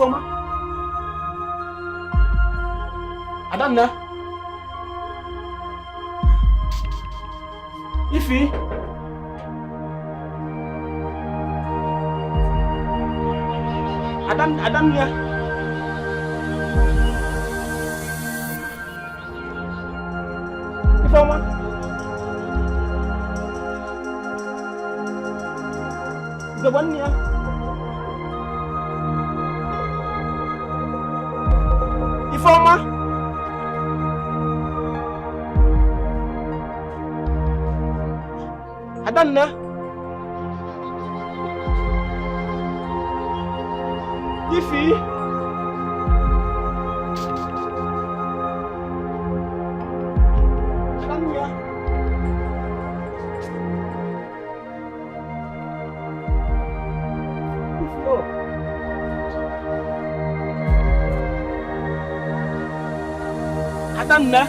Ifoma. Adanna. Ifi. Adanna. Ifoma. Gabannya. Ifoma. Adanna. Ifi. Adanna. Ifo. Adanna.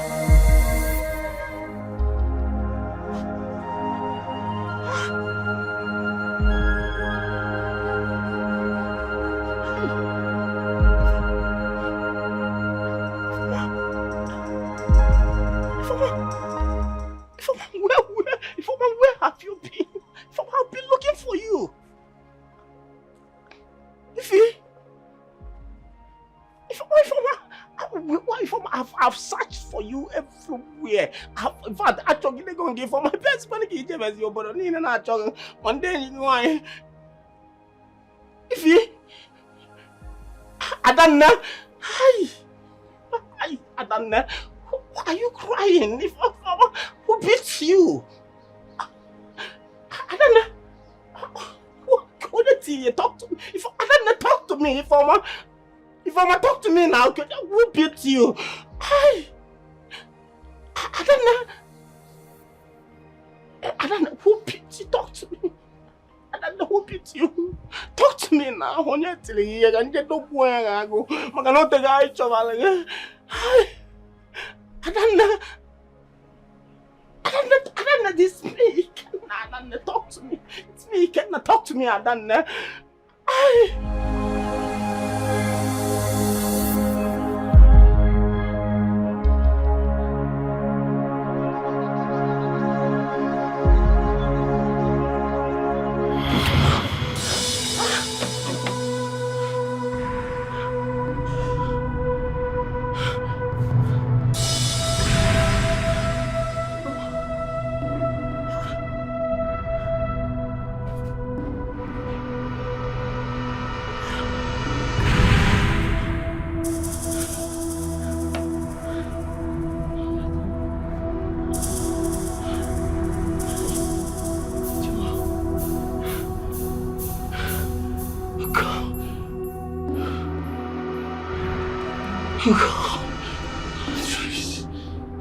Where have you been? I've been looking for you. I've searched for you everywhere. In fact, actually, they're going to give for my best money. But one day, you know, Adanna, Adanna, why are you crying? Who beats you? Adanna, talk to me. Adanna, talk to me. Ifoma, talk to me now. Who beat you? Adanna, who beat you? Talk to me. Adanna, who beat you? Talk to me now. Honestly, I can't get no point. I cannot take each other. Adanna, this is me. Adanna, talk to me. It's me. Cannot talk to me, Adanna.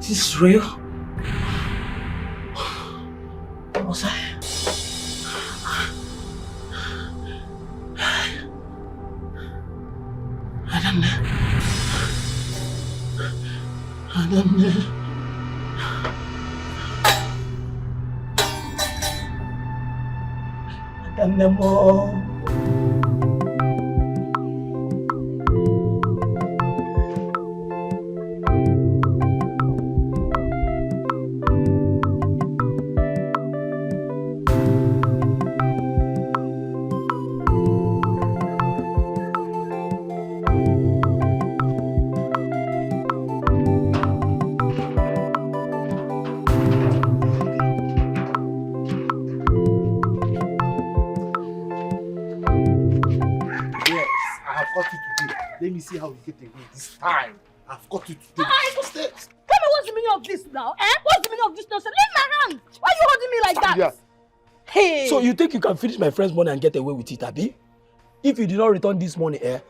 Is this real? What was I? I don't know. Let me see how we get away this time. I've got you today. What's this? Tell me what's the meaning of this now? What's the meaning of this nonsense? Leave my hand! Why are you holding me like that? Yeah. Hey! So you think you can finish my friend's money and get away with it, Abi? If you did not return this money, because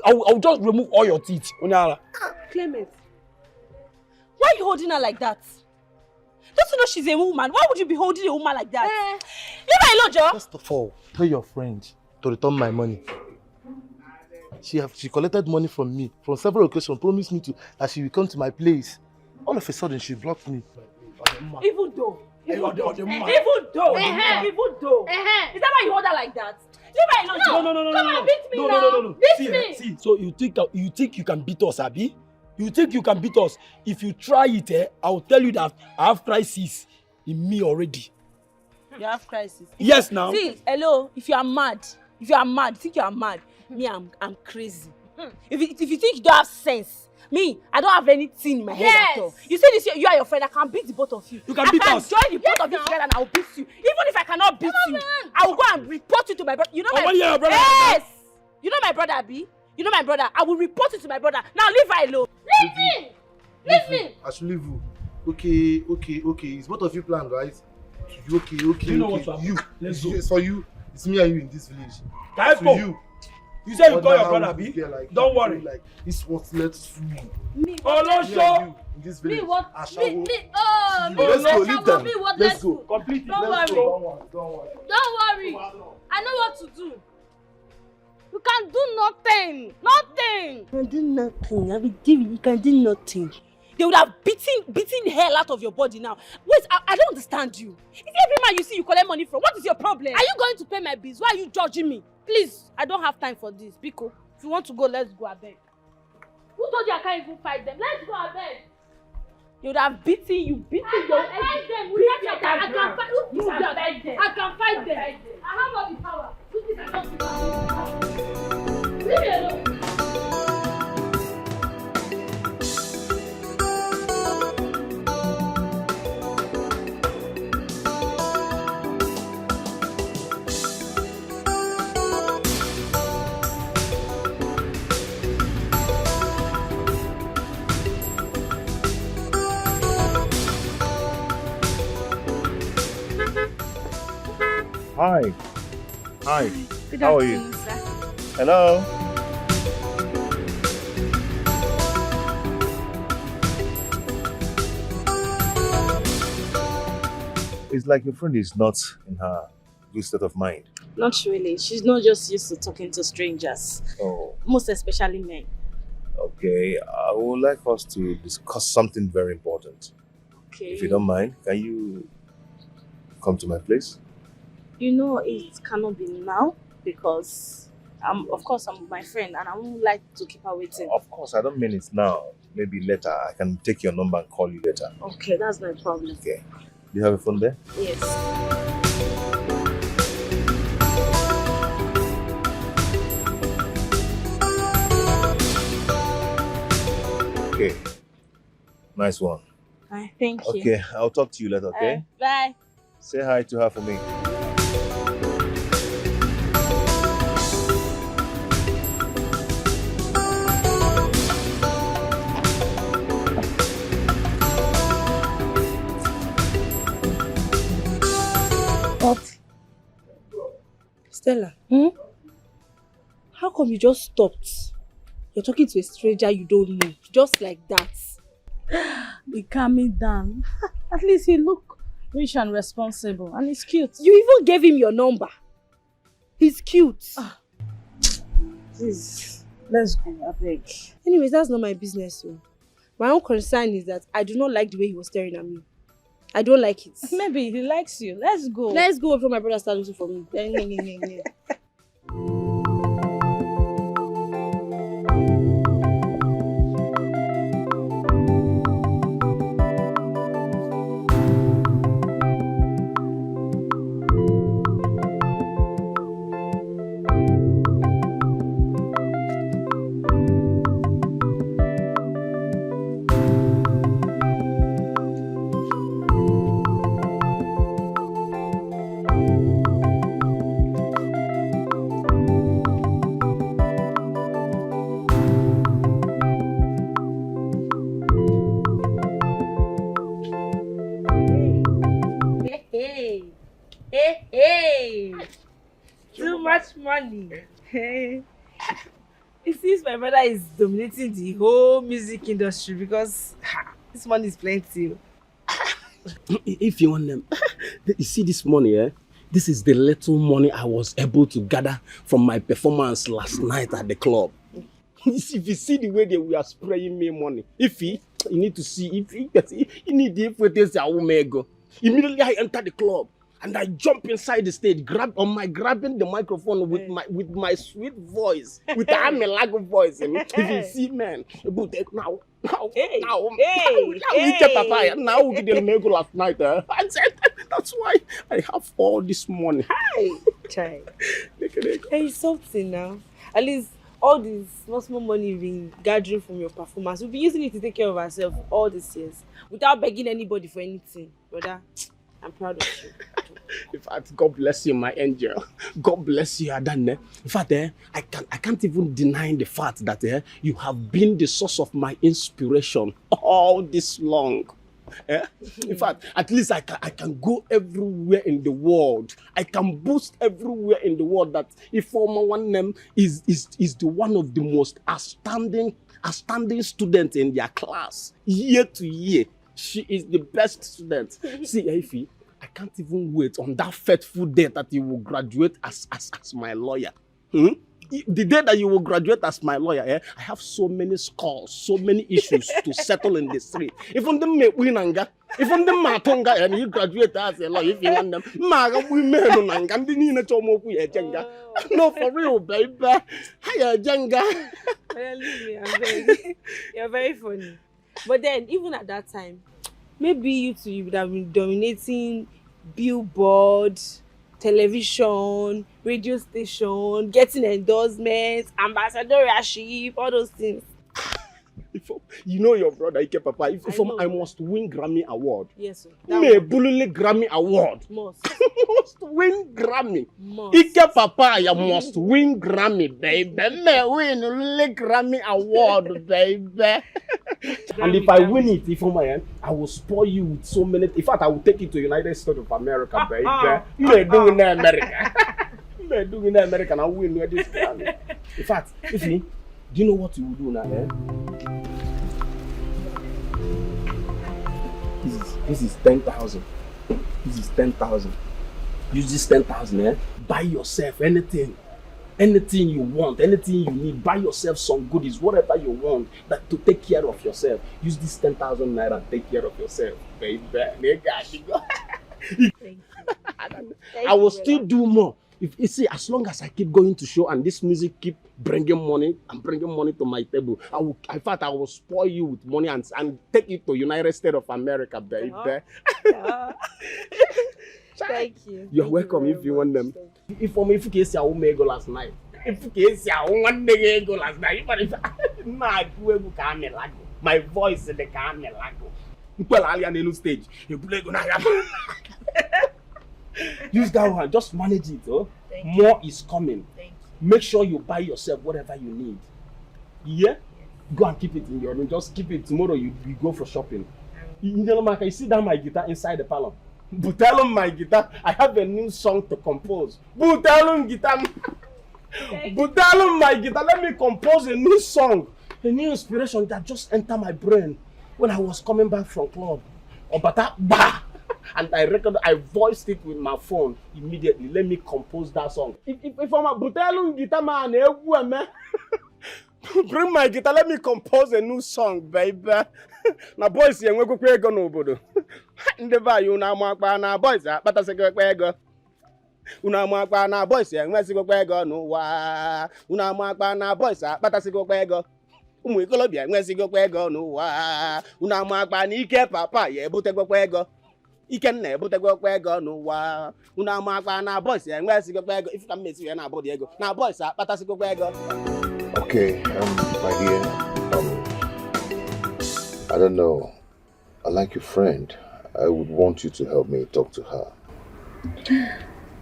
I'll just remove all your teeth. Clement, why are you holding her like that? Don't you know she's a woman? Why would you be holding a woman like that? Leave her alone, Joe. First of all, tell your friend to return my money. She collected money from me from several occasions, promised me that she will come to my place. All of a sudden, she blocked me. Even though Even though. Is that why you hold her like that? Leave her alone. No. Come on, beat me now. No. Beat me. See, so you think you can beat us, Abi? You think you can beat us? If you try it, I'll tell you that I have crisis in me already. You have crisis? Yes, now. See, hello, if you are mad, think you are mad. Me, I'm crazy. If you think you don't have sense, me, I don't have anything in my head at all. You say this, you are your friend, I can beat the both of you. You can beat us. I can join the both of you together and I'll beat you. Even if I cannot beat you, I will go and report you to my brother. You know my brother? Yes! You know my brother, Abi? You know my brother. I will report you to my brother. Now leave her alone. Leave me! Leave me! I should leave you. Okay. It's both of you planned, right? Okay. You know what for you? Let's go. It's for you. It's me and you in this village. Guys, for you. You said you call your brother, Abi? Don't worry. Like this was let's free. Me, oh no, show. In this village. Me what? Let's Let's go. Leave them. Let's go. Completely. Don't Let's worry. go. Don't worry. Don't worry. I know what to do. You can do nothing. Nothing. You can do nothing. I will give you can do nothing. They would have beaten hell out of your body now. Wait, I don't understand you. Is every man you see you collect money from? What is your problem? Are you going to pay my bills? Why are you judging me? Please, I don't have time for this. Biko, if you want to go, let's go, abeg. Who told you I can't even fight them? Let's go, abeg. They would have beaten you, your head. I can fight them. I have all the power. Leave me alone. Hi. Good How are you? Sir. Hello. It's like your friend is not in her good state of mind. Not really. She's not just used to talking to strangers. Oh, Most especially men. okay. I would like us to discuss something very important. Okay. If you don't mind, can you come to my place? You know, it cannot be now because of course I'm with my friend and I won't like to keep her waiting. Of course, I don't mean it now. Maybe later. I can take your number and call you later. Okay, that's no problem. Okay. Do you have a phone there? Yes. Okay. Nice one. Hi, thank you. Okay, I'll talk to you later, okay? Bye. Say hi to her for me. But, Stella, how come you just stopped? You're talking to a stranger you don't know, just like that. Be calming down. At least he look rich and responsible and he's cute. You even gave him your number. He's cute. Please, let's go, I beg. Anyways, that's not my business. So. My own concern is that I do not like the way he was staring at me. I don't like it. Maybe he likes you. Let's go. Let's go before my brother starts looking for me. Hey! Too much money. Hey. It seems my brother is dominating the whole music industry because this money is plenty. If you want them, you see this money, this is the little money I was able to gather from my performance last night at the club. If you see the way they were spraying me money, you need to see, you need the equities I will make go. Immediately I enter the club and I jump inside the stage, grabbing the microphone with my sweet voice, with the Amelago voice. If you see, man, now we didn't make last night. I said, that's why I have all this money. Hey, child. Hey, something now. At least all this small money being gathering from your performance, we'll be using it to take care of ourselves all these years without begging anybody for anything. Brother, I'm proud of you. In fact, God bless you, my angel. God bless you, Adane. In fact, I can't even deny the fact that you have been the source of my inspiration all this long. In fact, at least I can go everywhere in the world. I can boast everywhere in the world that Ifeoma one name is the one of the most outstanding students in their class year to year. She is the best student. See, Ify, I can't even wait on that fateful day that you will graduate as my lawyer. The day that you will graduate as my lawyer, I have so many scores, so many issues to settle in the street. Even the Winanga, even the Matonga, and you graduate as a lawyer, if you want them, Maga women and the Nina Tomoku Jenga. No, for real, baby. Hiya, Jenga. You're very funny. But then, even at that time, maybe you would have been dominating billboard, television, radio station, getting endorsements, ambassadorship, all those things. You know your brother, Ike Papa. I must win Grammy Award. Yes, sir. Bully Grammy Award. Must win Grammy. Must. Ike Papa, you must win Grammy, baby. Me win Grammy Award, baby. And if I win it, I will spoil you with so many. In fact, I will take it to United States of America, baby. You're doing in America. You're doing in America, and I will win this Grammy. In fact, do you know what you will do now? This is 10,000. This is 10,000. Use this 10,000, buy yourself anything you want, anything you need. Buy yourself some goodies, whatever you want, that to take care of yourself. Use this 10,000 naira and take care of yourself, baby. Thank you. I will still do more. If you see, as long as I keep going to show and this music keep bringing money and bringing money to my table, I will spoil you with money and take you to United States of America, baby. Thank you. You're welcome if you want them. If you case I will go last night. If you case I want to go last night, but if my voice in the camera, well, I'll on the stage. Use that one, just manage it. More is coming. Make sure you buy yourself whatever you need. Yeah? Go and keep it in your room. Just keep it. Tomorrow you go for shopping. You know, can you see down my guitar inside the parlor? But tell him my guitar, I have a new song to compose. But tell him guitar. But tell him my guitar, let me compose a new song. A new inspiration that just entered my brain when I was coming back from club. And I voiced it with my phone immediately. Let me compose that song. If I'm a Butelun guitar man, bring my guitar, let me compose a new song, baby. Now boys, we go play go no bodo. Ndeba you na makpa na boys, bata se go play go. Una makpa na boys, we se go play go no wa. Una makpa na boys, bata se go play go. Umu ikolobia, we se go play go no wa. Una makpa ni Ike Papa, ye bute go play go. Ekene bute go play go no wa. Una makpa na boys, we se go play go. If you can miss you na body go. Na boys, bata se go play go. Okay, my dear, I don't know. I like your friend. I would want you to help me talk to her.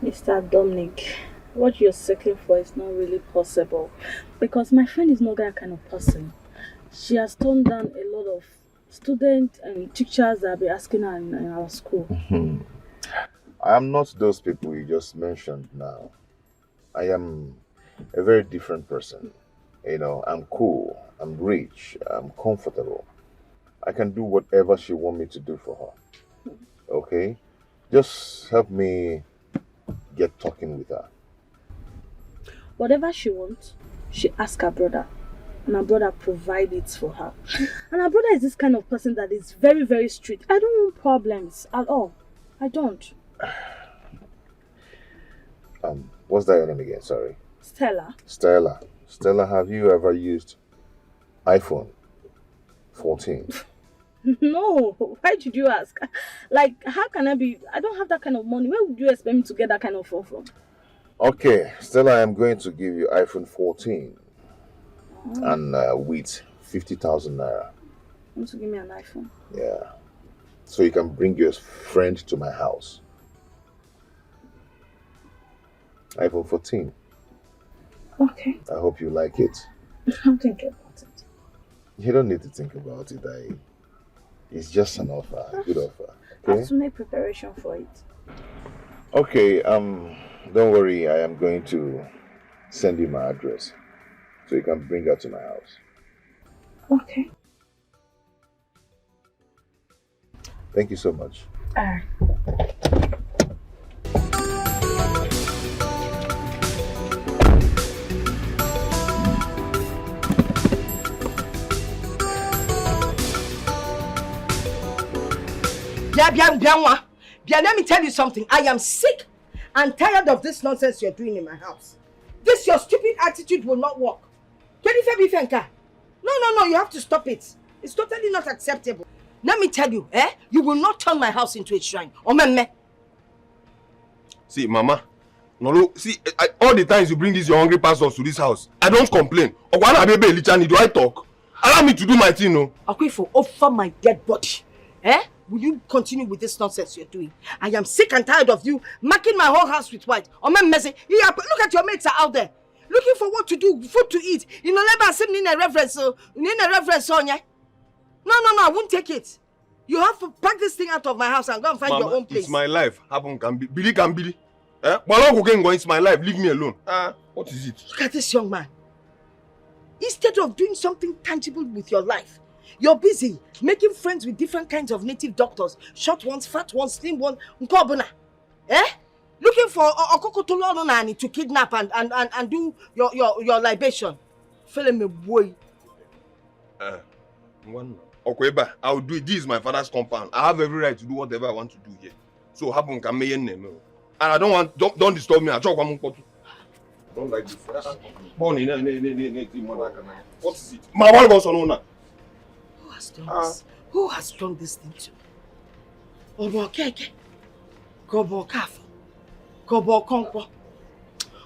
Mr. Dominic, what you're seeking for is not really possible because my friend is not that kind of person. She has turned down a lot of students and teachers that be asking her in our school. I am not those people you just mentioned now. I am a very different person. You know, I'm cool, I'm rich, I'm comfortable. I can do whatever she wants me to do for her. Okay? Just help me get talking with her. Whatever she wants, she asks her brother. And her brother provides it for her. And her brother is this kind of person that is very, very strict. I don't want problems at all. I don't. What's that your name again? Sorry. Stella. Stella. Stella, have you ever used iPhone 14? No. Why did you ask? Like, how can I be? I don't have that kind of money. Where would you expect me to get that kind of phone from? Okay, Stella, I am going to give you iPhone 14 and with 50,000 naira. You want to give me an iPhone? Yeah. So you can bring your friend to my house. iPhone 14. Okay. I hope you like it. I'm thinking about it. You don't need to think about it. It's just an offer, a good offer. I Okay? have to make preparation for it. Okay, don't worry. I am going to send you my address so you can bring her to my house. Okay. Thank you so much. Alright. Let me tell you something. I am sick and tired of this nonsense you're doing in my house. This your stupid attitude will not work. No, you have to stop it. It's totally not acceptable. Let me tell you, you will not turn my house into a shrine. See, Mama, no, see, all the times you bring these your hungry pastors to this house, I don't complain. Do I talk? Allow me to do my thing, no? Akwifo, offer my dead body. Will you continue with this nonsense you're doing? I am sick and tired of you marking my whole house with white. Look at your mates are out there. Looking for what to do, food to eat. You know, never seen in a reference, on ya. No, I won't take it. You have to pack this thing out of my house and go and find Mama, your own place. It's my life. Happen can be. Billy can be. It's my life. Leave me alone. What is it? Look at this young man. Instead of doing something tangible with your life, you're busy making friends with different kinds of native doctors. Short ones, fat ones, slim ones. Looking for a kokotolo to kidnap and do your libation. Feeling me boy. Okay, but I'll do it. This is my father's compound. I have every right to do whatever I want to do here. So happen can make name. And I don't disturb me. I talk one more. Don't like this. What is it? My wife was on now. Who has done this? Who has done this thing to me? Obo keke. Kobo kafo. Kobo konko.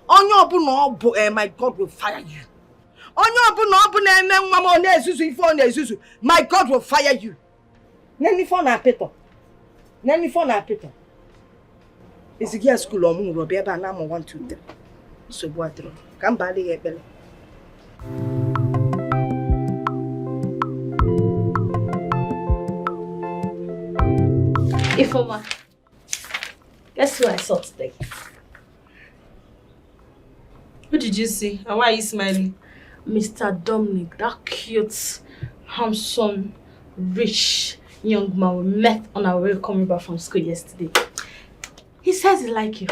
Onyo obu no obu, my God will fire you. Onyo obu no obu na eme nwa mo na esusu ifo na esusu. My God will fire you. Nani fo na peto. Nani fo na peto. Isigia school omu ro be ba na mo 1 2 3. So bo atro. Kan ba le ebele. Ifoma, guess who I saw today? Who did you see? And why are you smiling? Mr. Dominic, that cute, handsome, rich young man we met on our way coming back from school yesterday. He says he likes you.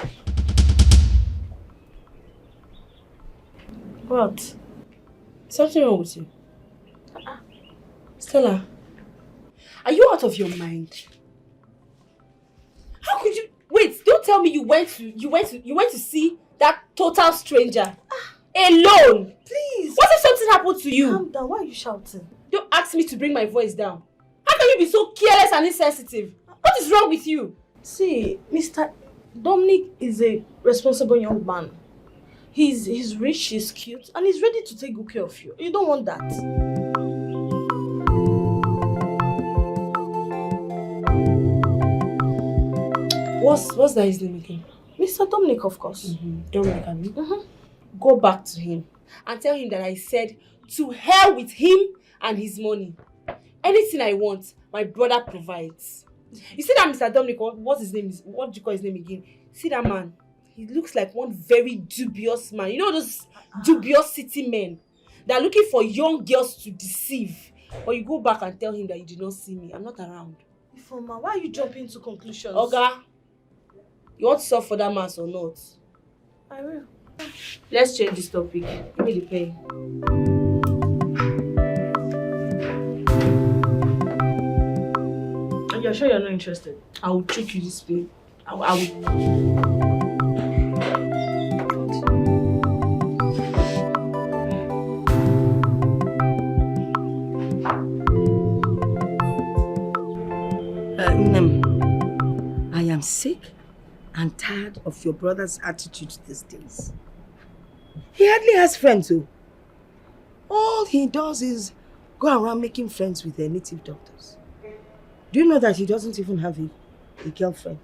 What? Something wrong with you? Stella, are you out of your mind? How could you wait? Don't tell me you went to see that total stranger alone. Please. What if something happened to you? Calm down. Why are you shouting? Don't ask me to bring my voice down. How can you be so careless and insensitive? What is wrong with you? See, Mr. Dominic is a responsible young man. He's rich, he's cute, and he's ready to take good care of you. You don't want that. What's that his name again? Mr. Dominic, of course. Dominic, I mean. Go back to him and tell him that I said to hell with him and his money. Anything I want, my brother provides. You see that Mr. Dominic, what his name is? What do you call his name again? See that man? He looks like one very dubious man. You know those dubious city men that are looking for young girls to deceive. Or you go back and tell him that you did not see me. I'm not around. Ifoma, why are you jumping to conclusions? Oga, you want to solve for that man or not? I will. Let's change this topic. Give me the pay. you're sure you're not interested? I will take you this way. I will. I am sick and tired of your brother's attitude these days. He hardly has friends, though. All he does is go around making friends with the native doctors. Do you know that he doesn't even have a girlfriend?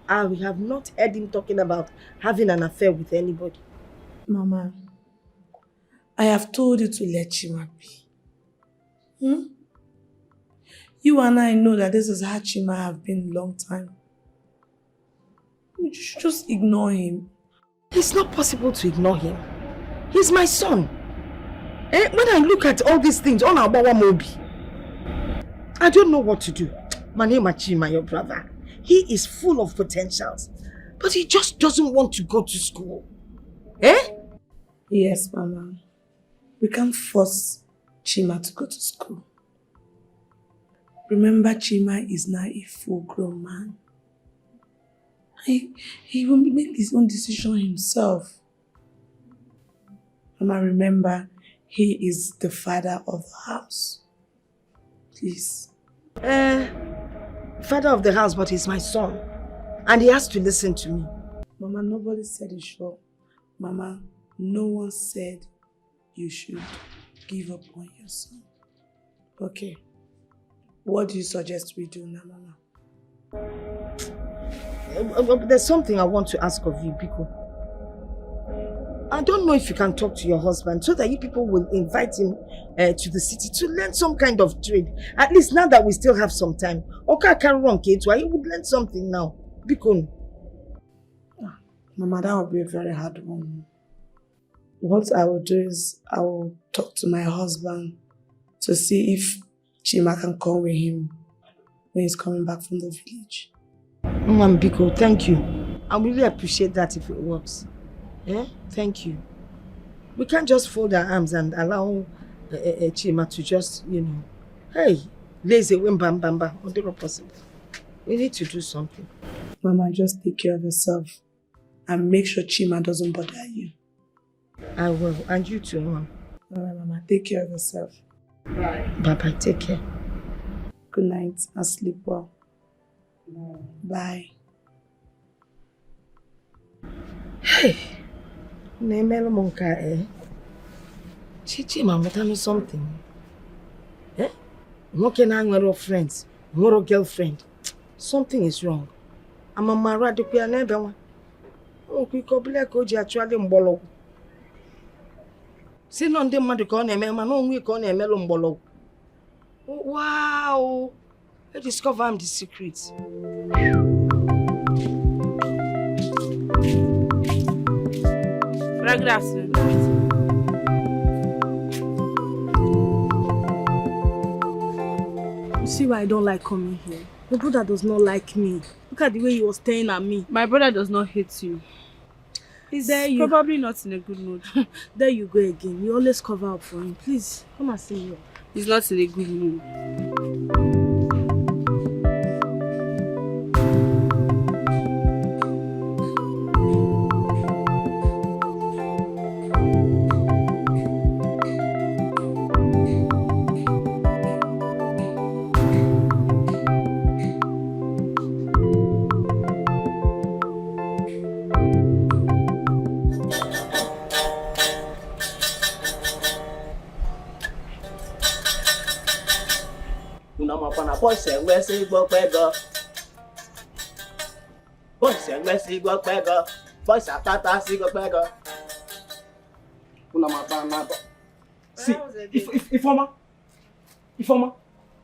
And we have not heard him talking about having an affair with anybody. Mama, I have told you to let Chima be. You and I know that this is how Chima have been a long time. You should just ignore him. It's not possible to ignore him. He's my son. When I look at all these things, on our Mobi, I don't know what to do. My name is Chima, your brother. He is full of potentials, but he just doesn't want to go to school. Yes, Mama. We can't force Chima to go to school. Remember, Chima is now a full-grown man. He will make his own decision himself. Mama, remember, he is the father of the house. Please. Father of the house, but he's my son. And he has to listen to me. Mama, nobody said it sure. Mama, no one said you should give up on your son. Okay. What do you suggest we do now, Mama? There's something I want to ask of you, Biko. I don't know if you can talk to your husband so that you people will invite him to the city to learn some kind of trade. At least now that we still have some time. Okay, carry on, Kate. Why you would learn something now? Biko. Mama, that would be a very hard one. What I will do is I will talk to my husband to see if Chima can come with him when he's coming back from the village. Biko, thank you. I really appreciate that if it works. Thank you. We can't just fold our arms and allow Chima to just, hey, lazy when bam bam bam. Not possible. We need to do something. Mama, just take care of yourself and make sure Chima doesn't bother you. I will, and you too, Mom. Alright, Mama, take care of yourself. Bye. Bye-bye, take care. Good night and sleep well. Bye. Hey, Nemelo Monka, Chichi, Mama, tell me something. No can I wear friends, no girlfriend. Something is wrong. I'm a married to a neighbor. Oh, we could be like Oji actually mbolo. See, none of them want to call him, man. No, we call him Melon Bolo. Wow, I discover the secrets. Good afternoon. You see why I don't like coming here? My brother does not like me. Look at the way he was staring at me. My brother does not hate you. He's probably not in a good mood. There you go again. You always cover up for him. Please, come and see me. He's not in a good mood. Boys and Wesley go beggar. Boys and Wesley go beggar. Boys are Tata go beggar. See, if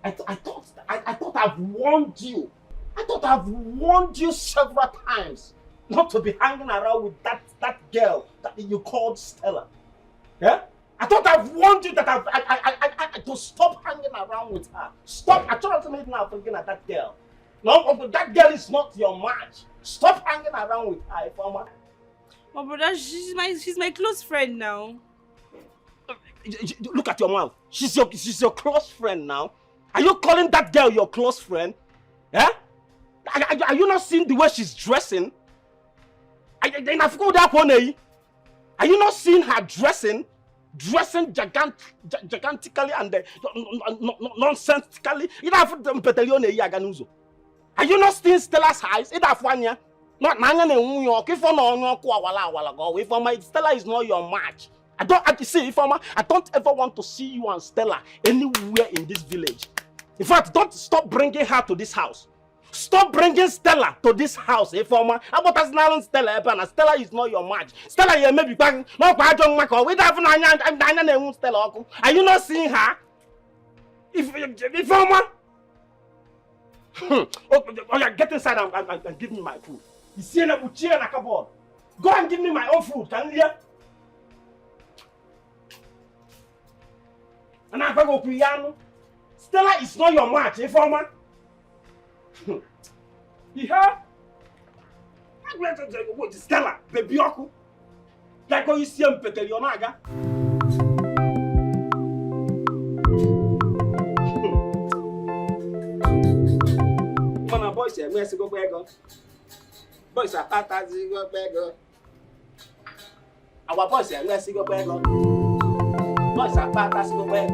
I thought I've warned you. I thought I've warned you several times not to be hanging around with that girl that you called Stella. Yeah? I thought I've warned you that I to stop hanging around with her. Stop. I told you now thinking at that girl. No, that girl is not your match. Stop hanging around with her, Ifeoma. My brother, she's my close friend now. Look at your mouth. She's your close friend now. Are you calling that girl your close friend? Eh? Are you not seeing the way she's dressing? Are you not seeing her dressing? Dressing gigantically and nonsensically? Are you not seeing Stella's eyes? Not Stella is not your match. I don't ever want to see you and Stella anywhere in this village. In fact, don't stop bringing her to this house. Stop bringing Stella to this house, Ifoma. About us now, Stella, Stella is not your match. Stella, you may be back. No, Stella. Are you not seeing her? Ifoma. Okay, get inside and give me my food. You see a chair and a cupboard. Go and give me my own food, can you hear? And I go piano. Stella is not your match, Ifoma. You heard? I'm going to go to Stella, baby. Like how you see him, Peter Yonaga. Mama, boys, where's the go back? Boys are patas, go back. Our boys, where's the go back? Boys are patas, go back.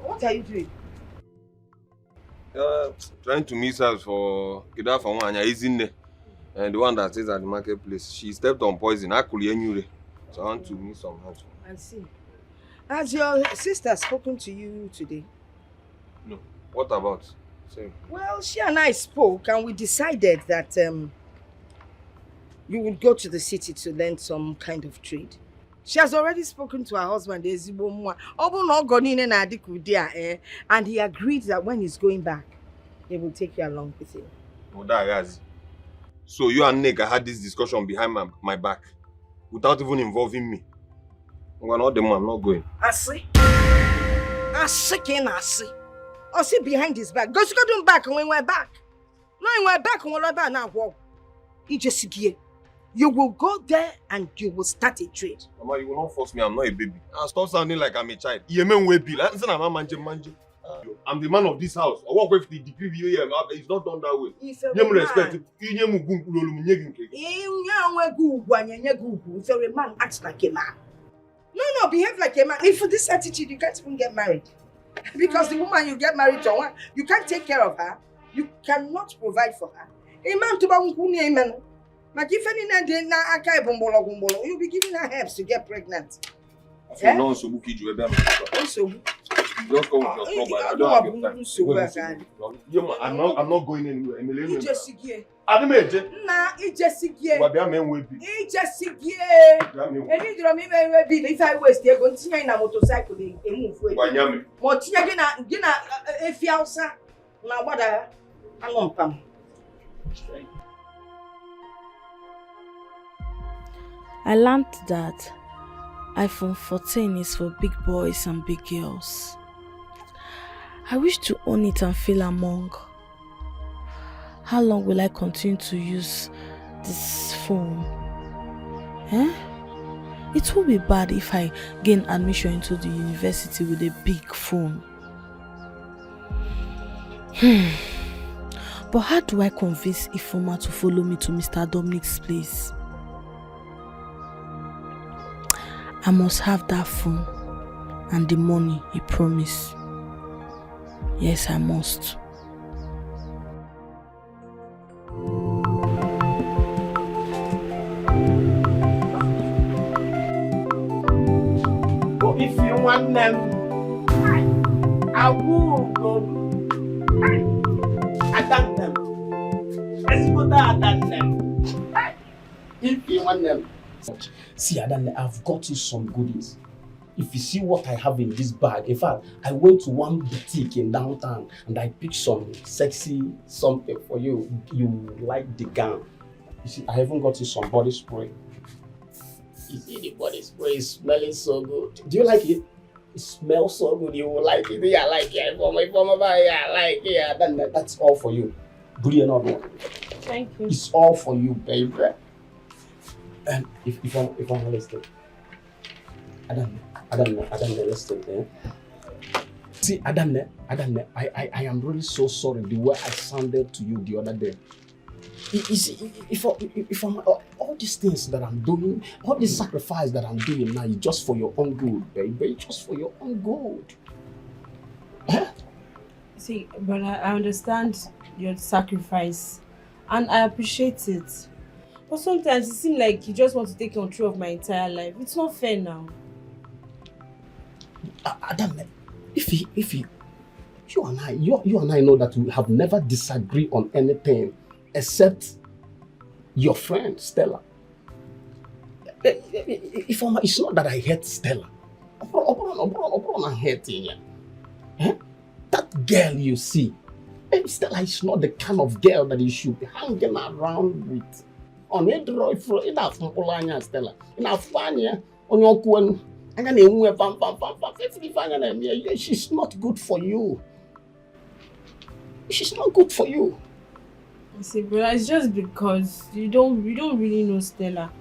What are you doing? Trying to miss her for Kida for one is in there. And the one that is at the marketplace. She stepped on poison. I could hear. So I want to miss some help. I see. Has your sister spoken to you today? No. What about? Same. Well, she and I spoke and we decided that you would go to the city to learn some kind of trade. She has already spoken to her husband, and he agreed that when he's going back, he will take you along with him. So you and Nick had this discussion behind my back without even involving me. I'm not going. I see. I see behind his back. Go to him back and when we're back. No, when we're back, when we're back now. He just here. You will go there and you will start a trade. Mama, you will not force me. I'm not a baby. I'll stop sounding like I'm a child. I'm the man of this house. I work with the degree here. It's not done that way. If you're a man, act like a man. No, behave like a man. If for this attitude, you can't even get married. Because the woman you get married to, you can't take care of her. You cannot provide for her. A man to man. But if any you'll be giving her herbs to get pregnant. Yeah? Just come with your trouble. I don't have your time. I'm not going anywhere. It's just here. Nah, it's just here. What be a man will be? It's just here. If I was there, continue in a motorcycle, they move away. What you gonna if you outside? Now what I won't come. I learned that iPhone 14 is for big boys and big girls. I wish to own it and feel among. How long will I continue to use this phone? It will be bad if I gain admission into the university with a big phone. But how do I convince Ifoma to follow me to Mr. Dominic's place? I must have that phone and the money he promised. Yes, I must. But if you want them, I will go. I thank them. Let's go there and thank them. If you want them. See, Adane, I've got you some goodies. If you see what I have in this bag, in fact, I went to one boutique in downtown and I picked some sexy something for you. You like the gown. You see, I even got you some body spray. You see, the body spray is smelling so good. Do you like it? It smells so good. You will like it. Yeah, I like it. Yeah, I like it. Yeah, that's all for you. Brilliant, not. Thank you. It's all for you, baby. And if I'm listening, I don't know, listen, eh? See, I am really so sorry the way I sounded to you the other day. You see, if I'm all these things that I'm doing, all this sacrifice that I'm doing now is just for your own good, baby. Just for your own good. Huh? See, but I understand your sacrifice, and I appreciate it. But sometimes it seems like you just want to take control of my entire life. It's not fair now. Adam, if you and I know that we have never disagreed on anything except your friend Stella. It's not that I hate Stella. I'm hating you. That girl you see, Stella is not the kind of girl that you should be hanging around with. On a droid for enough Stella. Enough Fania on your coin. She's not good for you. She's not good for you. See, but it's just because you don't really know Stella.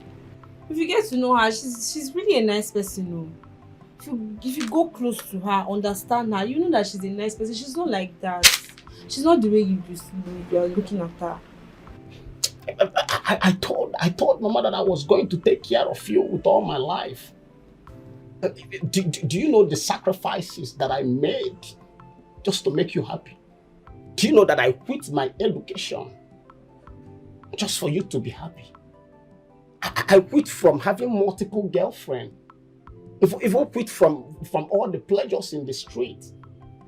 If you get to know her, she's really a nice person. No? If you go close to her, understand her, you know that she's a nice person. She's not like that. She's not the way you are looking at her. I told Mama that I was going to take care of you with all my life. Do you know the sacrifices that I made just to make you happy? Do you know that I quit my education just for you to be happy? I quit from having multiple girlfriends. Even quit from all the pleasures in the street.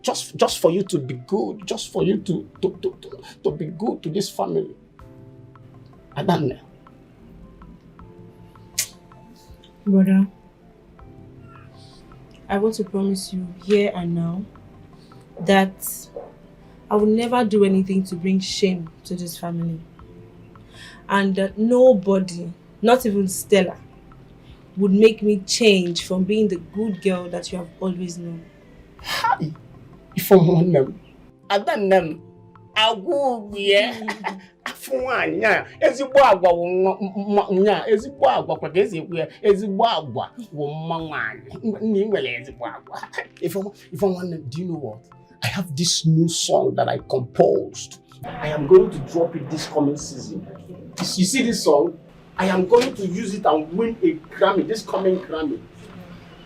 Just for you to be good. Just for you to be good to this family. I don't know. Brother, I want to promise you here and now that I will never do anything to bring shame to this family. And that nobody, not even Stella, would make me change from being the good girl that you have always known. Hi. If I'm one them, I don't know. I go yeah. Afwanya ezigbo agwa nya ezigbo agwa kwa ezigbo agwa wo mmanwanya ni nwele ezigbo agwa. If I'm one them, do you know what? I have this new song that I composed. I am going to drop it this coming season. You see this song? I am going to use it and win a Grammy, this coming Grammy.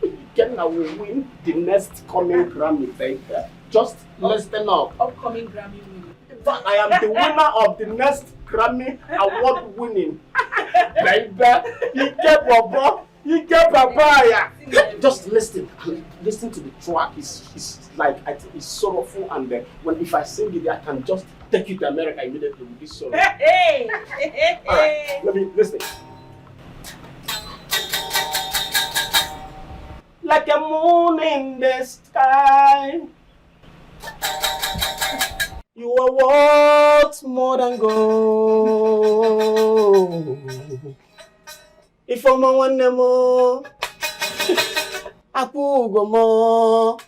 Again, I will win the next coming Grammy, baby. Just listen up. Upcoming Grammy winner. I am the winner of the next Grammy award winning. Baby, you get papaya. Just listen to the track. It's like it's sorrowful, and when if I sing it, I can just take you to America immediately with this song. Hey. Alright, let me listen. Like a moon in the sky. You are worth more than gold. If I'm one more, I could go more.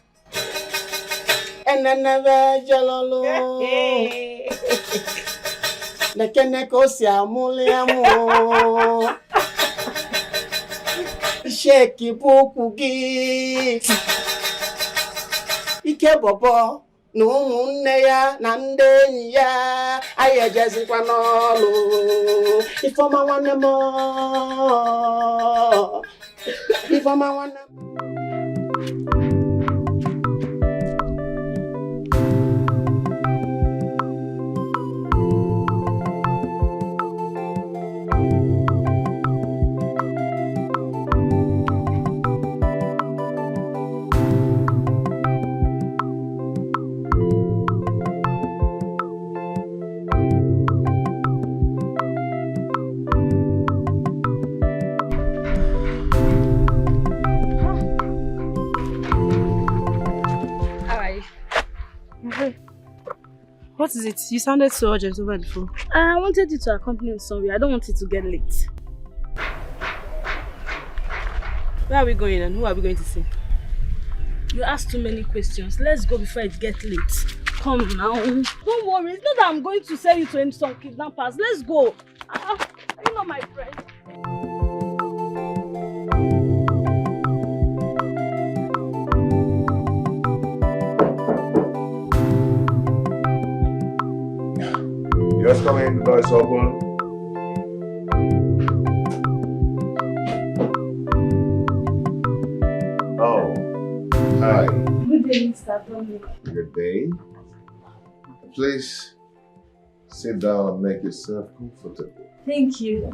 And I never jello. The Keneko Siamuliamo. Shake it, Pukugi. Ike Bobo. No munne ya na ndị enyi ya anyị ejezikwa n'ọlụ Ifeọma nwanne m Ifeọma nwanne m What is it? You sounded so urgent over the phone. I wanted you to accompany me somewhere. I don't want it to get late. Where are we going and who are we going to see? You ask too many questions. Let's go before it gets late. Come now. Don't worry. It's not that I'm going to sell you to some kidnappers. Let's go. Are you not my friend? Just come in, the door is open. Oh, hi. Good day, Mr. Dominic. Good day. Please sit down and make yourself comfortable. Thank you.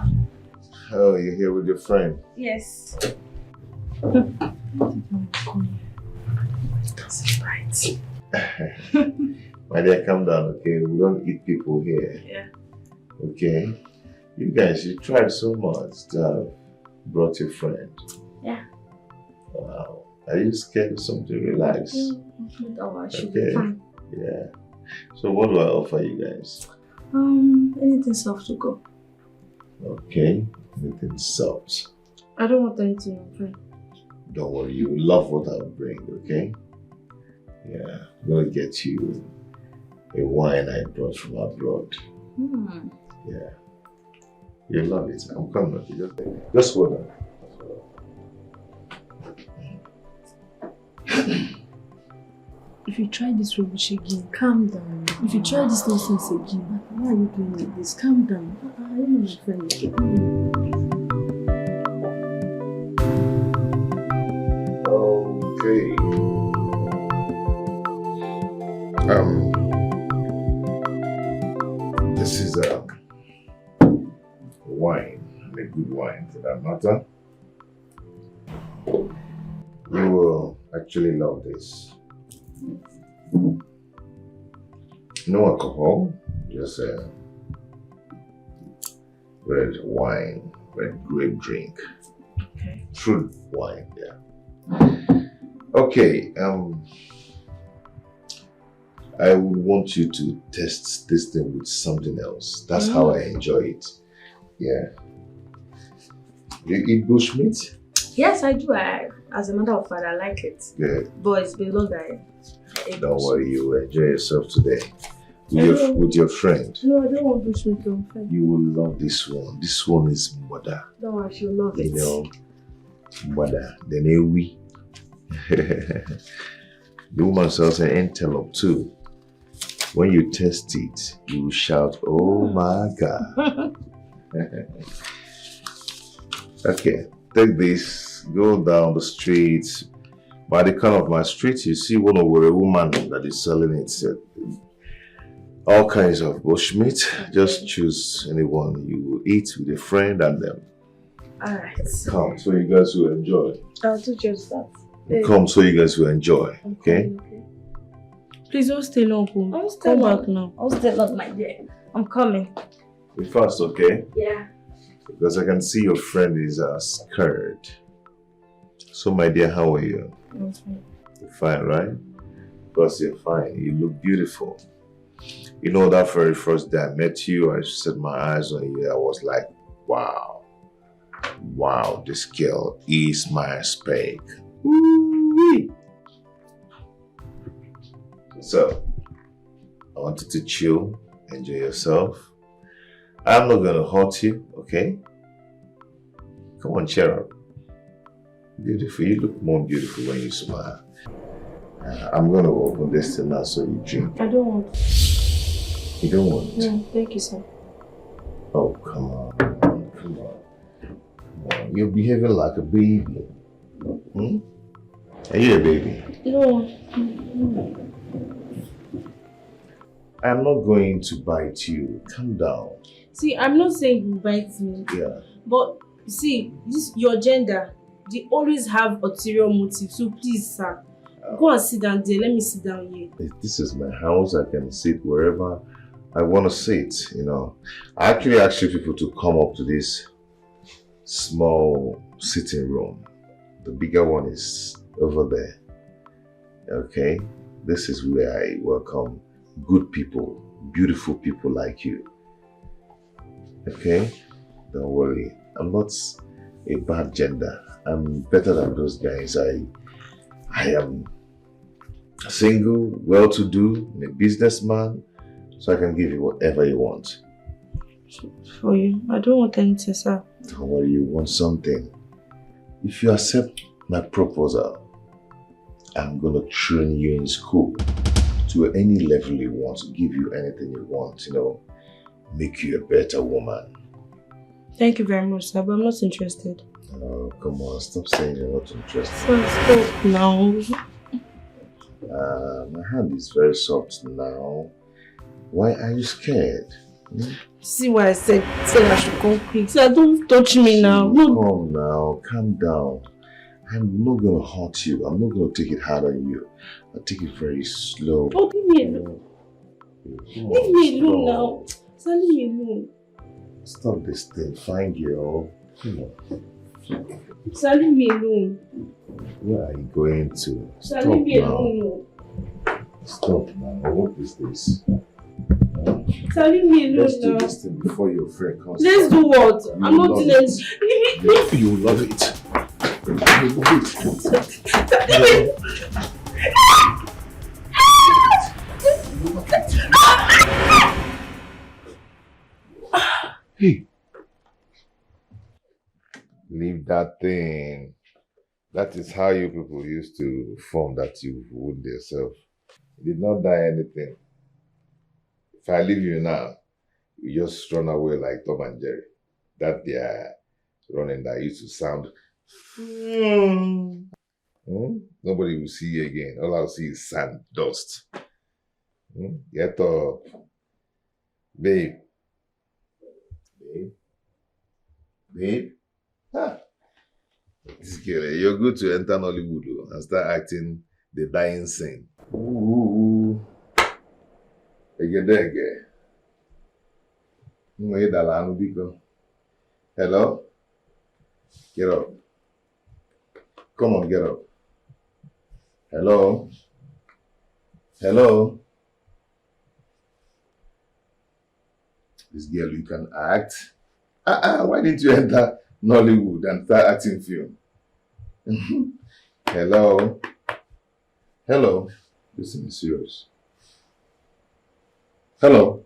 Oh, you're here with your friend? Yes. That's right. My dear, calm down, okay? We don't eat people here. Yeah. Okay? You guys, you tried so much to have brought your friend. Yeah. Wow. Are you scared of something? Relax. No, I should Okay. be fine. Yeah. So what do I offer you guys? Anything soft to go. Okay. Anything soft. I don't want anything on friend. Don't worry, you will love what I'll bring, okay? Yeah. I'm gonna get you a wine I brought from abroad. Yeah. You'll love it. I'm coming with you. Just hold on. If you try this rubbish again, calm down. If you try this nonsense again, why are you doing like this? Calm down. I don't know my friend. Okay. This is a wine, a good wine for that matter. You will actually love this. No alcohol, just a red wine, red grape drink. Okay. Fruit wine, yeah. Okay, I would want you to test this thing with something else. That's how I enjoy it. Yeah. You eat bushmeat? Yes, I do. As a matter of fact, I like it. Good. But it's been long I ate Don't bushmeat. worry, you will enjoy yourself today. With your friend. No, I don't want bushmeat on friend. You will love this one. This one is mother. Don't worry, she'll love it. You know, mother. Then we. The woman sells an antelope too. When you test it, you will shout, "Oh my God." Okay, take this, go down the street. By the corner of my street, you see a woman that is selling it. All kinds of bushmeat. Just choose anyone you eat with a friend and them. Alright. Come, so you guys will enjoy. I'll do just that. Come, so you guys will enjoy. Okay? Please don't stay long. Come back now. I'll stay long, my dear. I'm coming. Be fast, okay? Yeah. Because I can see your friend is scared. So, my dear, how are you? I'm fine. You're fine, right? Because you're fine. You look beautiful. You know, that very first day I met you, I set my eyes on you. I was like, wow. Wow, this girl is my spec. Woo-wee. So, I wanted to chill, enjoy yourself. I'm not going to hurt you, okay? Come on, cheer up. Beautiful. You look more beautiful when you smile. I'm going to open this thing now so you drink. I don't want. You don't want? No, thank you, sir. Oh, come on. Come on. You're behaving like a baby. Hmm? Are you a baby? No. I'm not going to bite you. Calm down. See, I'm not saying you bite me. Yeah. But, see, this your gender, they always have ulterior motives. So please, sir, go and sit down there. Let me sit down here. This is my house. I can sit wherever I want to sit, you know. I actually asked people to come up to this small sitting room. The bigger one is over there. Okay? This is where I welcome good people beautiful people like you. Okay? Don't worry. I'm not a bad gender. I'm better than those guys. I am single, well-to-do, a businessman, so I can give you whatever you want. For you, I don't want anything, sir. Don't worry, you want something. If you accept my proposal, I'm gonna train you in school to any level you want, give you anything you want, make you a better woman. Thank you very much, sir, but I'm not interested. Oh, come on, stop saying you're not interested. Sir, stop now. My hand is very soft now. Why are you scared? See why I said I should come quick. Sir, don't touch me now. Come now, calm down. I'm not gonna hurt you. I'm not gonna take it hard on you. I'll take it very slow. Oh, leave me alone. Leave me alone now. Sir, leave me alone. Stop this thing, fine girl. Come on. Sir, leave me alone. Where are you going to? Sir, leave me alone. Stop now. What is this? Sir, leave me alone. Let's do this thing before your friend comes. Let's do what? I'm not doing it. Leave me. You love it. You love it. Hey. Leave that thing. That is how you people used to form that you wound yourself. You did not die anything. If I leave you now, you just run away like Tom and Jerry. That they are running that used to sound. Nobody will see you again. All I'll see is sand, dust. Get up. Babe. Babe. Ah. This girl, you're good to enter Nollywood and start acting the dying scene. Ooh. Dikeh. Hello? Get up. Come on, get up. Hello? Hello? This girl, you can act. Why didn't you enter Nollywood and start acting film? Hello? Hello? Listen, is serious. Hello?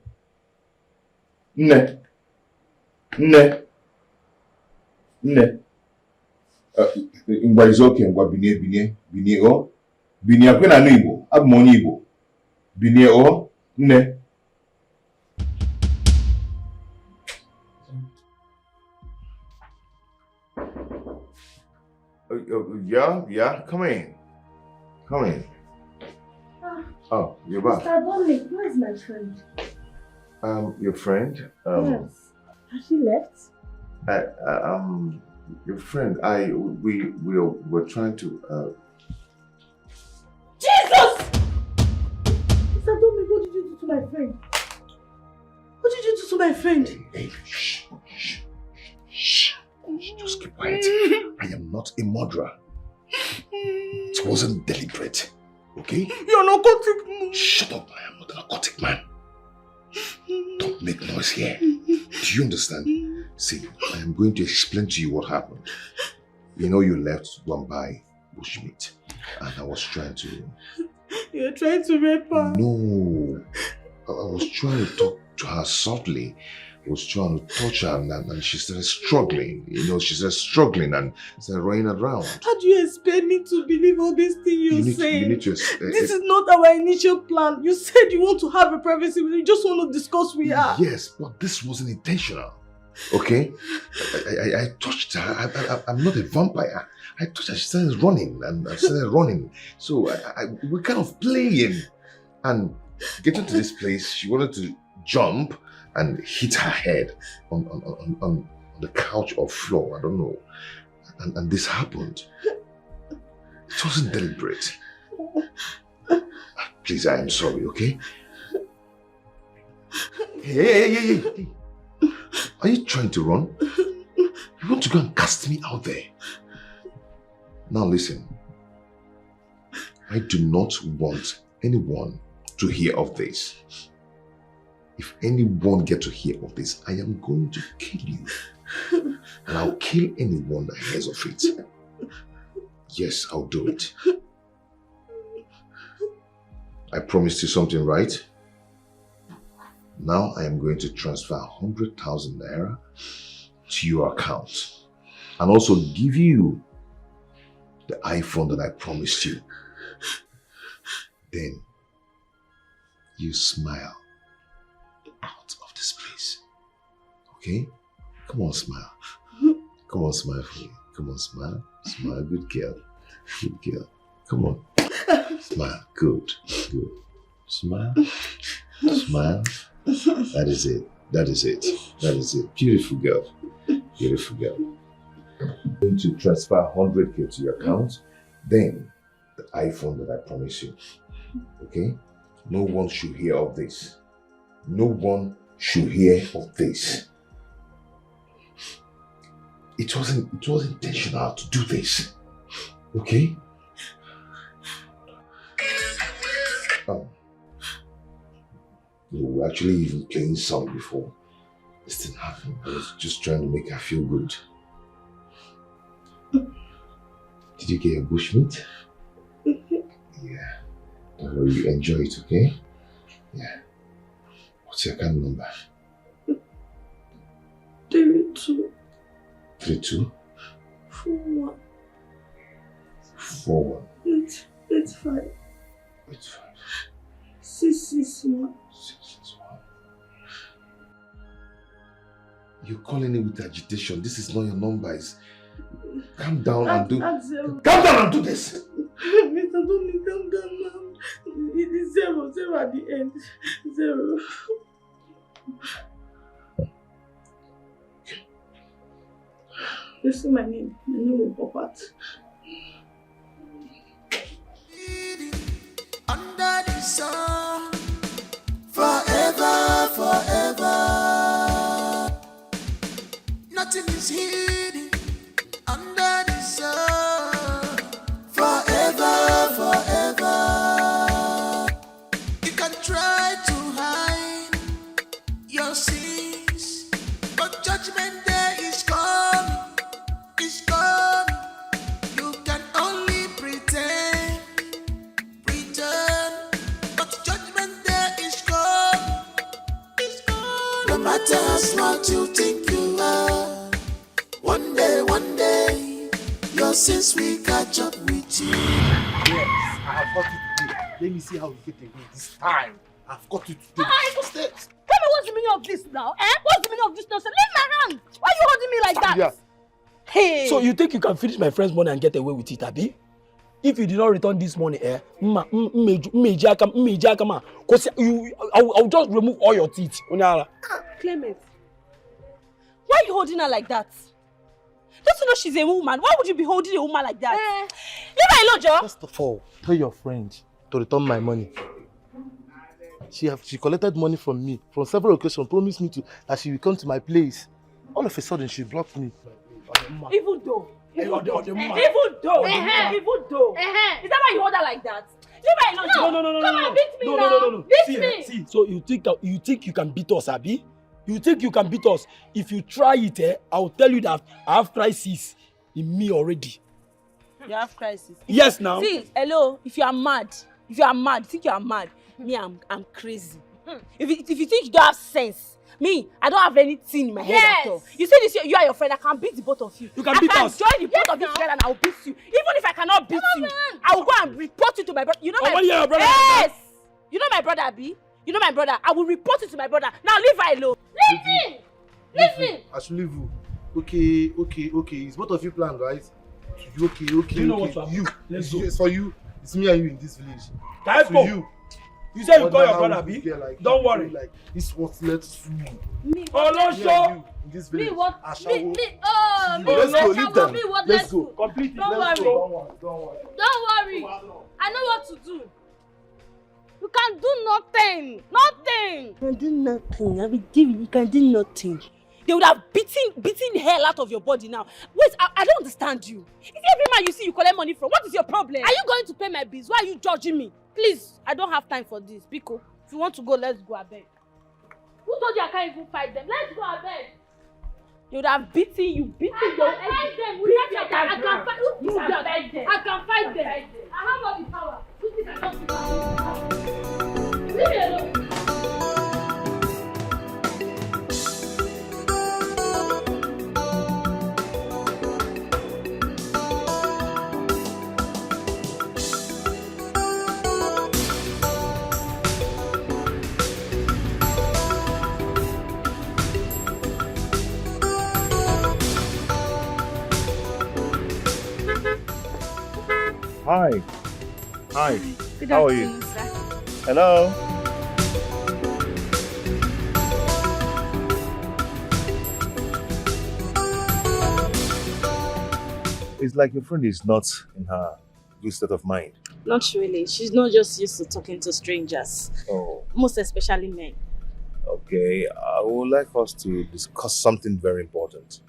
Nne. Ngwa is okay, ngwa binie o. Binie akwe na Igbo, abụ m onye Igbo. Binie o, nne. Yeah, come in. Oh, you're back. Mr. Dominic, where is my friend? Your friend? Yes. Has she left? Your friend, we were trying to, Jesus! Mr. Dominic, what did you do to my friend? What did you do to my friend? Hey, shh. Just keep quiet. I am not a murderer. It wasn't deliberate. Okay? You're an narcotic. Shut up. I am not a narcotic man. Don't make noise here. Do you understand? See, I am going to explain to you what happened. You left to go and buy bushmeat. And I was trying to... You're trying to rape her? No. I was trying to talk to her softly. I was trying to touch her and she started struggling. She started struggling and started running around. How do you expect me to believe all these things you're saying? This is not our initial plan. You said you want to have a privacy with her. You just want to discuss with her. Yes, but this wasn't intentional. Okay? I touched her. I'm not a vampire. I touched her. She started running and I started running. So we're kind of playing. And getting to this place, she wanted to jump and hit her head on the couch or floor, I don't know. And this happened. It wasn't deliberate. Please, I am sorry, okay? Hey. Are you trying to run? You want to go and cast me out there? Now listen. I do not want anyone to hear of this. If anyone gets to hear of this, I am going to kill you. And I'll kill anyone that hears of it. Yes, I'll do it. I promised you something, right? Now I am going to transfer 100,000 naira to your account. And also give you the iPhone that I promised you. Then you smile out of this place. Okay? Come on, smile. Come on, smile for me. Come on, smile. Smile, good girl. Good girl. Come on. Smile. Good. Good. Smile. Smile. That is it. That is it. That is it. Beautiful girl. Beautiful girl. I'm going to transfer 100K to your account. Then the iPhone that I promised you. Okay? No one should hear of this. No one should hear of this. It wasn't intentional to do this. Okay? We were actually even playing song before this thing happened. I was just trying to make her feel good. Did you get your bushmeat? Yeah. Don't worry, you enjoy it, okay? Yeah. What's your account number? 32. 32? 41. 41. 85. 85. 661. 661. You're calling it with agitation. This is not your number. Calm down and do... Calm down and do this! Mr. Don't calm down now. It is 0 at the end. 0. You see my name? My name will pop out. Under the sun, forever, forever. Nothing is hidden under the sun, forever, forever. You can try to hide your sins, but judgment day is coming. It's coming. You can only pretend, but judgment day is coming. It's coming. No matter how smart you think you are, one day, your sins will catch up with you. Yes, I have got it today. Let me see how you get away this time. I've got it today. Tell me what's the meaning of this now? What's the meaning of this nonsense? Leave my hand! Why are you holding me like that? Yeah. Hey! So you think you can finish my friend's money and get away with it, Abi? If you did not return this money, I'll just remove all your teeth. Clement, why are you holding her like that? Don't you know she's a woman? Why would you be holding a woman like that? Leave her alone, Joe. First of all, tell your friend to return my money. She collected money from me from several occasions, promised me that she will come to my place. All of a sudden, she blocked me. Even though. Is that why you hold her like that? Leave her alone, Joe. No. Come on, beat me now. Beat me. See, so you think you can beat us, Abi? You think you can beat us? If you try it, I'll tell you that I have crisis in me already. You have crisis. Yes, now. See, hello, if you are mad, you think you are mad, me, I'm crazy. If you think you don't have sense, me, I don't have anything in my head at all. You say this, you are your friend, I can beat the both of you. You can beat us. I can join the both of you together and I will beat you. Even if I cannot beat you, I will go and report you to my brother. You know my brother? Yes! You know my brother, Abi? You know my brother. I will report you to my brother. Now leave her alone. Leave me! Leave me! I should leave you. Okay. It's both of you planned, right? Okay. You know what's up? You. Let's go. It's for you. It's me and you in this village. Typo. For you. You say you call your brother, Abi? Like, don't worry. Like, this was let's fool. Me, oh, no, sure. In this village. Me, what? Let's Let's go, leave them. Let's go. Completely. Don't worry. Don't worry. I know what to do. You can do nothing. Nothing. You can do nothing. I will give you. You can do nothing. They would have beaten hell out of your body now. Wait, I don't understand you. Is every man you see you collect money from? What is your problem? Are you going to pay my bills? Why are you judging me? Please, I don't have time for this. Biko, if you want to go, let's go, I beg. Who told you I can't even fight them? Let's go abeg. You would have beaten you, your head. Fight them. I can fight. Who told you I can fight them? I have all the power. You think I don't see power? Leave me alone. Hi. Hi. Good How are you? afternoon, sir. Hello. It's like your friend is not in her good state of mind. Not really. She's not just used to talking to strangers. Oh, Most especially men. okay. I would like us to discuss something very important.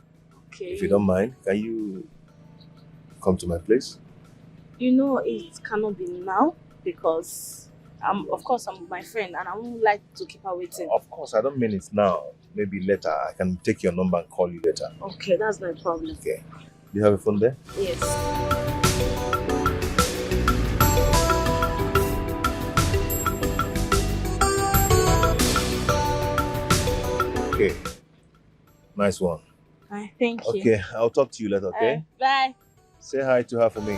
Okay. If you don't mind, can you come to my place? You know it cannot be now because of course I'm my friend and I won't like to keep her waiting. Of course, I don't mean it now. Maybe later. I can take your number and call you later. Okay, that's no problem. Okay. Do you have a phone there? Yes. Okay. Nice one. Hi, thank you. Okay, I'll talk to you later, okay? Bye. Say hi to her for me.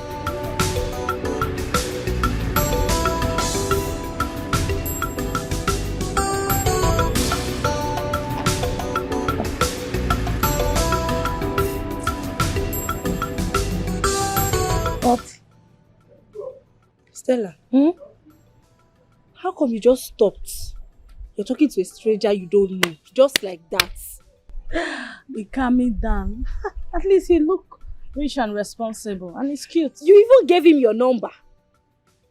What? Stella, How come you just stopped? You're talking to a stranger you don't know, just like that. Be calming down. At least he look rich and responsible and he's cute. You even gave him your number.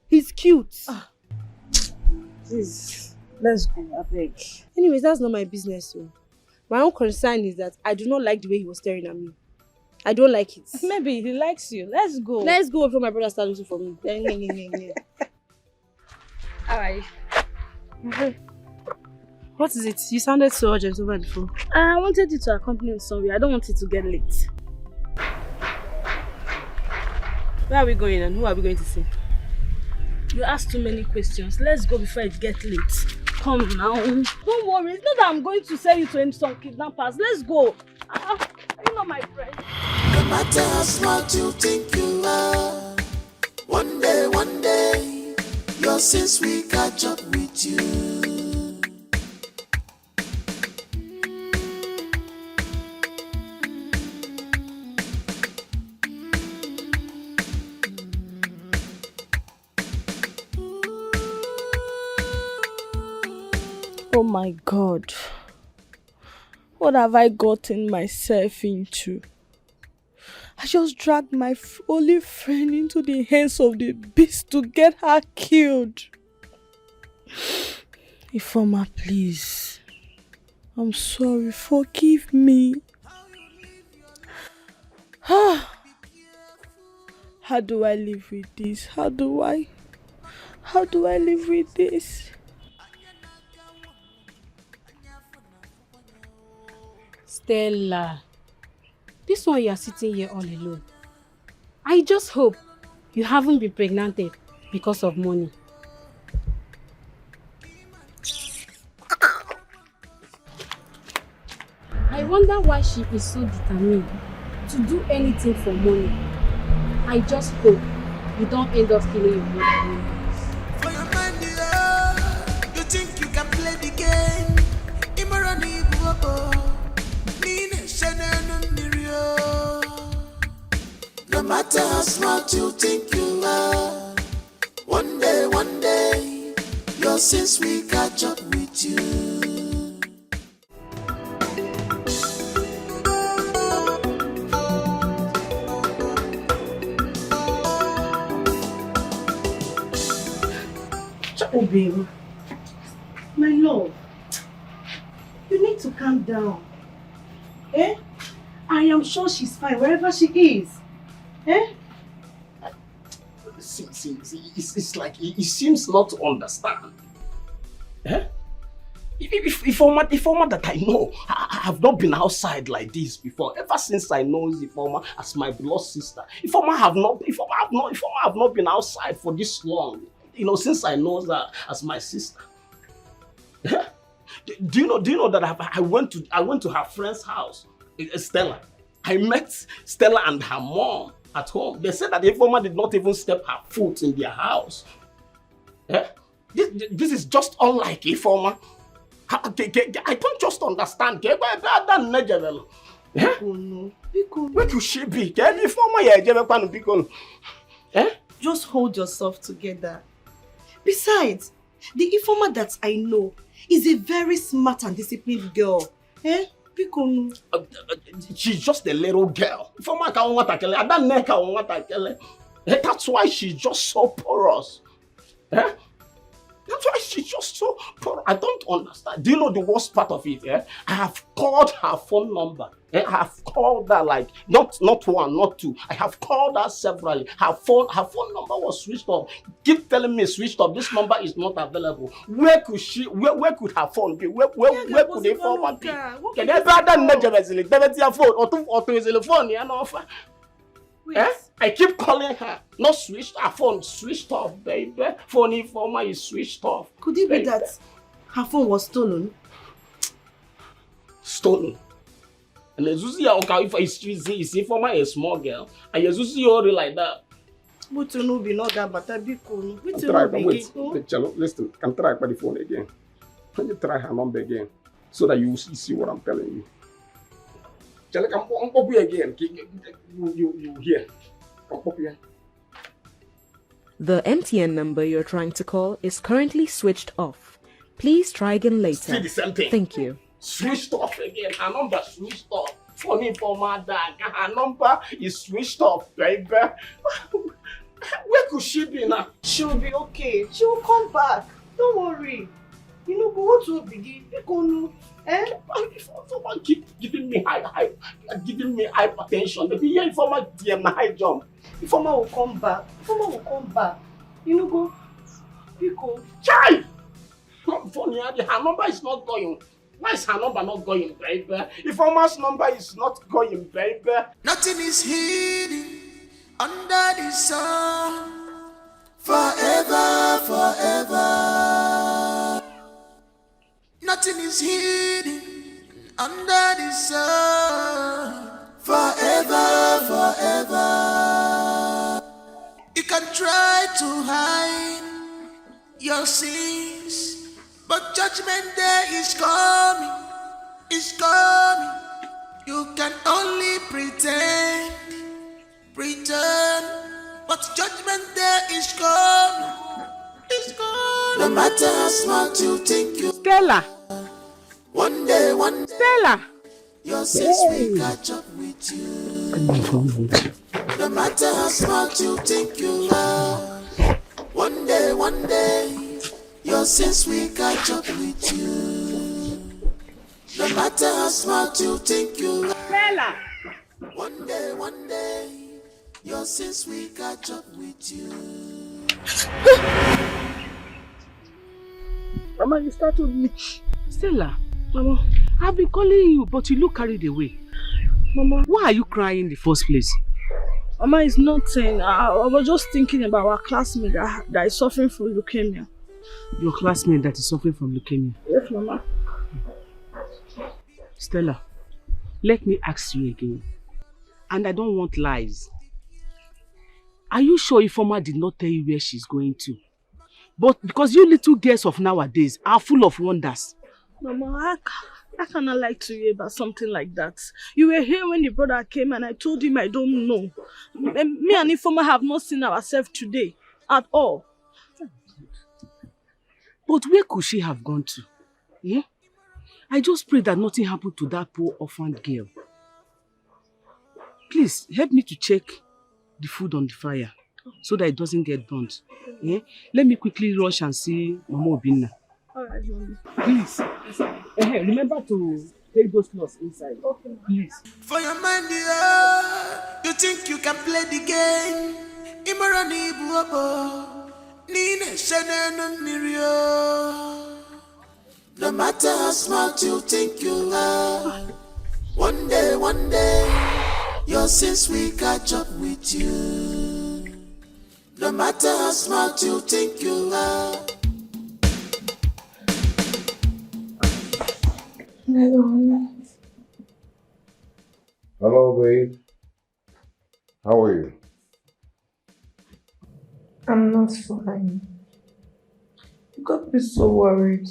He's cute. Please, let's go, I beg. Anyways, that's not my business. So. My own concern is that I do not like the way he was staring at me. I don't like it. Maybe he likes you. Let's go. Let's go before my brother starts looking for me. Alright. What is it? You sounded so urgent over the phone. I wanted you to accompany me somewhere. I don't want it to get late. Where are we going and who are we going to see? You asked too many questions. Let's go before it gets late. Come now. Don't worry. It's not that I'm going to sell you to some kidnappers. Let's go. You're not my friend. No matter how smart you think you are, one day, your sins will catch up with you. Oh my God. What have I gotten myself into? I just dragged my only friend into the hands of the beast to get her killed. Ifeoma, please. I'm sorry. Forgive me. How do I live with this? How do I live with this? Stella, this one you are sitting here all alone. I just hope you haven't been pregnanted because of money. I wonder why she is so determined to do anything for money. I just hope you don't end up killing your brother. For your mind, you think you can play the game. No matter how smart you think you are, one day, your sins will catch up with you. Oh, baby. My love. You need to calm down. Eh? I am sure she's fine wherever she is. Eh? See, it's like he seems not to understand. Eh? Informer that I know, I have not been outside like this before. Ever since I know Informer as my blood sister, Informer have not been outside for this long. Since I know that as my sister. Do you know that I went to her friend's house, Stella. I met Stella and her mom at home. They said that the Informer did not even step her foot in their house. This is just unlike Informer. I don't just understand. Where could she be? Just hold yourself together. Besides, the Informer that I know is a very smart and disciplined girl. She's just a little girl. That's why she's just so porous. That's why she's just so poor. I don't understand. Do you know the worst part of it? I have called her phone number. I have called her like not one, not two. I have called her severally. Her phone number was switched off. Keep telling me switched off. This number is not available. Where could her phone be? Where could the phone be? Can I I keep calling her. Not switched. Her phone switched off, baby. Phone Informer is switched off. Could it be that her phone was stolen? Stolen. And if Informer a small girl, and you like that. But you know, be not that, but I be cool. Listen, can try by the phone again. Can you try her number again, so that you see what I'm telling you? I'm pop you again. You hear? I'm pop you. The MTN number you're trying to call is currently switched off. Please try again later. Still the same thing. Thank you. Switched off again. Her number switched off. Phone Informer dad. Her number is switched off, baby. Where could she be now? She'll be okay. She will come back. Don't worry. But what will be the Someone keep giving me hypertension. Maybe your Informer DM na high jump. Informer will come back. Go. Pico. Chai! Funny, her number is not going. Why is her number not going, baby? Informer's number is not going, baby. Nothing is hidden under the sun. Forever, forever. Nothing is hidden under the sun. Forever, forever. You can try to hide your sins, but judgment day is coming. It's coming. You can only pretend, but judgment day is coming. It's coming. No matter how smart you think you Stella. One day, Stella. your sins will catch up with you. No matter how smart you think you are, one day, your sins will catch up with you. No matter how smart you think you are, Stella. one day, your sins will catch up with you. Mama, you startled me. Stella, Mama, I've been calling you, but you look carried away. Mama, why are you crying in the first place? Mama, it's nothing. I was just thinking about our classmate that is suffering from leukemia. Your classmate that is suffering from leukemia? Yes, Mama. Stella, let me ask you again. And I don't want lies. Are you sure Informer did not tell you where she's going to? But because you little girls of nowadays are full of wonders. Mama, I cannot lie to you about something like that. You were here when the brother came and I told him I don't know. Me and Informer have not seen ourselves today at all. But where could she have gone to? Yeah? I just pray that nothing happened to that poor orphaned girl. Please, help me to check the food on the fire so that it doesn't get burnt. Yeah? Let me quickly rush and see Mama Obinna. Alright, Mommy. Please. Remember to take those clothes inside. Okay. Please. For your mind, yeah, you think you can play the game. Imorani buabo, Nine Shannon Mirio. No matter how smart you think you are, one day, your sins will catch up with you. No matter how smart you think you are. Hello. Hello, babe. How are you? I'm not fine. You got me so worried.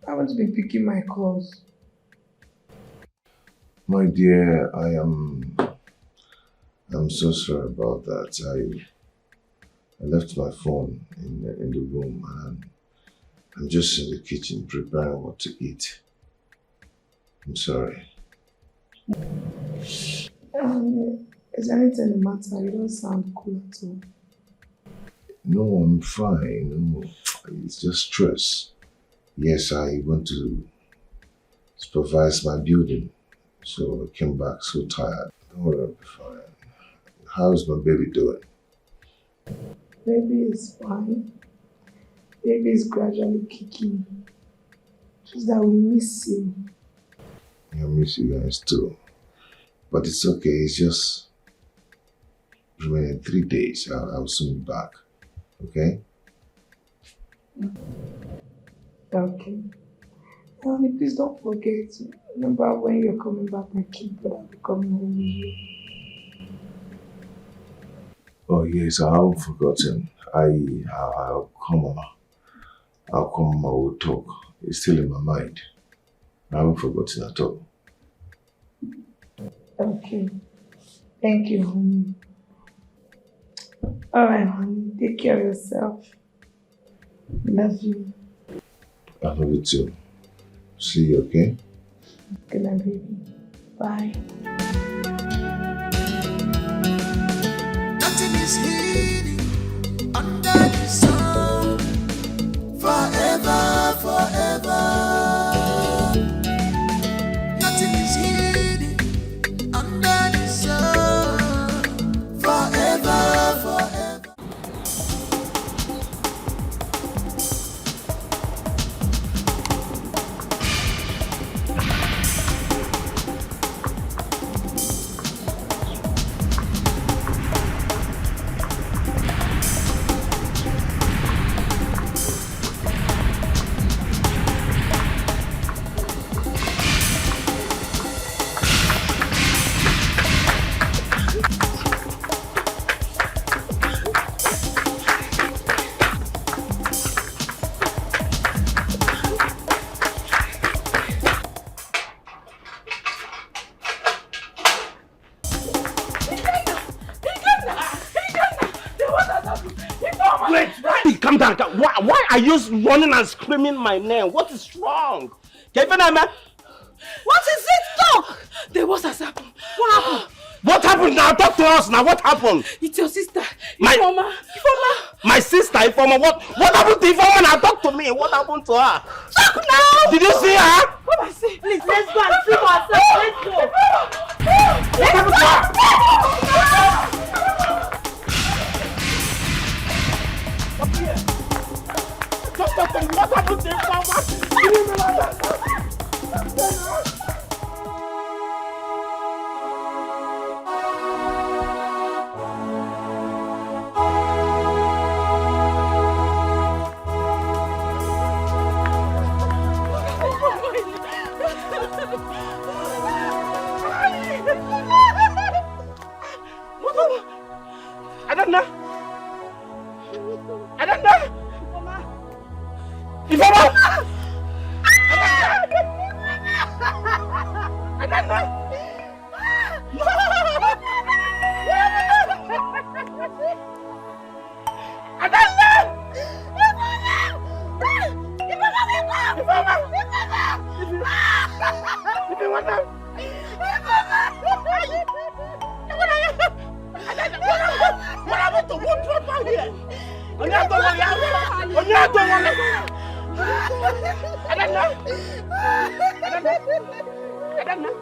I want to be picking my calls. My dear, I'm so sorry about that. I left my phone in the room and I'm just in the kitchen preparing what to eat. I'm sorry. Is anything the matter? You don't sound cool at all. No, I'm fine. No, it's just stress. Yes, I went to supervise my building, so I came back so tired. Don't worry, I'll be fine. How's my baby doing? Baby is fine. Baby is gradually kicking. Just that we miss you. I miss you guys too. But it's okay, it's just remaining 3 days. I'll soon be back. Okay? Okay. Honey, please don't forget. Remember when you're coming back, my kid brother will be coming home with you. Oh yes, I haven't forgotten. I'll come on. I will talk. It's still in my mind. I haven't forgotten at all. Okay. Thank you, honey. Alright, honey. Take care of yourself. Love you. I love you too. See you, okay? Good night, baby. Bye. Nothing is hidden under the sun. Forever, forever. Nothing is hidden under the sun. Forever, forever. Calm down. Why are you running and screaming my name? What is wrong? What is it? Talk! What has happened? What happened? What happened now? Talk to us now. What happened? It's your sister. Ifeoma. My sister, Ifeoma. What happened to Ifeoma now? Talk to me. What happened to her? Talk now! Did you see her? What I say? Please, let's go and see for ourselves. Let's go. What happened to her? What happened to Ifeoma? I don't know. Ifeoma! What happened to what happened here? I don't know.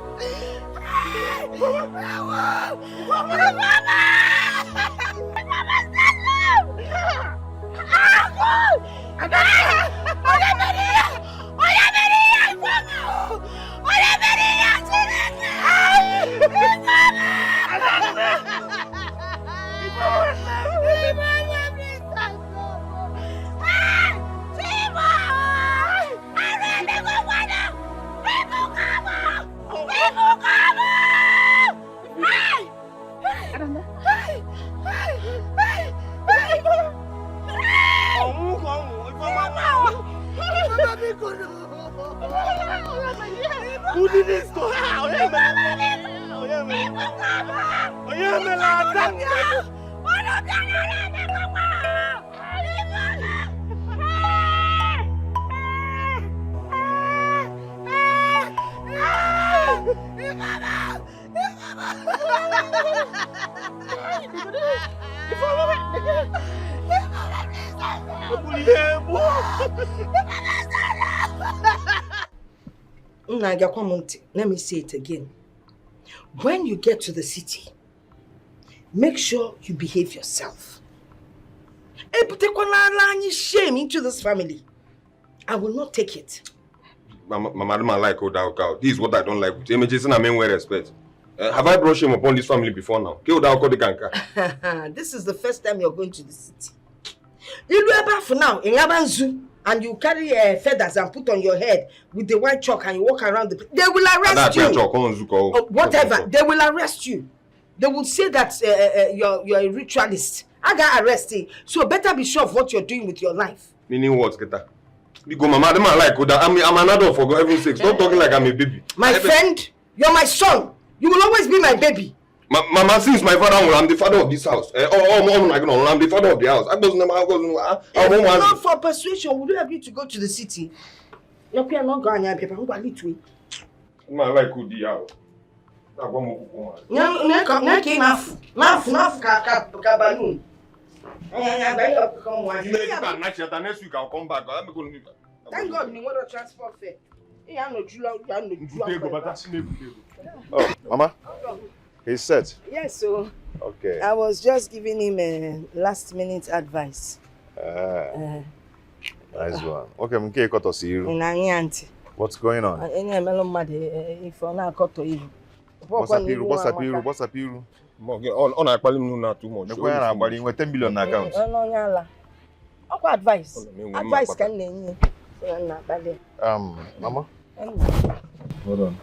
Who did this to her? Let me say it again. When you get to the city, make sure you behave yourself. Shame into this family. I will not take it. Madam, I like Oda. This is what I don't like with images and I mean with respect. Have I brought shame upon this family before now? This is the first time you're going to the city. You do about for now in Yabanzu and you carry feathers and put on your head with the white chalk and you walk around the place. They will arrest you. Whatever, they will arrest you. They will say that you're a ritualist. I got arrested. So better be sure of what you're doing with your life. Meaning what, Keta? Because Mama, I like Oda. I'm an adult for heaven's sake. Stop talking like I'm a baby. My friend, you're my son. You will always be my baby. Mama, since my father, I'm the father of this house. I'm the father of the house. Not for persuasion. Would you agree to go to the city? You're not going to be able to go. I like Oda. Next week I'll come back. Thank God you want to transport fare. Oh, Mama, he's set. Yes, so okay. I was just giving him a last-minute advice. Nice one. Okay, I'm going to see you. What's going on? What's up, you? On a too much. We're 10 billion in accounts. Advice. Advice can you? Mama? Hold on.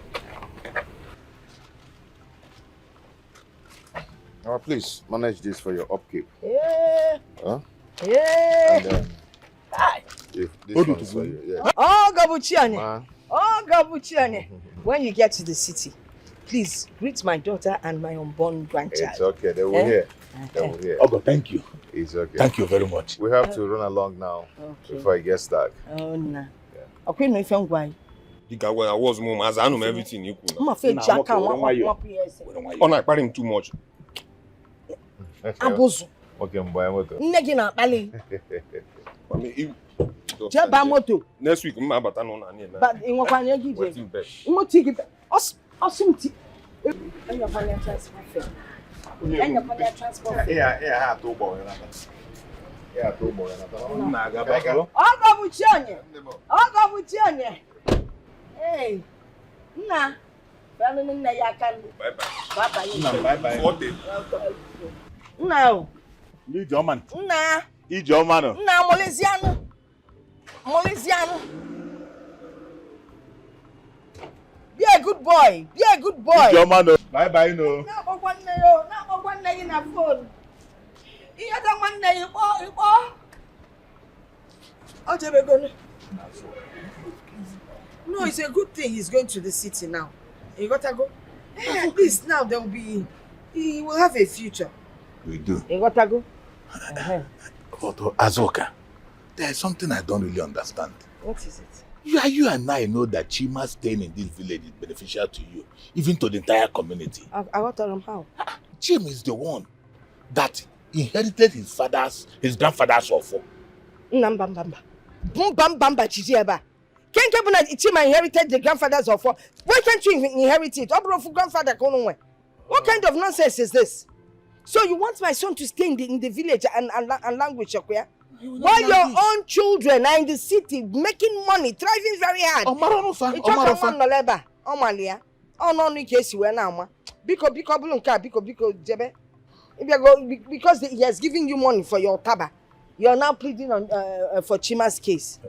Please manage this for your upkeep. Yeah. Huh? Yeah. And then, if this one is for you, yeah. Oh, Gabuchiane. Oh, Gabuchiane. When you get to the city, please greet my daughter and my unborn grandchild. It's okay. They will hear. They will hear. Oh, God, thank you. It's okay. Thank you very much. We have to run along now before it gets dark. Oh, no. Okay, no, if you're going. I was mom, as I know everything you could. I'm afraid Jack can't on I him too much. Abuzu. Okay, I'm buying motor. Negina Bali. Jaba moto. Next week, my but no. But in what one you give? What ticket? Awesome. And your financial transfer. And your financial transfer. Yeah, two boy. Yeah, two boy. Hey, nah. Bye-bye. No. Lead your man. Nah. Eat your man. Nah, Molesiano. Be a good boy. Eat your man. Bye-bye, no. Not one day in a phone. You got one day, you No, it's a good thing he's going to the city now. You gotta go. Hey, at least now he will have a future. We do. You gotta go. But Azoka, there's something I don't really understand. What is it? You and I know that Chima staying in this village is beneficial to you, even to the entire community. I got to tell him how. Chima is the one that inherited his grandfather's offer. Nambamba. Bamba Chijieba. Can't you that Chima inherited the grandfather's offer? Why can't you inherit it? Grandfather, what kind of nonsense is this? So you want my son to stay in the village and language, okay? While your own children are in the city making money, thriving very hard. Because he has given you money for your taba. You are now pleading on for Chima's case.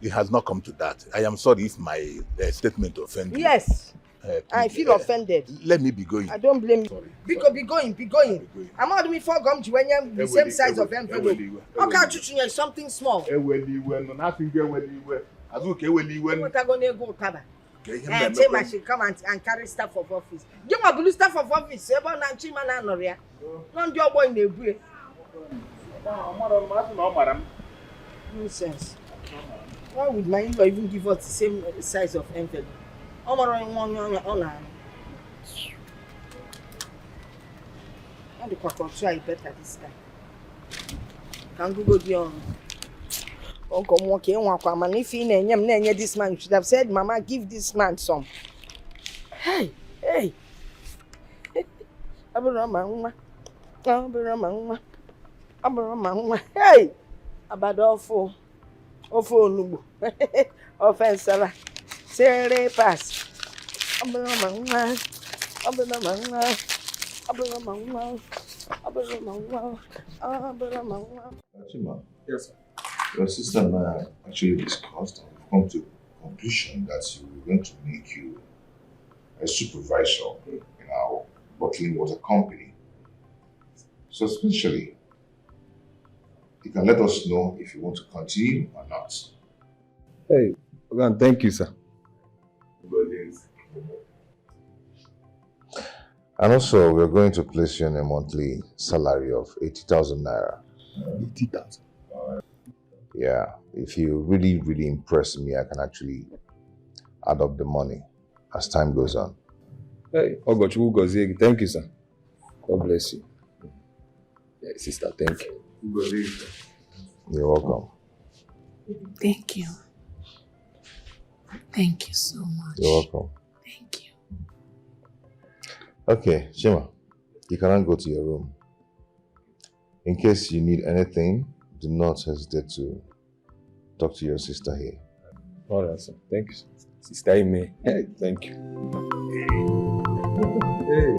It has not come to that. I am sorry if my statement offended you. Yes. I feel offended. Let me be going. I don't blame you. Be going. I'm not doing for gum to when you're the same size of envelope. Okay, chuchunya something small. What are going to go taba? Chima should come and carry staff of office. You want blue staff of office? About na Chima na Noria. None your boy in the way. Nonsense. Why would my in-law even give us the same size of envelope? And the quack will try better this time. Can Google the on. Uncle Monkey, and if he named this man, you should have said, Mama, give this man some. Hey. Abrama. Hey! Abadofo. Ofo nubu. Offensive. Sere pass. Abrama. Chima. Yes, sir. Your sister and I actually discussed and we've come to the conclusion that we're going to make you a supervisor in our bottling water company. So essentially, you can let us know if you want to continue or not. Hey, well, thank you, sir. And also, we're going to place you on a monthly salary of 80,000 naira. 80,000? Yeah, if you really, really impress me, I can actually add up the money as time goes on. Hey, thank you, sir. God bless you. Yeah, sister, thank you. You're welcome. Thank you. Thank you so much. You're welcome. Thank you. Okay, Chima, you cannot go to your room. In case you need anything, do not hesitate to talk to your sister here. All right, sir. Thank you, sir. Sister Ime. Hey, thank you. Hey.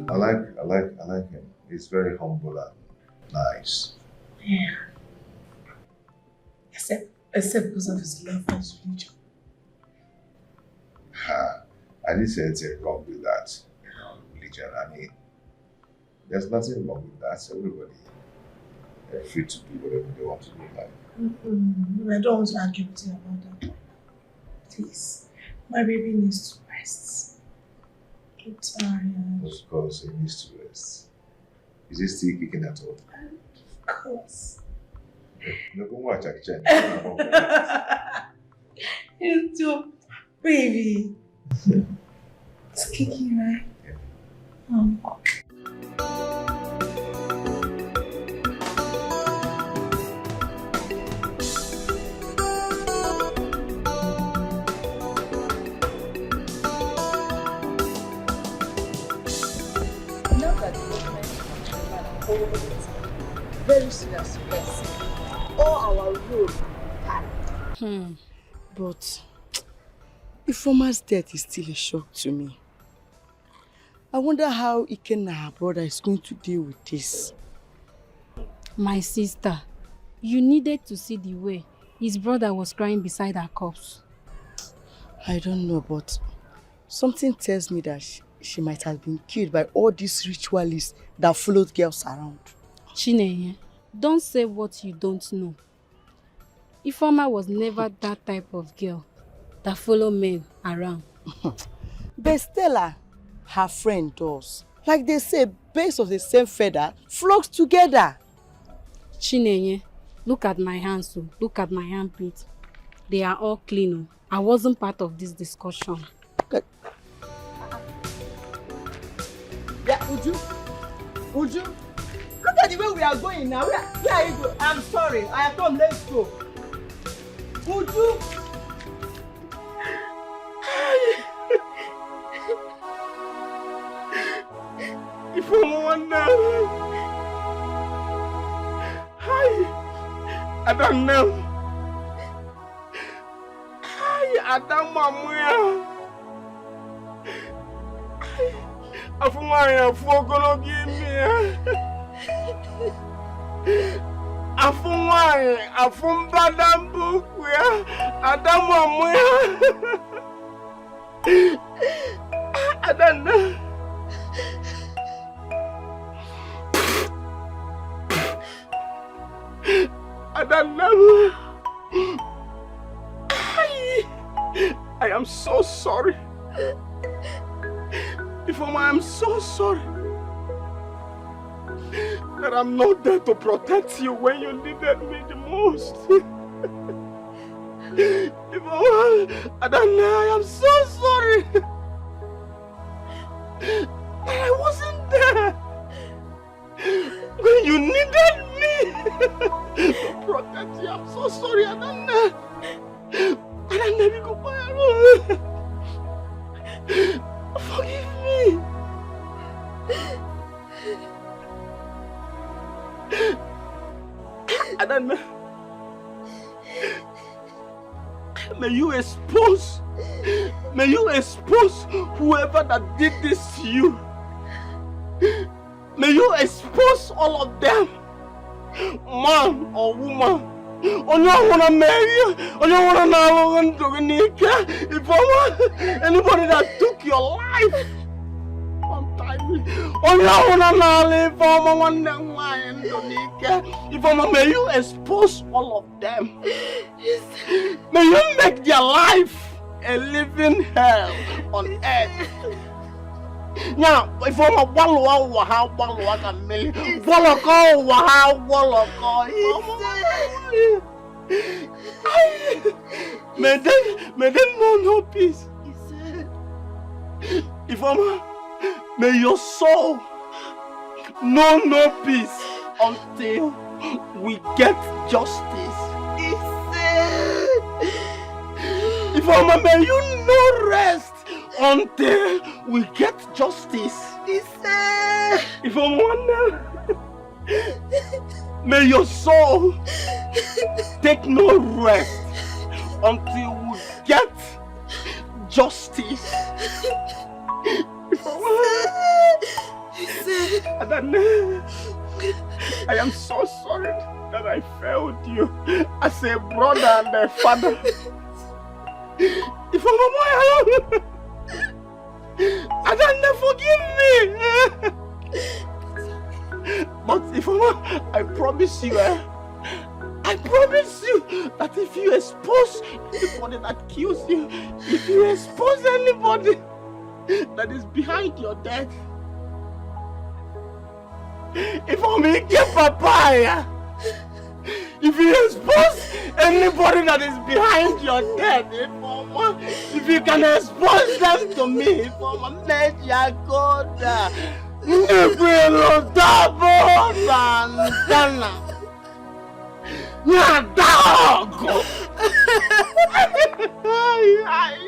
I like him. He's very humble and nice. Yeah. Except because of his love for his religion. I didn't say anything wrong with that. Religion. I mean, there's nothing wrong with that. Everybody is free to do whatever they want to do in life. I don't want to argue with you about that. Please. My baby needs to rest. I'm tired. Of course, he needs to rest. Is he still kicking at all? Of course. No, go watch Accusations. You too, baby. It's kicking, right? Yeah. Very serious person. All our road carried. But Ifeoma's death is still a shock to me. I wonder how Ekene, her brother, is going to deal with this. My sister, you needed to see the way his brother was crying beside her corpse. I don't know, but something tells me that she might have been killed by all these ritualists that followed girls around. Chineye, don't say what you don't know. Ifeoma was never that type of girl that follow men around. But Stella, her friend, does. Like they say, birds of the same feather flocks together. Chineye, look at my hands, look at my armpits. They are all clean. I wasn't part of this discussion. Yeah, Uju, look at the way we are going now. Where are you going? I'm sorry. I have come. Let's go. Uju. If I wonder, I don't know. I don't know. Afumaya fogolo gimi. Afumaya afumbadambu ya Adamu amuya. I don't know. Adanna. I am so sorry. Ifeoma, I am so sorry that I'm not there to protect you when you needed me the most. Ifeoma, Adanna, I am so sorry that I wasn't there when you needed me to protect you. I'm so sorry, Adanna. Adanna, we go by. Forgive me. Adanna, may you expose whoever that did this to you. May you expose all of them, man or woman. Anybody that took your life untimely. May you expose all of them. May you make their life a living hell on earth. Now, if I'm a may them know no peace. If may your soul know no peace until we get justice. If may you no rest until we get justice. If may your soul take no rest until we get justice. I am so sorry that I failed you as a brother and a father. If Adanna, forgive me. But if I promise you, I promise you that if you expose anybody that kills you, if you expose anybody that is behind your death, if papaya, if you expose anybody that is behind your death, if you can expose them to me, dog.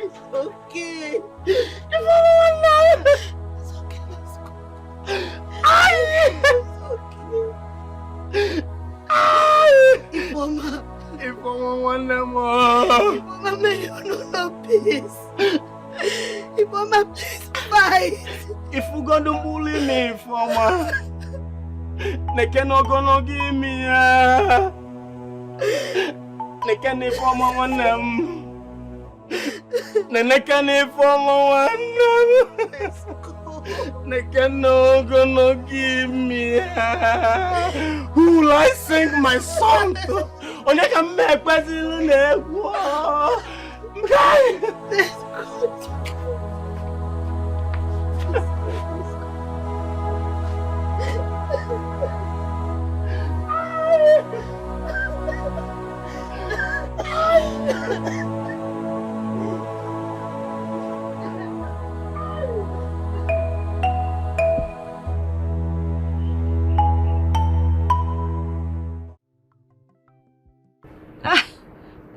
It's okay. It's okay, let's go. If Mama, may you know no peace. If Mama, please fight. If you're gonna bully me, Mama, they cannot gonna give me they can't Mama one them. They can't one them. They cannot gonna give me. Who will I sing my song to? On you can make Brazil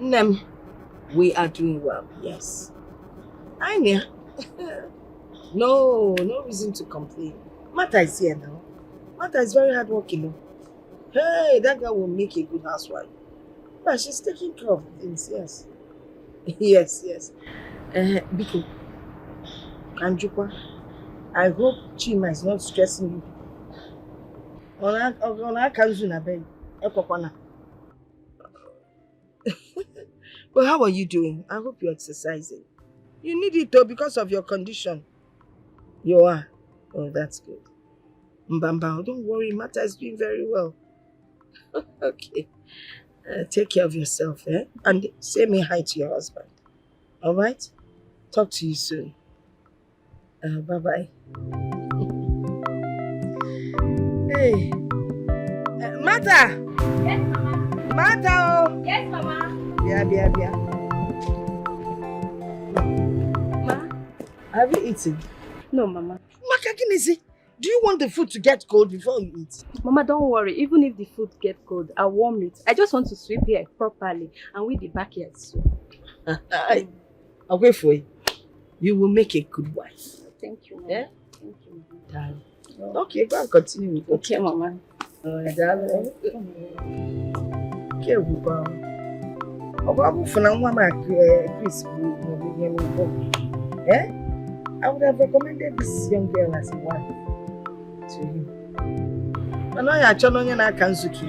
Nem, we are doing well, yes. Anya, no reason to complain. Mata is here now. Mata is very hardworking. Hey, that girl will make a good housewife. But she's taking care of things, yes. Yes. Biko, Kanjukwa, I hope Chima is not stressing you. But how are you doing? I hope you're exercising. You need it though because of your condition. You are? Oh, that's good. Mbamba, don't worry, Mata is doing very well. Okay. Take care of yourself, eh? And say me hi to your husband. All right? Talk to you soon. Bye-bye. Hey. Martha! Yes, Mama. Martha! Yes, Mama. Yeah. Ma, have you eaten? No, Mama. Makakinisi, do you want the food to get cold before you eat? Mama, don't worry. Even if the food gets cold, I'll warm it. I just want to sweep here properly and with the backyard soon. I'll wait for you. You will make a good wife. Thank you, Mama. Yeah? Thank you, Mama. Darling. Okay, go and continue with it. Okay, Mama. Darling. Okay, Buba. I would have recommended this young girl as a wife to you. I know you're trying to Kanzuki.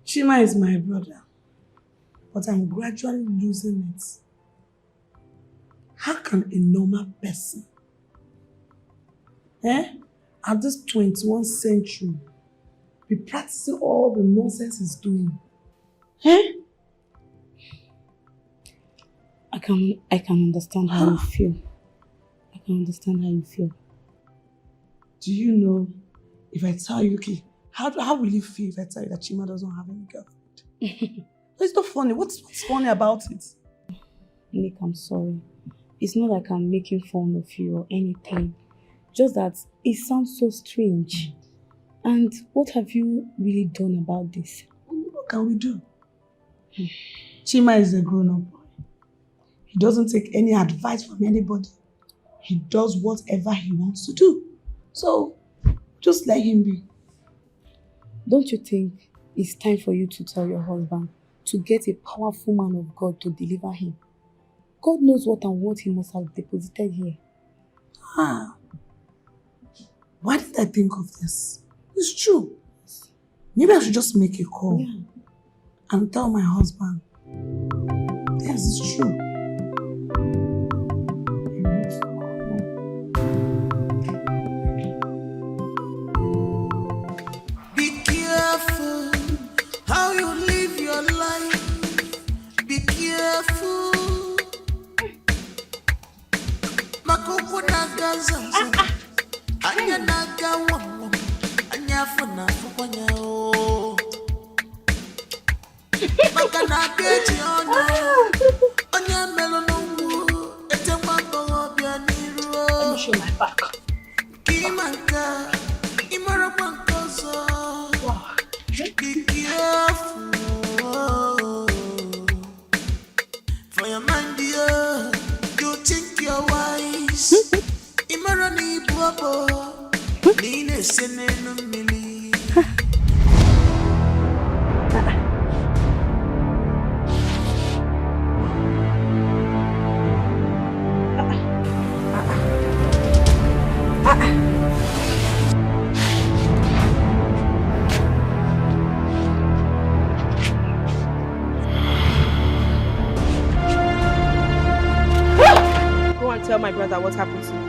Chima is my brother, but I'm gradually losing it. How can a normal person, at this 21st century, be practicing all the nonsense he's doing? I can understand how you feel. I can understand how you feel. Do you know, if I tell you, okay, how will you feel if I tell you that Chima doesn't have any girlfriend? It's not funny. What's funny about it? Nick, I'm sorry. It's not like I'm making fun of you or anything. Just that it sounds so strange. And what have you really done about this? What can we do? Chima is a grown-up boy. He doesn't take any advice from anybody. He does whatever he wants to do. So, just let him be. Don't you think it's time for you to tell your husband to get a powerful man of God to deliver him? God knows what and what he must have deposited here. Why did I think of this? It's true. Maybe I should just make a call and tell my husband. Yes, it's true. Be careful how you live your life. Be careful. Makuku nagaza. Anya nagawa. Anya funa fukwanya o. Makana keji ono. Anya melonungu. Etemwa bongo bianiru. Let me show my back. Kimanka. Imara bankoso. Be careful. For your mind, dear, you think you're wise. Imara ni bwabo. Nine senenu mili. tell my brother what happened to me.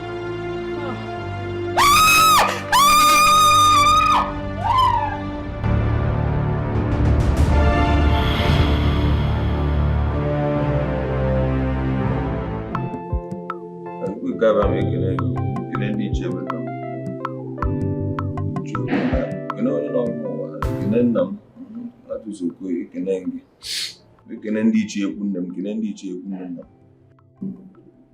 Ekene ndị ichie ekwu nne m, kene ndị ichie ekwu nne nna m.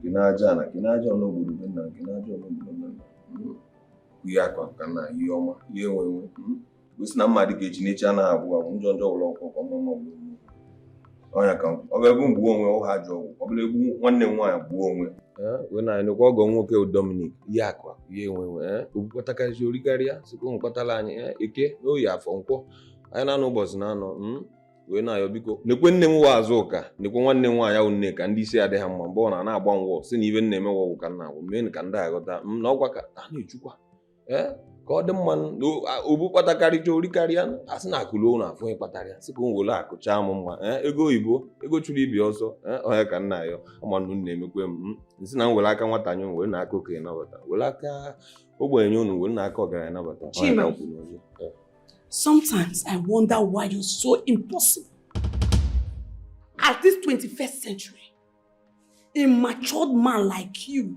Kene aja na kene aja ọnọgburu be nna, kene aja ọnọgburu nne m. Ihe akwa ka na ihe ọma, ihe enwe. Gosi na mmadụ ka echi n'echi anaghị abụ njọ njọ ụlọ ọkụkọ mma ọgbụ. Ọnya ka ọ ga-egbu mgbu onwe ụha ajọ ọgwụ, ọ bụla egbu nwanne m nwaanyị gbuo onwe. We na anyị ọgọ nwoke Dominic, ihe akwa, ihe enwe. Ogbukọtakarịsị orikarịa, sikwa mkpatala anyị eke n'oyi afọ nkwọ. Anyị na-anọ ụbọchị na-anọ wee na-ayọ biko nekwe nne m wa azụ ụka nekwe nwanne m nwaanyị ahụ nne ka ndị isi adịghị mma mgbe ọ na-agba ngwọ si na ibe nna eme wọgwụ ka nna agwụ mee ka ndị aghọta na ọgwa ka a na-echukwa ka ọ dị mma obu kpatakarịcha orikarịa asị na akụlụ ụlọ afọ ịkpatarịa sị ka nwere akụcha m mma ego oyibo ego chụrụ ibi ọsọ ọhịa ka nna ya amanụ nna emekwe m nsị na m were aka nwata nye were na aka okenye nabata were aka ogbenye unu were na aka ọgaranya nabata. Sometimes I wonder why you're so impossible. At this 21st century, a matured man like you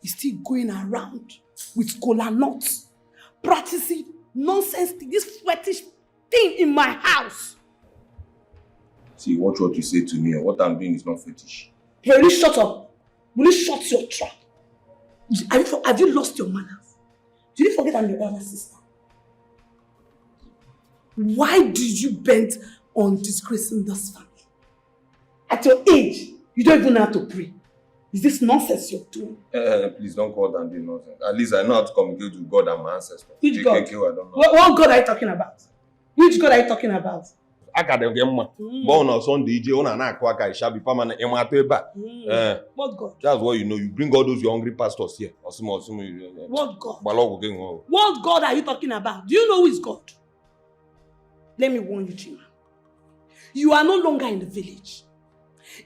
is still going around with cola nuts, practicing nonsense, this fetish thing in my house. See, watch what you say to me. What I'm doing is not fetish. Will you shut up? Will you shut your trap? Have you lost your manners? Did you forget I'm your elder sister? Why did you bend on disgracing this family? At your age, you don't even know how to pray. Is this nonsense you're doing? Please don't call that being nonsense. At least I know how to communicate with God and my ancestors. Which God? I don't know. What God are you talking about? Which God are you talking about? Born on Sunday, What God? That's what you know. You bring all those your hungry pastors here. What God? What God are you talking about? Do you know who is God? Let me warn you, Chima. You are no longer in the village.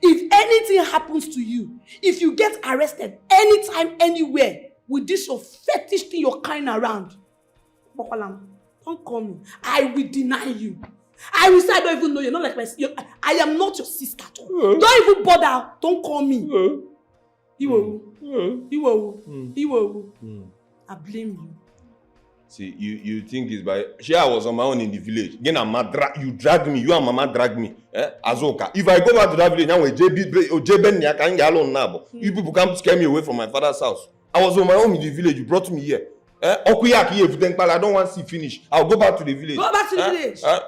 If anything happens to you, if you get arrested anytime, anywhere, with this your fetish thing you're carrying around, don't call me. I will deny you. I will say I don't even know you. Not like my sister. I am not your sister at all. Don't even bother. Don't call me. I blame you. See, you think it's by... I was on my own in the village. Again, you dragged me. You and Mama dragged me. Azoka. If I go back to that village, now you people can't scare me away from my father's house. I was on my own in the village. You brought me here. I don't want to see finish. I'll go back to the village. Go back to the village. I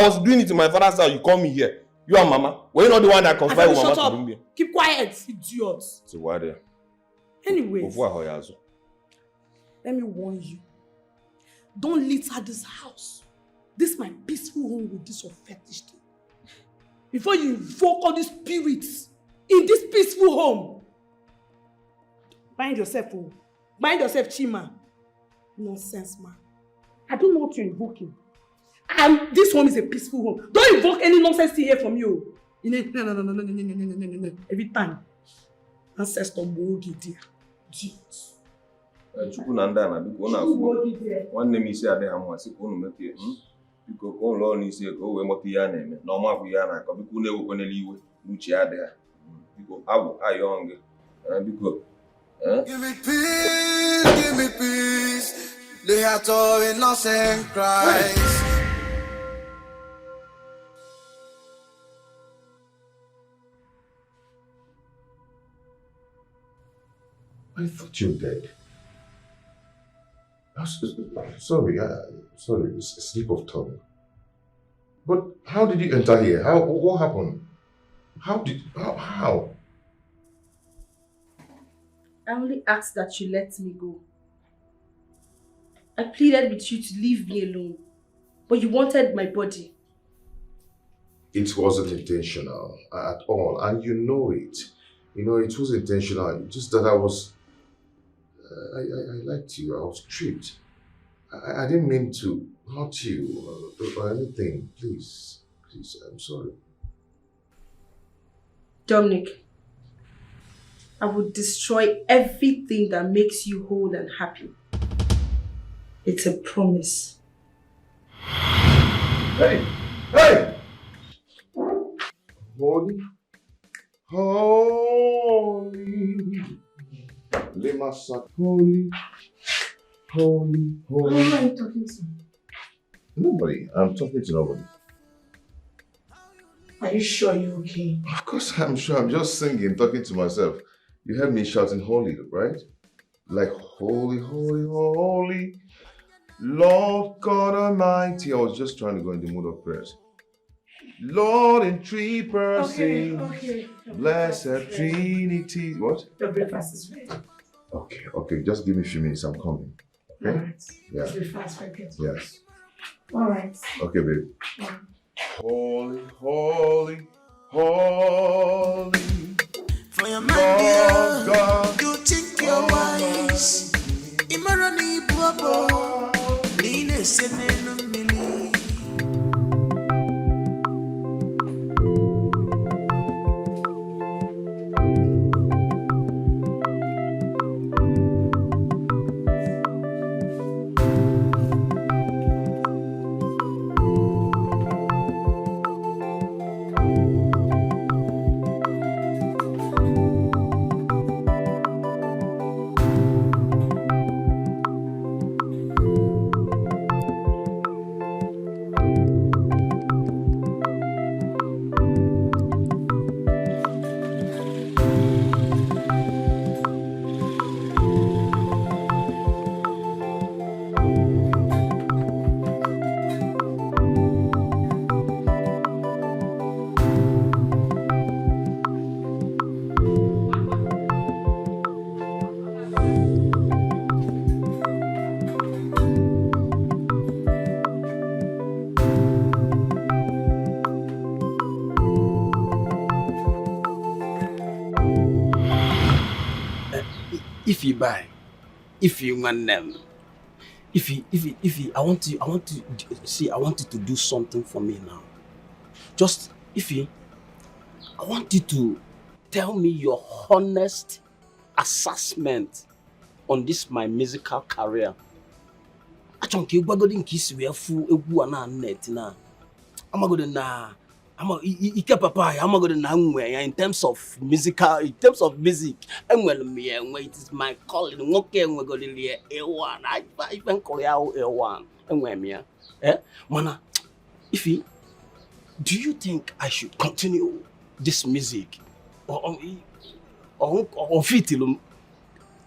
was doing it in my father's house. You call me here. You are Mama. Were you not the one that conspired with Mama to bring me? Keep quiet, idiot. So what? Anyways, let me warn you. Don't litter this house. This is my peaceful home with this fetish thing. Before you invoke all these spirits in this peaceful home. Mind yourself, oh. Mind yourself, Chima. Nonsense, man. I don't know what you're invoking. And this home is a peaceful home. Don't invoke any nonsense here from you. No. Every time. Ancestor Mogi dear. Chukunanda, one name is Adama, Sikunuki. Because all Lord is here, go and what the name. No more Viana, Kabukune, when you Lucia there. Because I young. Because, give me peace. They are all innocent cries. I thought you were dead. Sorry, it's a slip of tongue. But how did you enter here? What happened? How? I only asked that you let me go. I pleaded with you to leave me alone, but you wanted my body. It wasn't intentional at all, and you know it. You know, it was intentional, just that I liked you, I was tricked. I didn't mean to hurt you or anything, please. Please, I'm sorry. Dominic, I would destroy everything that makes you whole and happy. It's a promise. Hey! Hey! Holy, holy, Lemasa, holy, holy, holy. Who are you talking to? Nobody. I'm talking to nobody. Are you sure you're okay? Of course I'm sure. I'm just singing, talking to myself. You heard me shouting holy, right? Like holy, holy, holy, Lord God Almighty. I was just trying to go in the mood of prayers. Lord in three persons, Okay. blessed Trinity. What? Your breakfast is ready. Okay. Just give me a few minutes. I'm coming. Okay? Alright. Yeah. Let's be fast, right? Yes. Alright. Okay, babe. Yeah. Holy, holy, holy. For your man, dear, you think you're wise. Imarani Bobo, Nina Senenu Mili. If you buy, if you want them, if you, I want you see, I want you to do something for me now. Just, I want you to tell me your honest assessment on this, my musical career. I don't care what in kiss we are full a net now. I'm going to in terms of music, and well, me and it is my calling. Okay, we're going to A1. I even call out A1 and where me, Mana, do you think I should continue this music or fit it?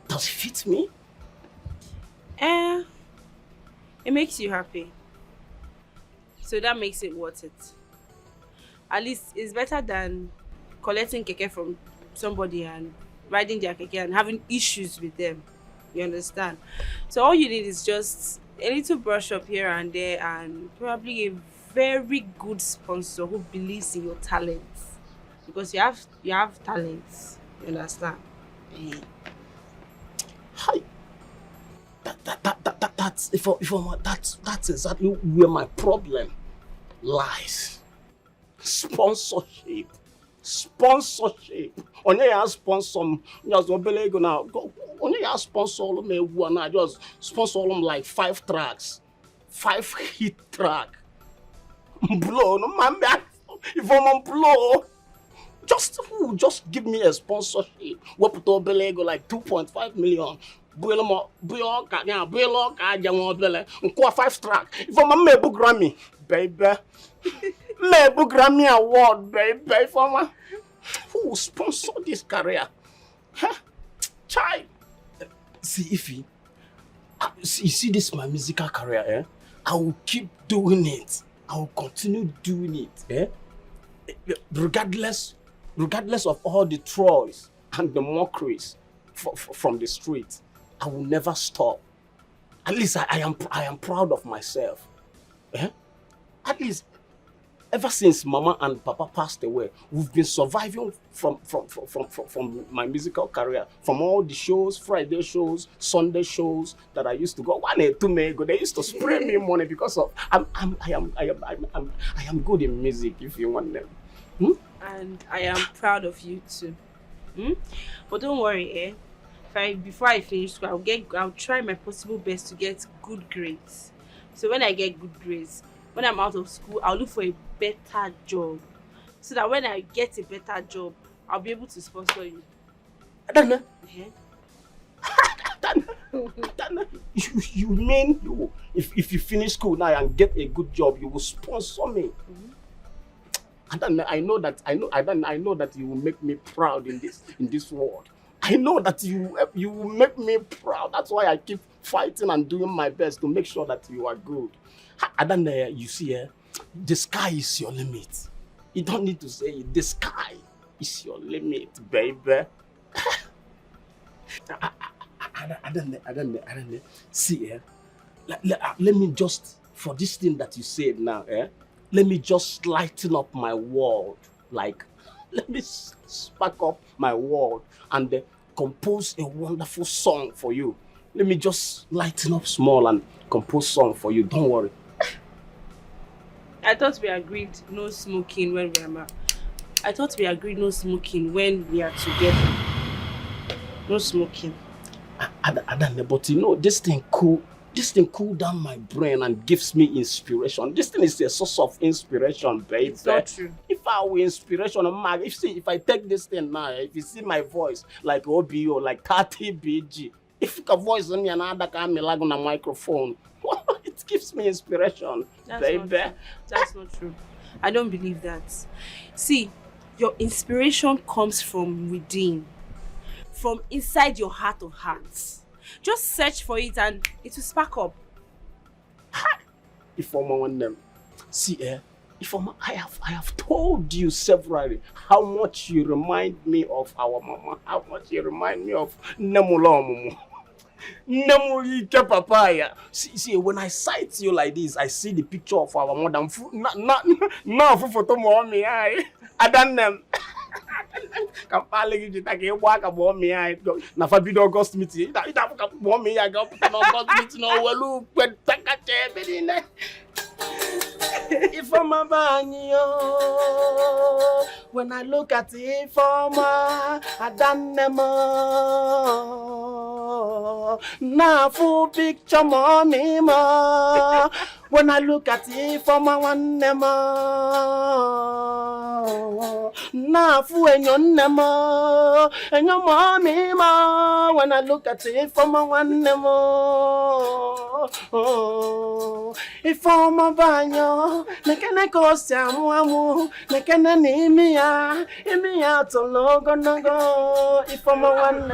Does it fit me? It makes you happy. So that makes it worth it. At least it's better than collecting keke from somebody and riding their keke and having issues with them. You understand? So all you need is just a little brush up here and there and probably a very good sponsor who believes in your talents. Because you have talents. You understand? Hi. That's exactly where my problem lies. Sponsorship. Onye ya sponsor just obelego now. Onye ya sponsor me one just sponsor them like 5 tracks. 5 hit track. Blow no man. If I'm blow, just give me a sponsorship. What put obelego like 2.5 million. Buelo ka 5 track. If I'm a book Grammy, baby. Maybe Grammy Award, baby, for who sponsor this career? Huh? Child. See, Ify, you see this my musical career, I will keep doing it. I will continue doing it, regardless of all the trolls and the mockeries from the street. I will never stop. At least I am proud of myself. At least Ever since Mama and Papa passed away, we've been surviving from my musical career, from all the shows, Friday shows, Sunday shows that I used to go. 1 or 2 may ago, they used to spray me money because of I am good in music. If you want them, and I am proud of you too. But don't worry, before I finish school, I'll try my possible best to get good grades. So when I get good grades, when I'm out of school, I'll look for a better job. So that when I get a better job, I'll be able to sponsor you. Adana. You mean if you finish school now and get a good job, you will sponsor me? And then I know that you will make me proud in this world. I know that you will make me proud. That's why I keep fighting and doing my best to make sure that you are good. And then you see, the sky is your limit. You don't need to say it. The sky is your limit, baby. I don't see, let me just, for this thing that you said now, let me just lighten up my world. Like, let me spark up my world and compose a wonderful song for you. Let me just lighten up small and compose song for you. Don't worry. I thought we agreed no smoking when we are I thought we agreed no smoking when we are together. No smoking. But you know, this thing cool down my brain and gives me inspiration. This thing is a source of inspiration, baby. It's not true. If I were inspiration, if I take this thing now, if you see my voice like OBO, like 30 BG, if you can voice me another kind of on a microphone, it gives me inspiration, baby. That's not true. I don't believe that. See, your inspiration comes from within, from inside your heart of hearts. Just search for it and it will spark up. If I'm one them, see, if I have told you severally how much you remind me of our mama, how much you remind me of Nemulomumu. Nemulike papaya. See, when I sight you like this, I see the picture of our mother. Now for photo mommy, I done them. Kampale give you take a walk about me. I go na forbid August meeting. It have come mommy. I go put an August meeting. No, well, look, when take a chair, if I'm a banyo, when I look at it from I done them now full picture mommy ma. When I look at it from my one them now full and your nema and your mommy ma. When I look at it from my one them if I'm a banyo, nekene kosa muamu, nekene nimia, imia to logo nogo. If I'm a one.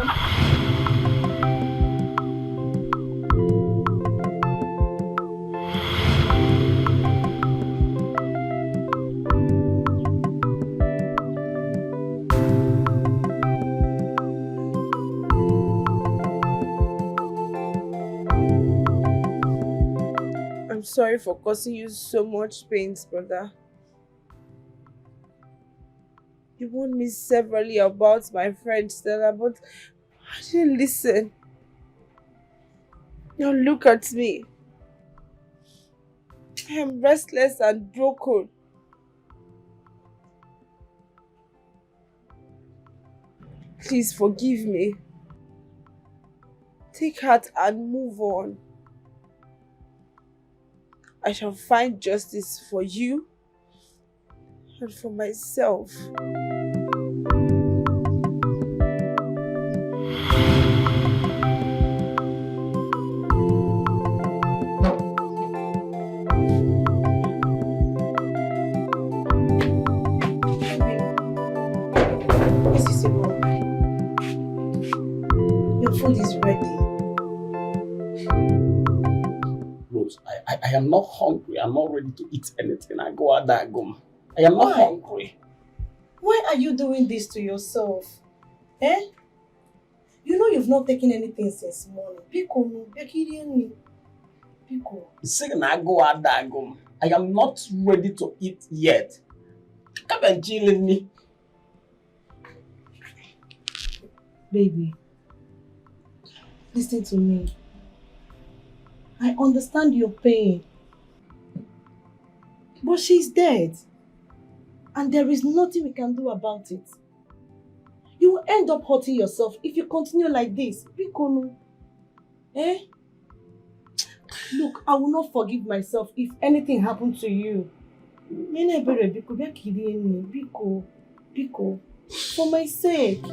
I'm sorry for causing you so much pain, brother. You warned me severally about my friend Stella, but I didn't listen. Now look at me. I am restless and broken. Please forgive me. Take heart and move on. I shall find justice for you and for myself. Is this a wrong? Your food is ready. I am not hungry. I'm not ready to eat anything. I go out there, go. I am not hungry. Why are you doing this to yourself? You know you've not taken anything since morning. Pico, no, Pico. Say I go out there, go. I am not ready to eat yet. Come and chill with me. Baby, listen to me. I understand your pain. But she's dead. And there is nothing we can do about it. You will end up hurting yourself if you continue like this. Bikonu. Eh? Look, I will not forgive myself if anything happened to you. Biko, for my sake.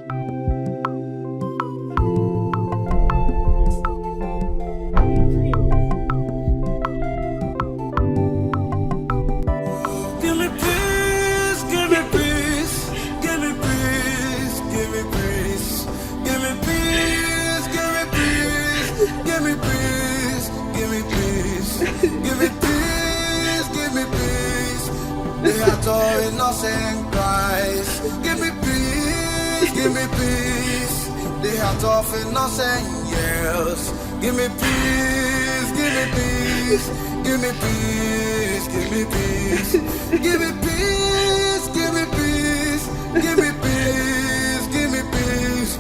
Innocent cries. Give me peace, give me peace. The heart of innocent yells. Give me peace, give me peace. Give me peace, give me peace. Give me peace, give me peace. Give me peace, give me peace.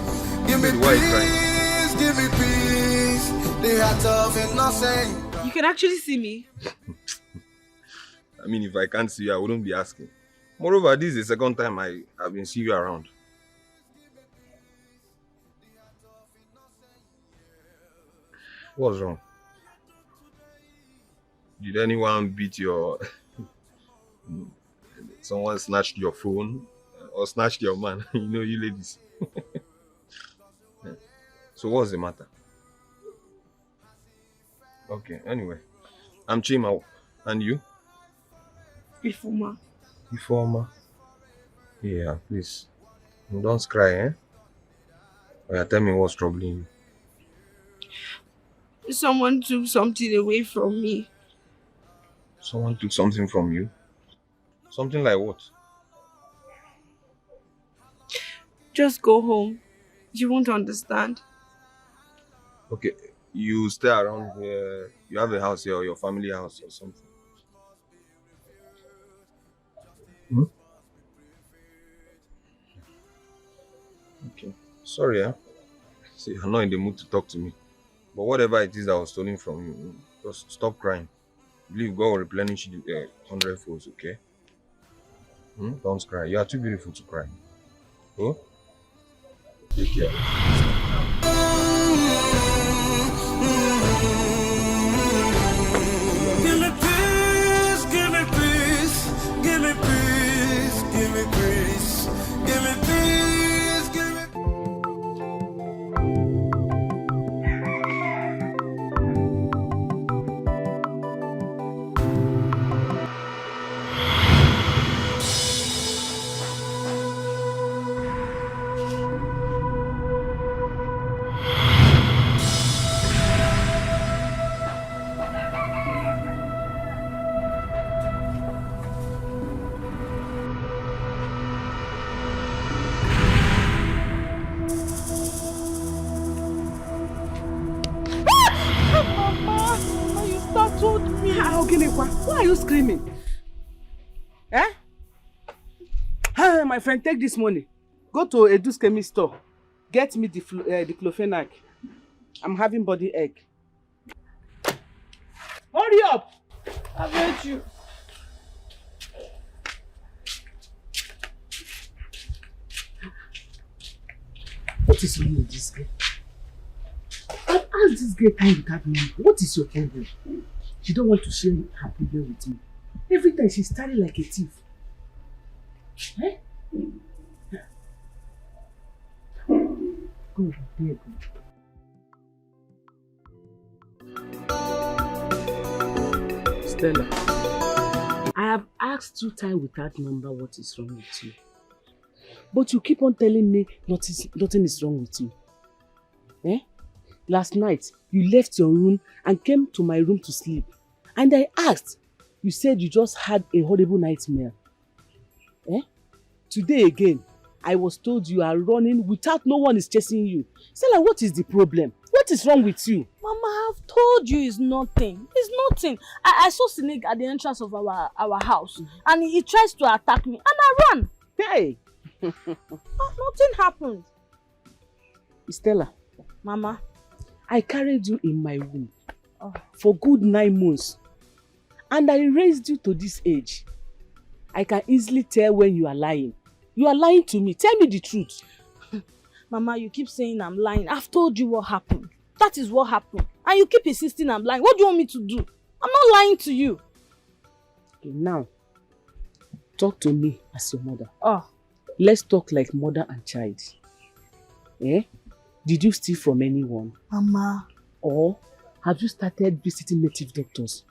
Give me peace, give me peace. The heart of innocent. You can actually see me. I mean, if I can't see you, I wouldn't be asking. Moreover, this is the second time I've been seeing you around. What's wrong? Did anyone beat your... Someone snatched your phone or snatched your man? You know, you ladies. So what's the matter? Okay, anyway. I'm Chima. And you? Ifoma. Yeah, please. Don't cry, eh? Or tell me what's troubling you. Someone took something away from me. Someone took something from you? Something like what? Just go home. You won't understand. Okay, you stay around here. You have a house here or your family house or something. Okay. Sorry, See, you're not in the mood to talk to me. But whatever it is that was stolen from you, just stop crying. Believe God will replenish you 100 folds, okay? Don't cry. You are too beautiful to cry. Oh? Take care. Give me peace, give me peace, give me peace, give me peace, give me peace, give me. Why are you screaming? Eh? Hey, my friend, take this money. Go to Edu's chemist store. Get me the diclofenac. I'm having body ache. Hurry up! I've heard you. What is wrong with this girl? I've asked this girl time without money. What is your problem? She don't want to share her problem with me. Every time she's standing like a thief. Eh? Go, there you go. Stella, I have asked you time without number what is wrong with you. But you keep on telling me nothing is wrong with you. Eh? Last night, you left your room and came to my room to sleep. And I asked, you said you just had a horrible nightmare. Eh? Today again, I was told you are running without no one is chasing you. Stella, what is the problem? What is wrong with you? Mama, I've told you it's nothing. It's nothing. I saw Snake at the entrance of our house and he tries to attack me and I ran. Hey! Nothing happened. Stella. Mama. I carried you in my womb for good 9 months. And I raised you to this age. I can easily tell when you are lying. You are lying to me. Tell me the truth. Mama, you keep saying I'm lying. I've told you what happened. That is what happened. And you keep insisting I'm lying. What do you want me to do? I'm not lying to you. Okay, now, talk to me as your mother. Oh. Let's talk like mother and child. Eh? Did you steal from anyone? Mama. Or have you started visiting native doctors?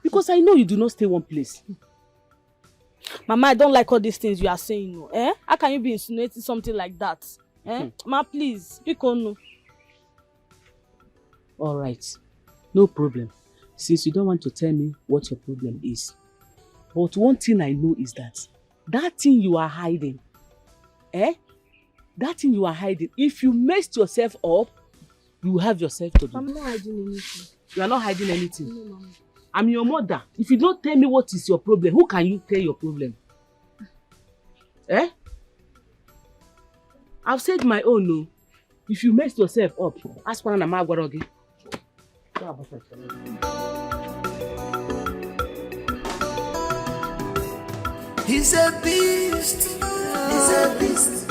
Because I know you do not stay one place. Mama, I don't like all these things you are saying. No. Eh? How can you be insinuating something like that? Eh? Ma, please. Speak on no. Alright. No problem. Since you don't want to tell me what your problem is. But one thing I know is that thing you are hiding, that thing you are hiding, if you messed yourself up, you will have yourself to do. I'm not hiding anything. You are not hiding anything? No, Mama. I'm your mother. If you don't tell me what is your problem, who can you tell your problem? Eh? I've said my own, no. If you messed yourself up, ask for an amagwarogi. He's a beast. He's a beast.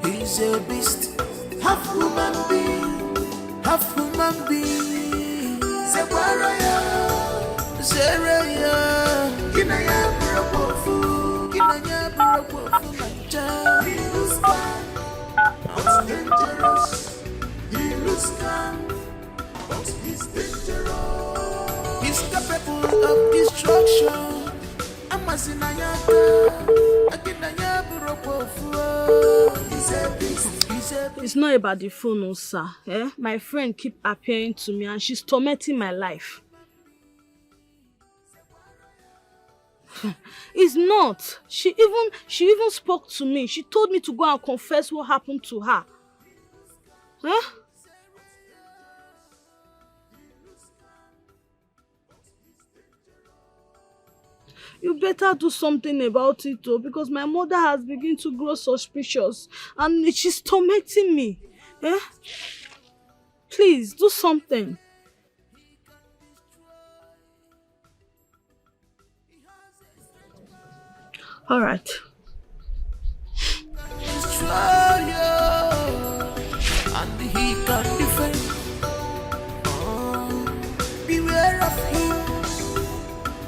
He's a beast. Half human being. Half human being. Separaya. Seraya. Kinaya burapofu. Kinaya burapofu. Mancha. He looks fine. But dangerous. He looks calm. But he's dangerous. He's capable of destruction. It's not about the phone, no, sir. Eh? My friend keep appearing to me and she's tormenting my life. It's not. She even spoke to me. She told me to go and confess what happened to her. Huh? You better do something about it, though, because my mother has begun to grow suspicious and she's tormenting me. Eh? Please, do something. All right. And he can defend. Beware of him.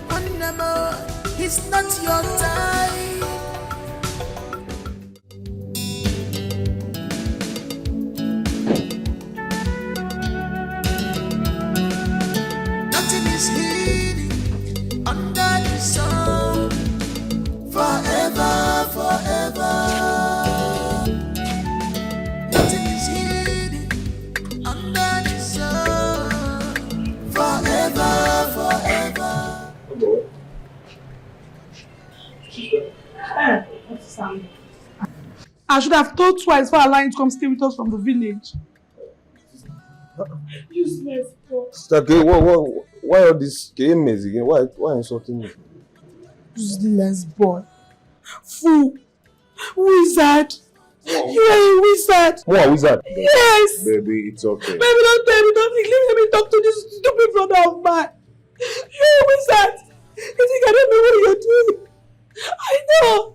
Whenever he's not your type. Nothing is hidden under the sun. Forever, forever. Nothing is hidden under the sun. Forever, forever. I should have told twice for allowing to come stay with us from the village. Useless boy. Sister K, why all this games again? Why insulting me? Useless boy. Fool. Wizard. You are a wizard. Who are wizard? Yes. Baby, it's okay. Baby, don't tell me, don't think. Let me talk to this stupid brother of mine. You're a wizard. You think I don't know what you're doing? I know.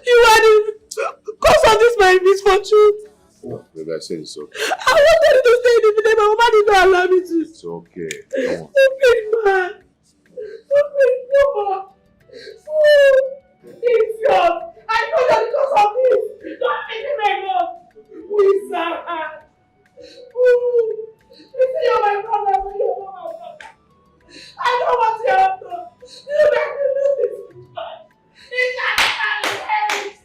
You are the cause of this my misfortune. Oh, baby, I said it's okay. I wanted you to stay in the village, but my mama did not allow me to. It's okay. Come on. Stupid man. Stupid boy. It's yours. I know that because of this. Don't make me go. Wizard. You see you're my brother, but you're not my brother. I know what you have done. You make me do this with God. It's not my hate.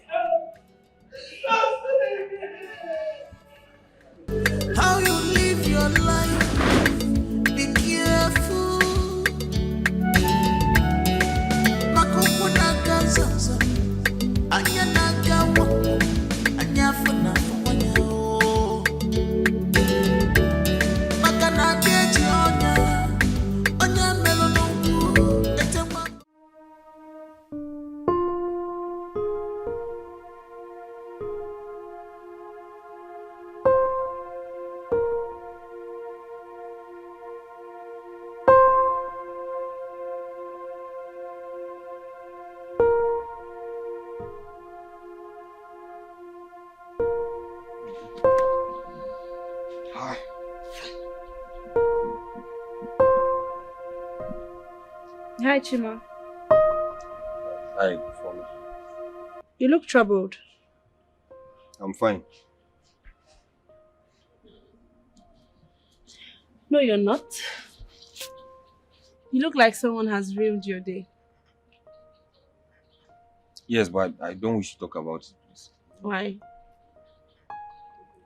How you live your life, be careful. Hi, Chima. Hi, from You look troubled. I'm fine. No, you're not. You look like someone has ruined your day. Yes, but I don't wish to talk about it, please. Why?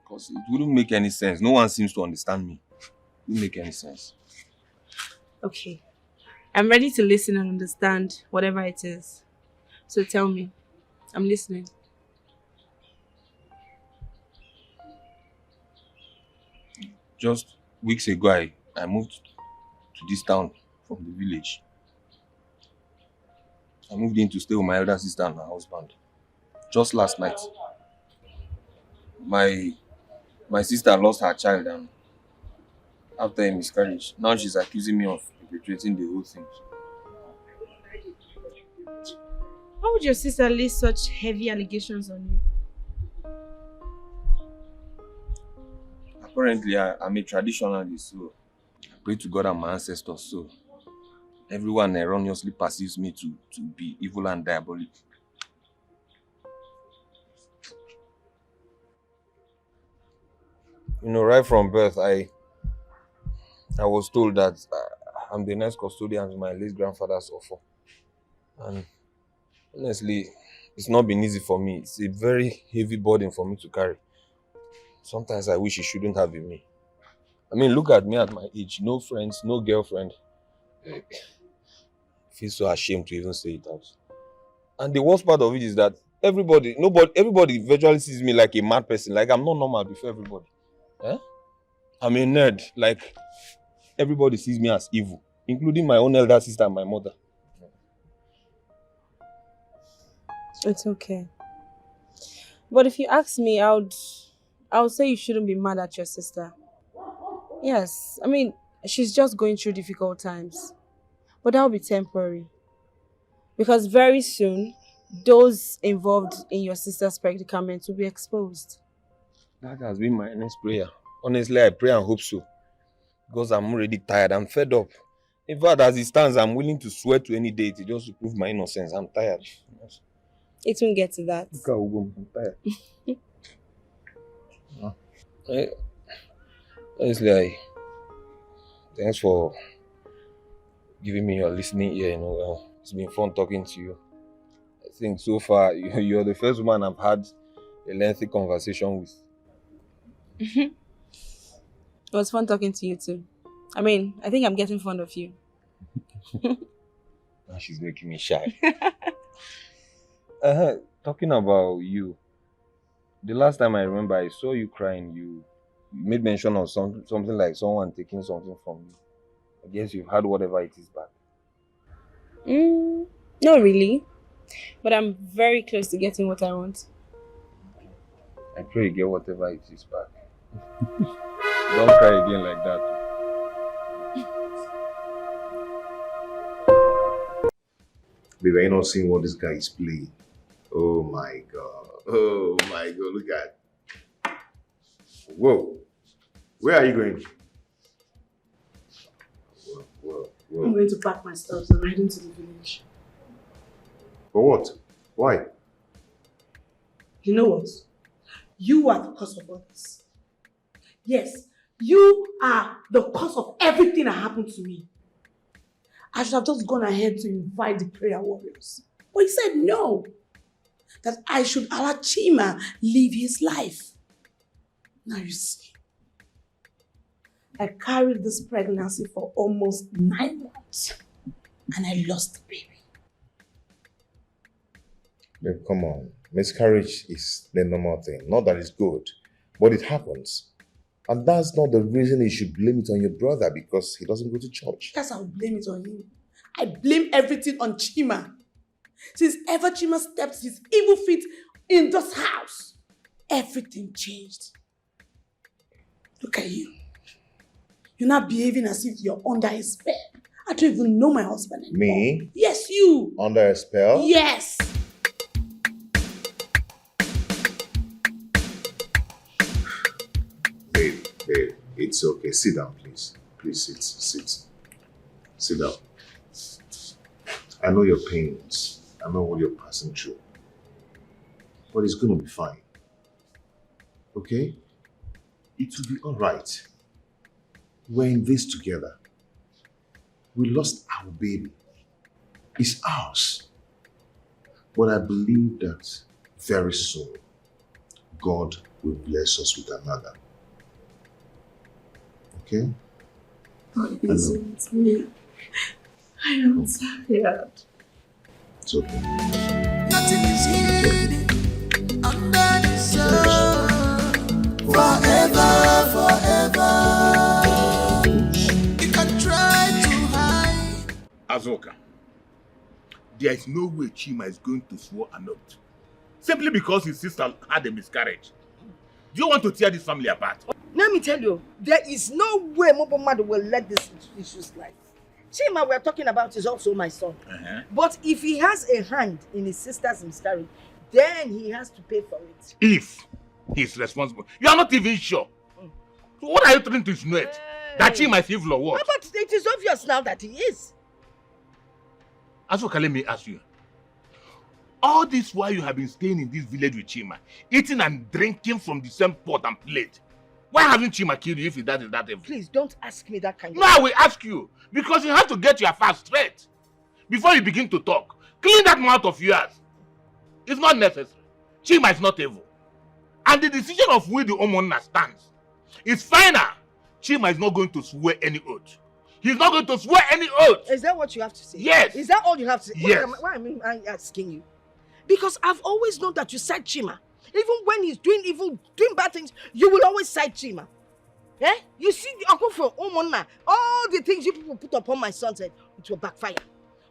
Because it wouldn't make any sense. No one seems to understand me. It wouldn't make any sense. Okay. I'm ready to listen and understand whatever it is. So tell me. I'm listening. Just weeks ago, I moved to this town from the village. I moved in to stay with my elder sister and her husband. Just last night, my sister lost her child and after a miscarriage. Now she's accusing me of perpetrating the whole thing. How would your sister lay such heavy allegations on you? Apparently, I'm a traditionalist, so I pray to God and my ancestors, so everyone erroneously perceives me to be evil and diabolic. You know, right from birth, I was told that I'm the next custodian to my late grandfather's offer. And honestly, it's not been easy for me. It's a very heavy burden for me to carry. Sometimes I wish it shouldn't have been me. I mean, look at me at my age. No friends, no girlfriend. I feel so ashamed to even say it out. And the worst part of it is that everybody virtually sees me like a mad person. Like I'm not normal before everybody. Eh? I'm a nerd. Like everybody sees me as evil, including my own elder sister and my mother. It's okay. But if you ask me, I would say you shouldn't be mad at your sister. Yes, I mean, she's just going through difficult times. But that'll be temporary. Because very soon, those involved in your sister's predicament will be exposed. That has been my next prayer. Honestly, I pray and hope so. Because I'm already tired. I'm fed up. In fact, as it stands, I'm willing to swear to any deity just to prove my innocence. I'm tired. It won't get to that. I'm tired. Honestly, thanks for giving me your listening ear. It's been fun talking to you. I think so far, you're the first woman I've had a lengthy conversation with. It was fun talking to you too. I mean, I think I'm getting fond of you. Now she's making me shy. Talking about you, the last time I remember I saw you crying, you made mention of something like someone taking something from you. I guess you've had whatever it is back. Not really. But I'm very close to getting what I want. I pray you get whatever it is back. Don't cry again like that. Babe, are you not seeing what this guy is playing? Oh my god. Oh my god, look at. Whoa. Where are you going? Whoa. I'm going to pack my stuff and I'm heading to the village. For what? Why? You know what? You are the cause of all this. Yes, you are the cause of everything that happened to me. I should have just gone ahead to invite the prayer warriors. But he said no. That I should allow Chima live his life. Now you see. I carried this pregnancy for almost 9 months. And I lost the baby. Babe, come on. Miscarriage is the normal thing. Not that it's good, but it happens. And that's not the reason you should blame it on your brother because he doesn't go to church. Yes, I'll blame it on him. I blame everything on Chima. Since ever Chima stepped his evil feet in this house, everything changed. Look at you. You're not behaving as if you're under a spell. I don't even know my husband anymore. Me? Yes, you. Under a spell? Yes. Babe, it's okay. Sit down, please. Please sit. Sit down. I know your pains. I know what you're passing through. But it's gonna be fine. Okay? It will be alright. We're in this together. We lost our baby. It's ours. But I believe that very soon, God will bless us with another. Okay? What is it me? I am tired. It's okay. Nothing is hidden under the sun. Forever, forever. You can try to hide. Azoka, there is no way Chima is going to swear an oath. Simply because his sister had a miscarriage. Do you want to tear this family apart? Let me tell you, there is no way Mobomado will let this issue slide. Chima we're talking about is also my son. But if he has a hand in his sister's miscarriage, then he has to pay for it. If he's responsible. You are not even sure. So what are you trying to insinuate? That Chima is evil or what? But it is obvious now that he is. Azoka, let me ask you. All this while you have been staying in this village with Chima, eating and drinking from the same pot and plate. Why haven't Chima killed you if that is that evil? Please don't ask me that kind of No, I will ask you. Because you have to get your facts straight. Before you begin to talk, clean that mouth of yours. It's not necessary. Chima is not evil. And the decision of where the Omona stands is final. Chima is not going to swear any oath. He's not going to swear any oath. Is that what you have to say? Yes. Is that all you have to say? Yes. Why am I asking you? Because I've always known that you side Chima. Even when he's doing evil, doing bad things, you will always side Chima. Eh? You see the uncle for Omona, all the things you people put upon my son's head, it will backfire.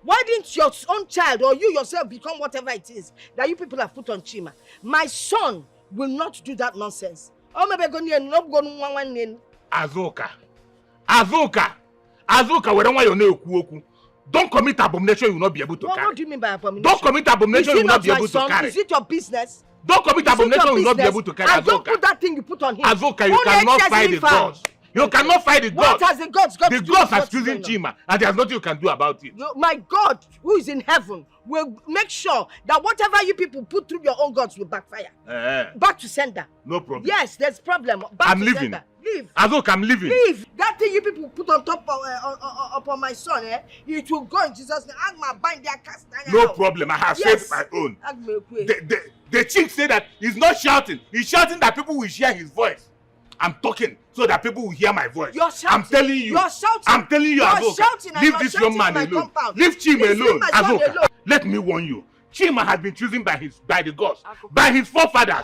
Why didn't your own child or you yourself become whatever it is that you people have put on Chima? My son will not do that nonsense. Azoka. Azoka. Azoka, wherever you know, don't commit abomination you will not be able to carry. What do you mean by abomination? Don't commit abomination you will not be able to carry. Is it your business? Don't commit abomination you will not be able to carry. And don't put that thing you put on him. Azoka, you cannot fight the gods. You cannot fight the gods. What has the gods got to do? The gods are choosing Chima, and there's nothing you can do about it. My God, who is in heaven, will make sure that whatever you people put through your own gods will backfire. Back to sender. No problem. Yes, there's problem. Back I'm to leaving. Sender. Leave. Azoka, I'm leaving. Leave. That thing you people put on top of upon my son, it will go in Jesus' name. Agma bind their cast. No problem. I have saved my own. The chick said that he's not shouting. He's shouting that people will hear his voice. I'm talking so that people will hear my voice. You're shouting. I'm telling you. You're shouting. I'm telling you, You're Azoka. shouting. Leave this young man alone. Leave Chima alone. Azoka, let me warn you. Chima has been chosen by the gods, by his forefathers,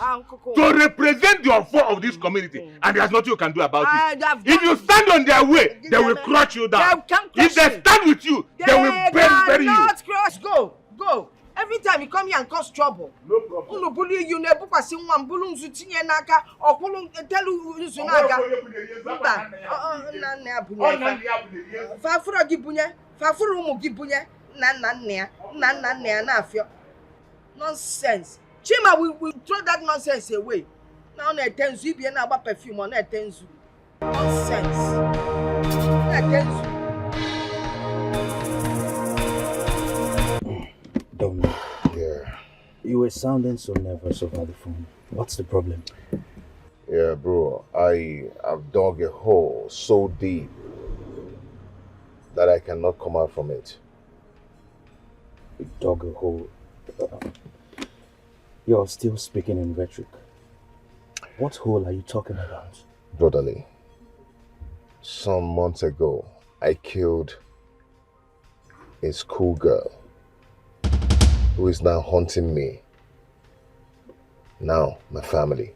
to represent the offer of this community, and there's nothing you can do about it. If you stand on their way, they will crush you down. If they stand with you, they will bury you. Not crush. Go. Every time you come here and cause trouble. No problem. Unu bully you never pass in one bulun zutinye naka or bulun tell you zunaga. Fafura gibunya, fafura mu gibunya, na afio. Nonsense. Chima will throw that nonsense away. Now na tenzu bi na about perfume on na tenzu. Nonsense. Na tenzu. Dominic. Yeah. You were sounding so nervous over the phone. What's the problem? Yeah, bro. I've dug a hole so deep that I cannot come out from it. You dug a hole. You're still speaking in rhetoric. What hole are you talking about? Brotherly, some months ago, I killed a schoolgirl who is now haunting me. Now, my family.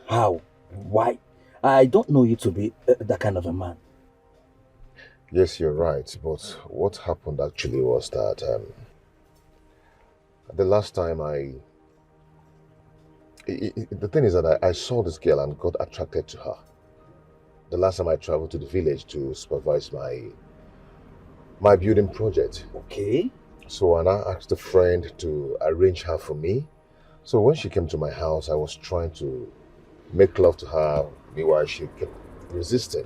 How? Why? I don't know you to be that kind of a man. Yes, you're right, but what happened actually was that the last time the thing is that I saw this girl and got attracted to her. The last time I traveled to the village to supervise my building project. Okay. So and I asked a friend to arrange her for me. So when she came to my house, I was trying to make love to her. Meanwhile, she kept resisting.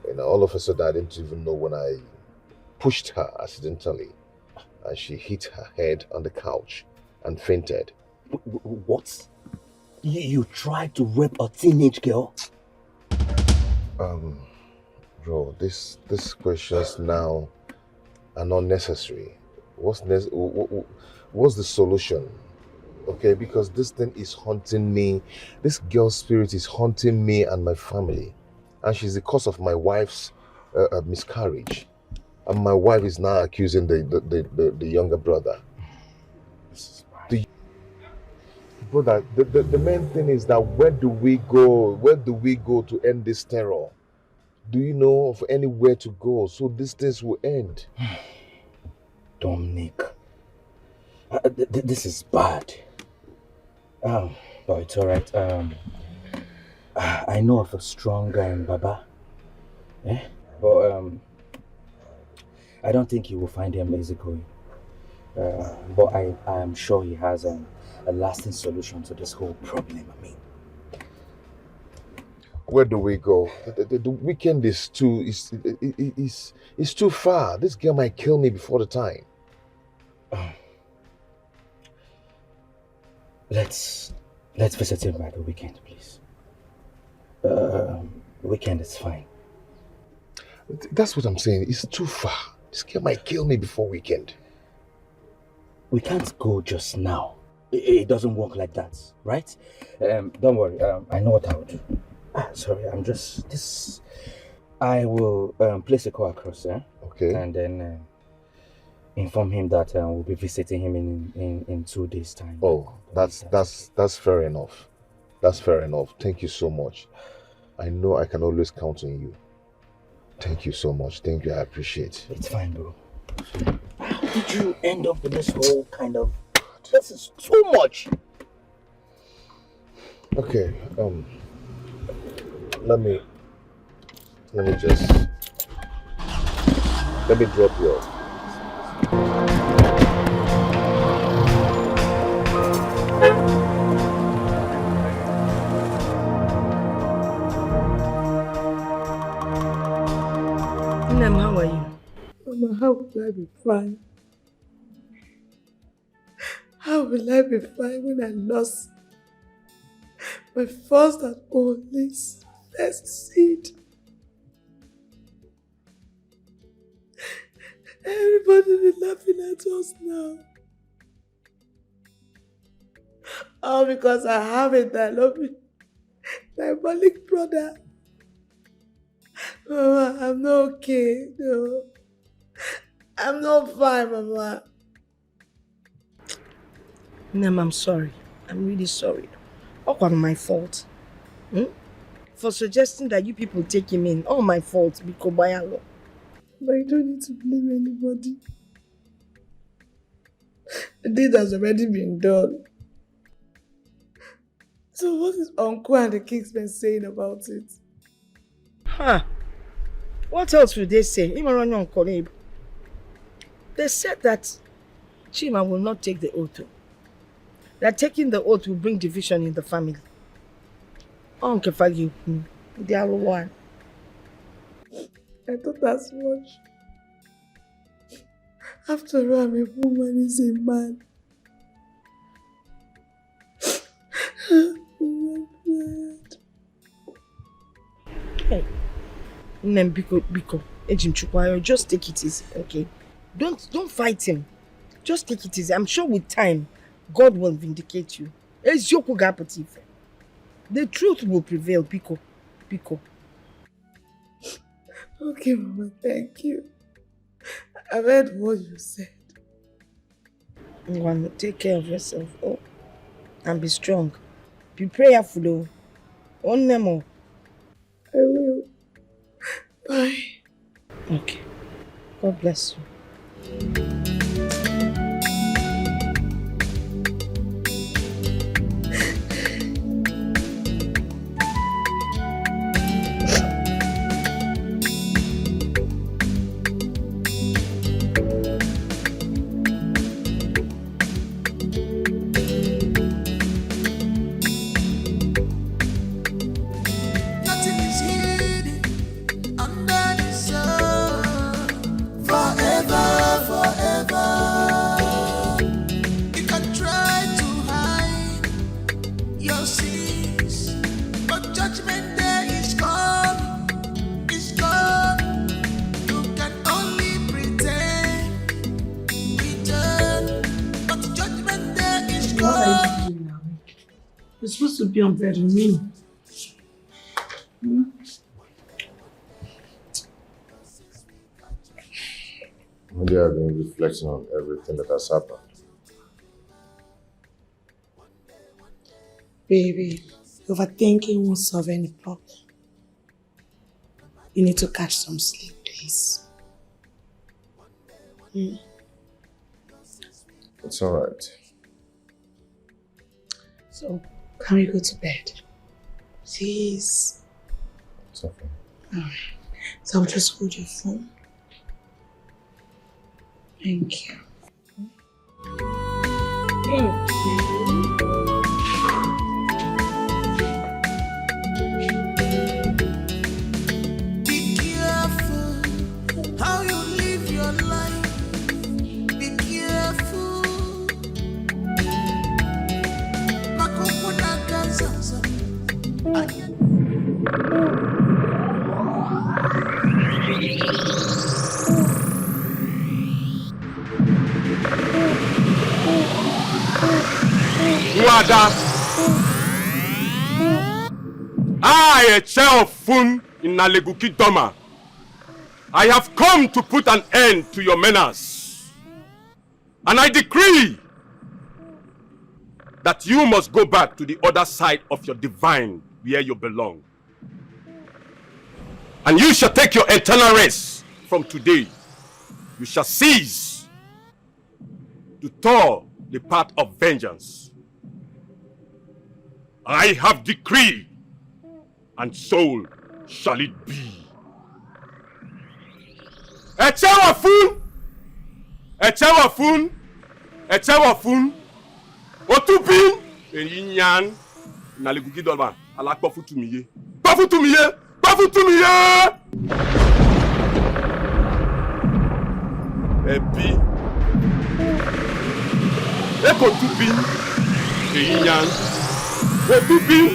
And all of a sudden, I didn't even know when I pushed her accidentally. and she hit her head on the couch and fainted. What? You tried to rape a teenage girl? Bro, these questions now are not necessary. What's the solution? Okay, because this thing is haunting me. This girl's spirit is haunting me and my family, and she's the cause of my wife's miscarriage, and my wife is now accusing the younger brother. Brother, the main thing is that where do we go? Where do we go to end this terror? Do you know of anywhere to go so these things will end? Dominic, this is bad. But it's alright. I know of a strong guy in Baba. But I don't think you will find him easygoing. But I am sure he has a lasting solution to this whole problem. I mean, where do we go? The weekend is too far. This girl might kill me before the time. Let's visit him by the weekend, please. Weekend is fine. That's what I'm saying. It's too far. This girl might kill me before weekend. We can't go just now. It doesn't work like that, right? Don't worry. I know what I will do. Sorry, I will place a call across, Okay. And then inform him that we'll be visiting him in 2 days' time. Oh, that's fair enough. That's fair enough. Thank you so much. I know I can always count on you. Thank you so much. Thank you. I appreciate it. It's fine, bro. How did you end up with this whole kind of... This is too much. Okay. Let me drop you off. Nam, how are you? Mama, how will I be fine? How will I be fine when I lost my first and only first seed? Everybody will be laughing at us now. All because I have a diabolic brother. Mama, I'm not okay. No. I'm not fine, Mama. Nam, I'm sorry. I'm really sorry. All was my fault. For suggesting that you people take him in. All my fault, because by Allah. But you don't need to blame anybody. The deed has already been done. So what is Uncle and the Kingsmen saying about it? What else will they say? Even on your Uncle Abe. They said that Chima will not take the oath. That taking the oath will bring division in the family. Uncle Fagi, they are one. I thought as much. After all, I'm a woman, he's a man. Hey, Nem Biko, Ejim Chukwayo, just take it easy, okay? Don't fight him. Just take it easy. I'm sure with time, God will vindicate you. The truth will prevail, Biko. Okay, Mama, thank you. I've heard what you said. Take care of yourself, and be strong. Be prayerful, On Nemo. I will. Bye. Okay. God bless you. Nothing is hidden under the sun. Forever, forever. You're supposed to be on bed with me. Maybe I've been reflecting on everything that has happened. Baby, overthinking won't solve any problem. You need to catch some sleep, please. It's alright. So, can we go to bed? Please. It's okay. Alright. So I'll just hold your phone. Thank you. Thank you. Be careful how you live your life. Be careful. Wada. I, a chair of Fun in Naleguki Doma, I have come to put an end to your menace. And I decree that you must go back to the other side of your divine where you belong. And you shall take your eternal rest from today. You shall cease to toil the path of vengeance. I have decreed, and so shall it be. Echewafun! Echewafun! Echewafun! Otupin! Eyinyan! Naleguki dolma. Alakpofu tumiye. Pofu tumiye! Pofu tumiye! Epi. Eko tupin! Eyinyan! Otupin!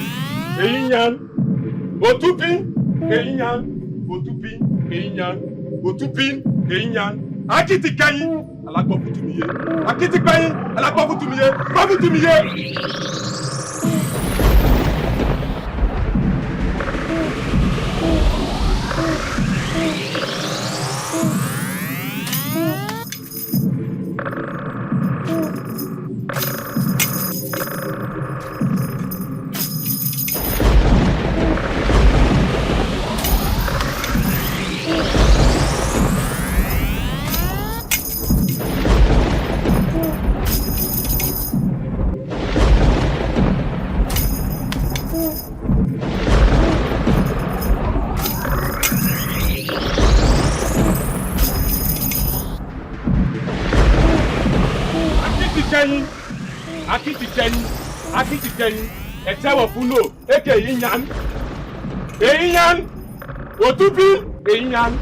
Eyinyan! Otupin! Eyinyan! Otupin! Eyinyan! Otupin! Eyinyan! Akiti kayi! Alakpofu tumiye! Akiti kayi! Alakpofu tumiye! Pofu tumiye! Akitikeyin, Echewafuno, Eke Yinyan, Eyinyan, Otupi, Eyinyan.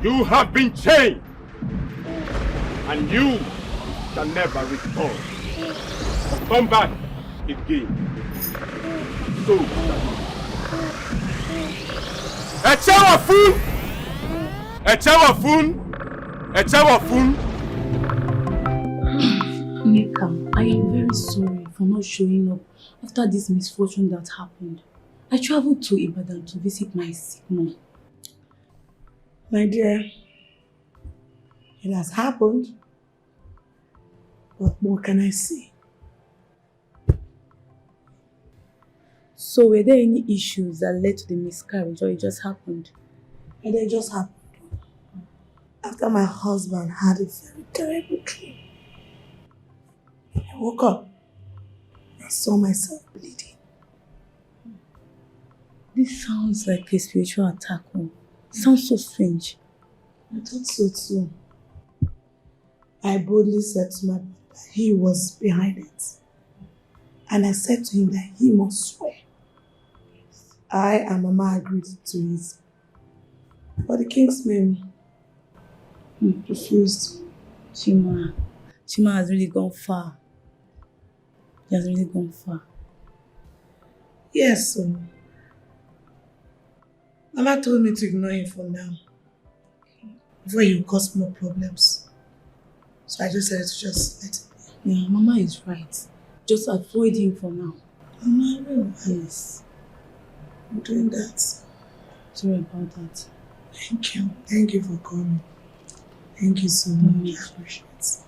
You have been chained, and you shall never return. Come back again. So shall it. Echewafun, Echewafun, Echewafun. Neka, I am very sorry for not showing up after this misfortune that happened. I traveled to Ibadan to visit my sick mom. My dear, it has happened. What more can I say? So were there any issues that led to the miscarriage, or it just happened? And it just happened. After my husband had a very terrible dream. I woke up and saw myself bleeding. This sounds like a spiritual attack. Sounds so strange. I thought so too. I boldly said to my brother that he was behind it. And I said to him that he must swear. I and Mama agreed to it. But the king's men refused. Chima has really gone far. He has really gone far. Yes, so Mama told me to ignore him for now. Before he will cause more problems. So I just said to just let it be. Yeah, Mama is right. Just avoid him for now. I will. Yes. I'm doing that. Sorry about that. Thank you. Thank you for coming. Thank you so much. I appreciate it.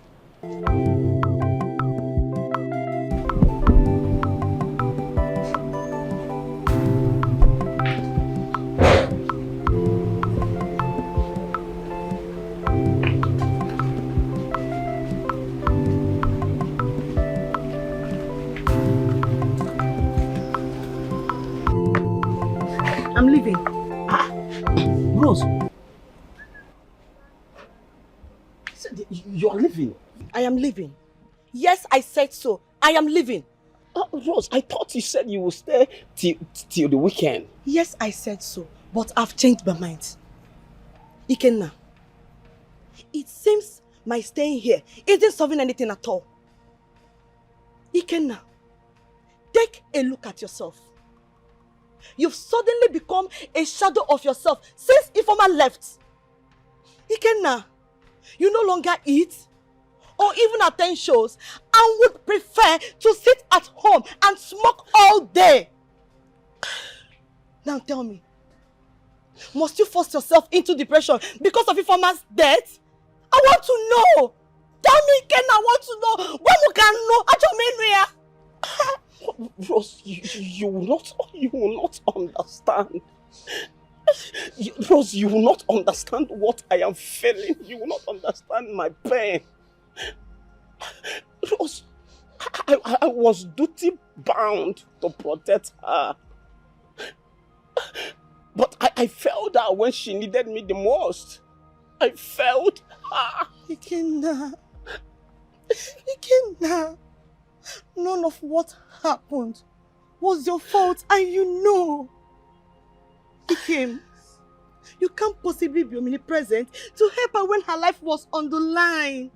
I'm leaving. Rose. You're leaving. I am leaving. Yes, I said so. I am leaving. Rose, I thought you said you will stay till the weekend. Yes, I said so. But I've changed my mind. Ikenna, it seems my staying here isn't solving anything at all. Ikenna, take a look at yourself. You've suddenly become a shadow of yourself since Ifeoma left. Ikenna, you no longer eat or even attend shows and would prefer to sit at home and smoke all day. Now tell me, must you force yourself into depression because of Ifeoma's death? I want to know. Tell me, Ikenna, I want to know. When we can know at your main. Rose, you will not understand. Rose, you will not understand what I am feeling. You will not understand my pain. Rose, I was duty bound to protect her. But I failed her when she needed me the most. I failed her. Ikenna, none of what happened was your fault, and you know. Ikem, you can't possibly be omnipresent to help her when her life was on the line.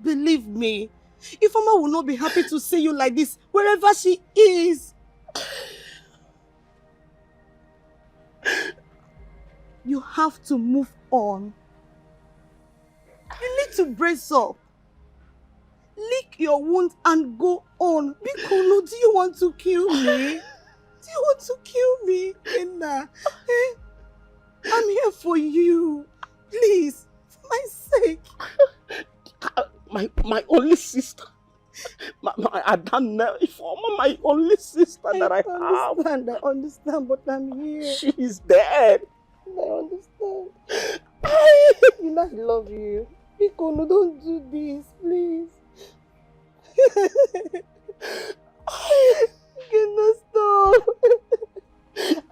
Believe me, Ifeoma will not be happy to see you like this wherever she is. You have to move on. You need to brace up. Lick your wound and go on. Bikono, do you want to kill me? Do you want to kill me, Ikenna? I'm here for you. Please, for my sake. My only sister. My Adana, Ifeoma, my only sister that I have. I understand, but I'm here. She is dead. I understand. You know I love you. Bikono, don't do this, please. You stop.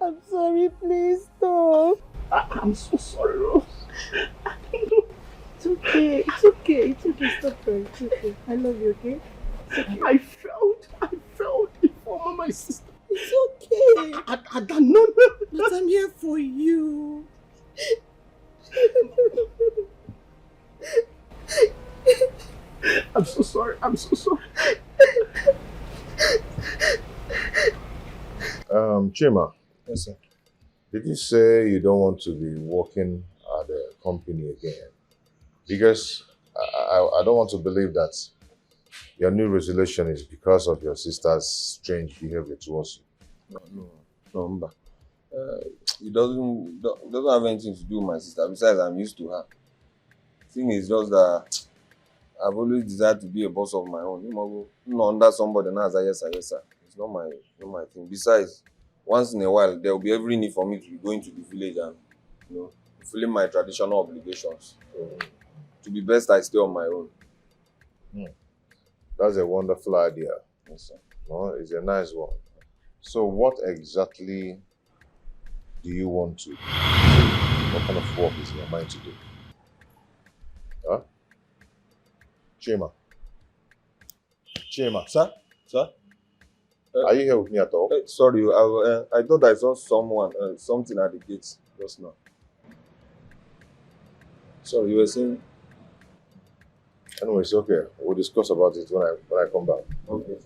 I'm sorry, please stop. I'm so sorry, Rose. It's okay. It's okay. It's okay. Stop crying. It's okay. I love you, okay? Okay. I failed Ifeoma, my sister. It's okay. I don't know. But I'm here for you. I'm so sorry. Chima. Yes, sir. Did you say you don't want to be working at the company again? Because I don't want to believe that your new resolution is because of your sister's strange behavior towards you. No, Mba. It doesn't have anything to do with my sister. Besides, I'm used to her. The thing is just that I've always desired to be a boss of my own. Not under somebody now as a yes, sir. It's not my thing. Besides, once in a while there will be every need for me to be going to the village and fulfilling my traditional obligations. So, to be best, I stay on my own. That's a wonderful idea. Yes, sir. No, it's a nice one. So what exactly do you want to do? What kind of work is in your mind to do? Huh? Chima. Sir? Are you here with me at all? Sorry, I thought I saw something at the gate just now. Sorry, you were saying? Anyway, it's okay. We'll discuss about it when I come back. Okay.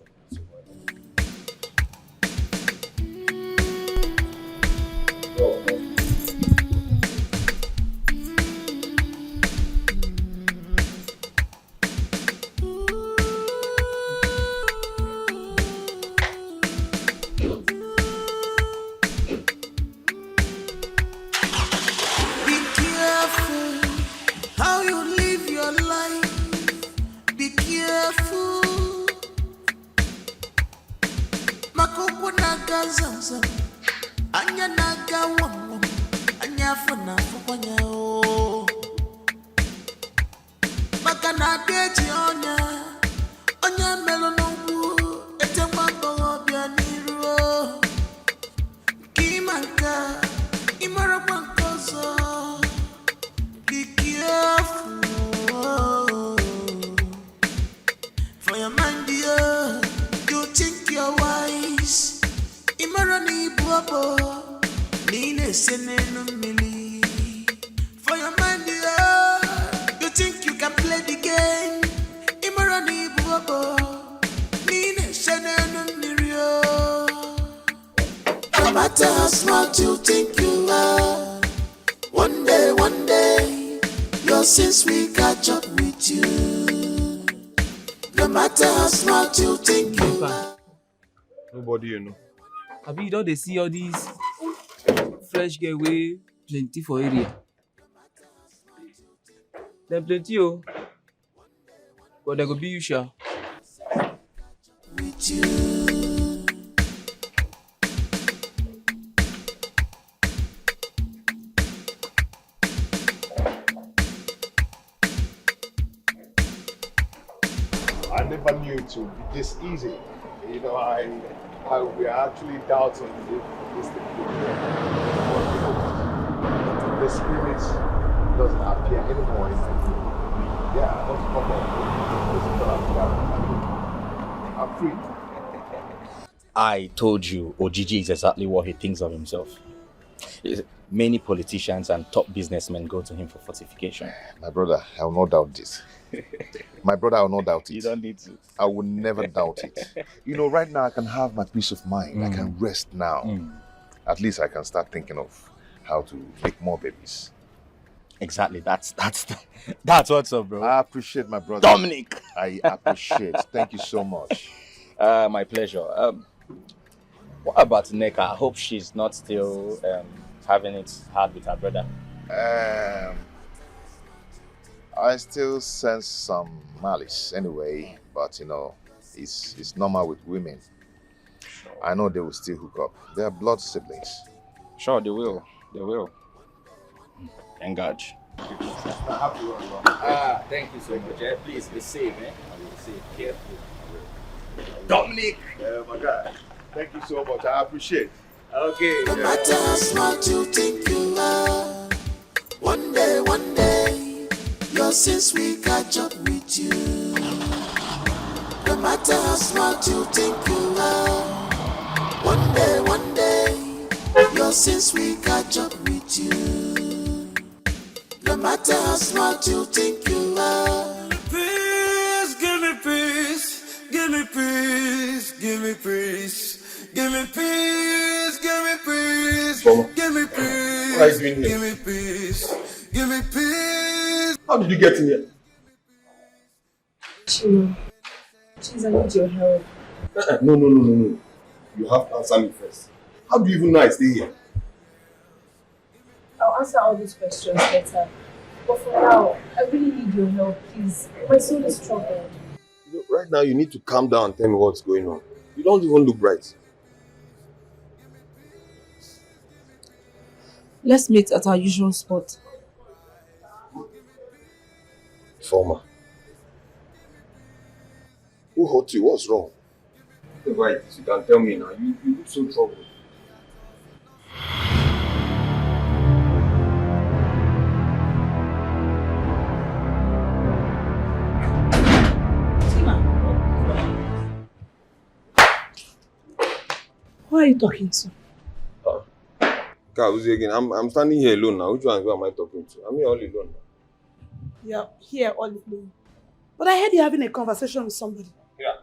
your sins will catch up with you. No matter how smart you think you are. Nobody you know. Abi you don dey see all these fresh girl wey plenty for area. Dem plenty o, but dem go be you sha. With you. I never knew it would be this easy. You know, we are actually doubting this thing. The spirit doesn't appear anymore in my room. Yeah, don't come on. I'm free. I told you, Ojiji is exactly what he thinks of himself. Many politicians and top businessmen go to him for fortification. My brother, I will not doubt this. My brother, I will not doubt it. You don't need to. I will never doubt it. You know, right now I can have my peace of mind. I can rest now. At least I can start thinking of how to make more babies. Exactly. That's what's up, bro. I appreciate my brother. Dominic. I appreciate. Thank you so much. My pleasure. What about Neka? I hope she's not still having it hard with her brother. I still sense some malice anyway, but you know, it's normal with women. I know they will still hook up. They are blood siblings. Sure, they will. They will. Thank God. Thank you so much. Please be safe, man. Be safe. Careful. Dominic! My guy. Thank you so much. I appreciate. Okay. No matter how smart you think you are, one day, your sins will catch up with you. No matter how smart you think you are, one day, your sins will catch up with you. No matter how smart you think you are. Peace, give me peace, give me peace, give me peace. Give me peace, give me peace, give me peace, What are you doing here? give me peace, give me peace. How did you get in here? Chima, please, I need your help. No. You have to answer me first. How do you even know I stay here? I'll answer all these questions later. But for now, I really need your help, please. My soul is troubled. You know, right now you need to calm down and tell me what's going on. You don't even look bright. Let's meet at our usual spot. Former. Who hurt you? What's wrong? Right, you can tell me now. You look so troubled. Who are you talking to? Again, I'm standing here alone now. Which one who am I talking to? I'm here all alone now. You're here all alone. But I heard you're having a conversation with somebody. Yeah.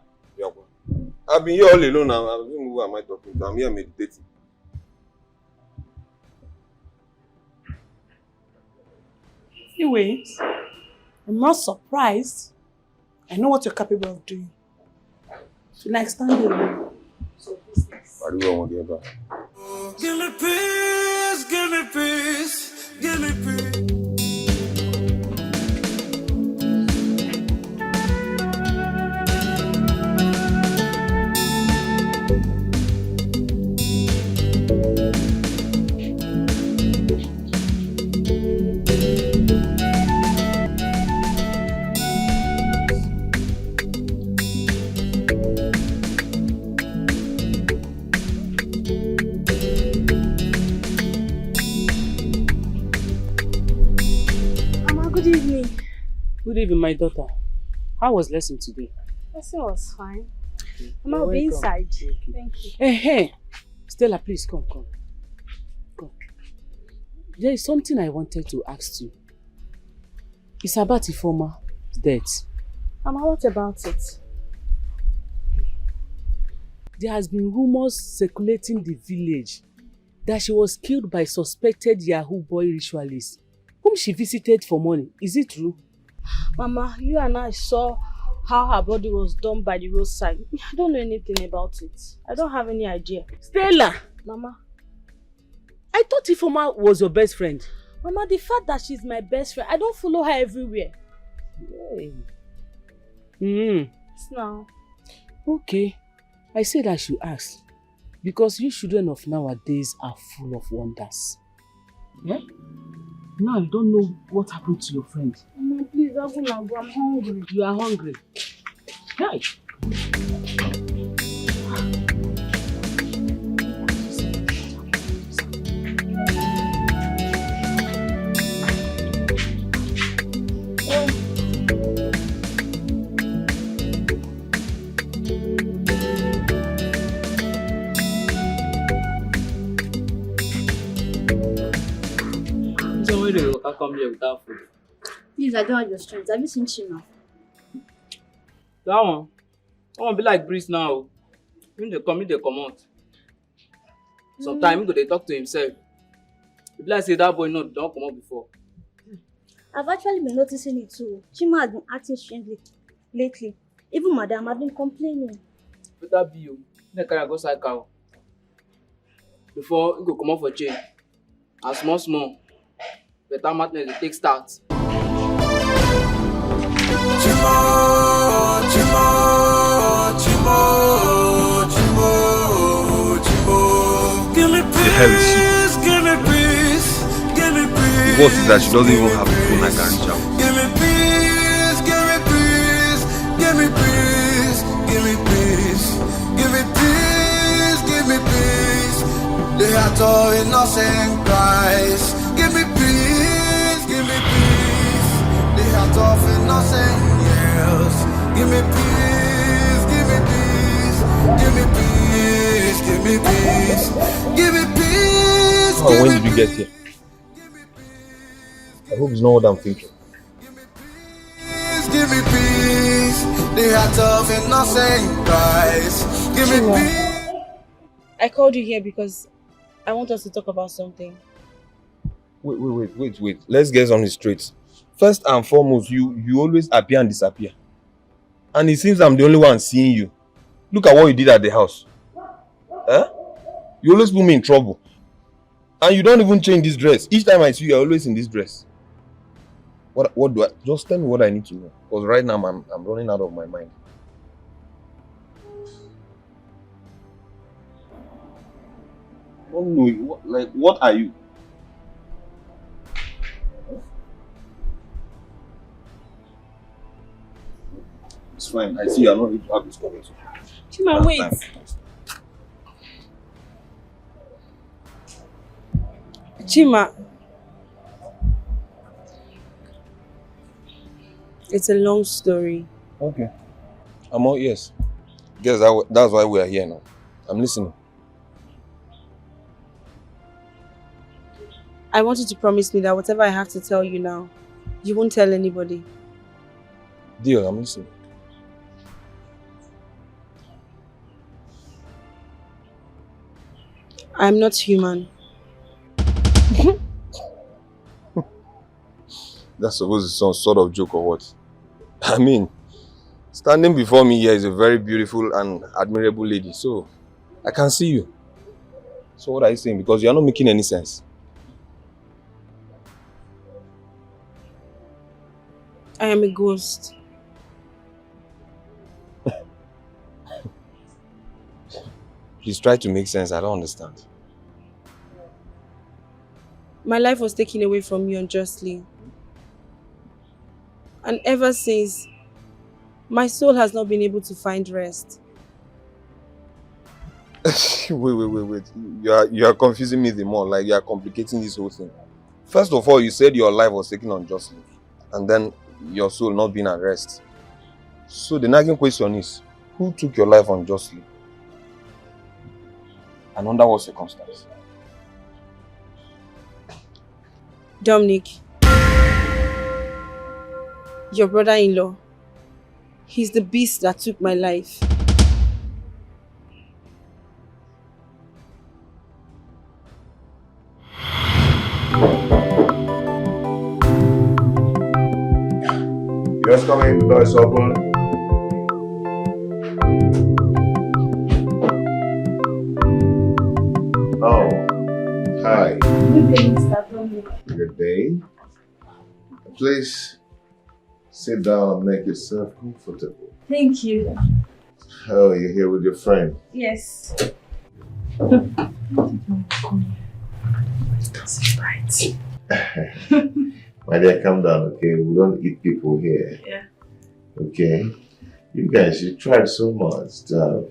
I've been here all alone now. I don't know who am I talking to. I'm here meditating. Anyways, I'm not surprised. I know what you're capable of doing. So next time you will. So business. Give me peace, give me peace, give me peace. Good evening, my daughter. How was lesson today? Lesson was fine. You're I'll be welcome. inside. Thank you. Hey. Stella, please come. There is something I wanted to ask you. It's about Ifeoma's death. Mama, what about it? There has been rumors circulating the village that she was killed by suspected Yahoo boy ritualists who whom she visited for money. Is it true? Mama, you and I saw how her body was done by the roadside. I don't know anything about it. I don't have any idea. Stella! Mama. I thought Ifoma was your best friend. Mama, the fact that she's my best friend, I don't follow her everywhere. Hey. It's now. Okay. I said I should ask. Because you children of nowadays are full of wonders. Yeah? Now you don't know what happened to your friend. Mama, please, I'm hungry. You are hungry. Hey! I come here without food. Please, I don't have your strength. Have you seen Chima? That one be like breeze now. When they come out. Sometimes they talk to himself. It be like say that boy don't come out before. I've actually been noticing it too. Chima has been acting strangely lately. Even Madam has been complaining. Better be you. They carry go cycle. Before you go come out for change. And small. Better madness they take start. Give me peace, the hell is she? Give me peace, give me peace. The worst is that she doesn't even have a phone I can reach out. Give me peace, give me peace, give me peace, give me peace, give me peace, give me peace. The heart of innocent Christ. Give me peace, give me peace. The heart of innocent girls. Give me peace, give me peace, give me peace, give me peace, give me peace. Oh, when did you get here? I hope it's not what I'm thinking. Give me peace, the heart of innocent Christ. Give me peace. I called you here because I want us to talk about something. Wait. Let's get something straight. First and foremost, you always appear and disappear. And it seems I'm the only one seeing you. Look at what you did at the house. Eh? You always put me in trouble. And you don't even change this dress. Each time I see you, you're always in this dress. What do I... Just tell me what I need to know. Because right now, I'm running out of my mind. I don't know. What are you? It's fine. I see you're not able to have this conversation. Chima, wait. Chima. It's a long story. Okay. I'm all ears. Guess that's why we are here now. I'm listening. I want you to promise me that whatever I have to tell you now, you won't tell anybody. Deal, I'm listening. I'm not human. That's supposed to be some sort of joke or what? I mean, standing before me here is a very beautiful and admirable lady, so I can see you. So what are you saying? Because you're not making any sense. I am a ghost. Please try to make sense. I don't understand. My life was taken away from me unjustly. And ever since, my soul has not been able to find rest. Wait. You are confusing me the more. Like you are complicating this whole thing. First of all, you said your life was taken unjustly. And then your soul not being at rest. So the nagging question is, who took your life unjustly? And under what circumstance? Dominic, your brother-in-law, he's the beast that took my life. Just come in, the door is open. Oh, hi. Good day, Mr. Dominic. Good day. Please sit down and make yourself comfortable. Thank you. Oh, you're here with your friend? Yes. My dear, calm down, okay? We don't eat people here. Yeah. Okay? You guys, you tried so much to have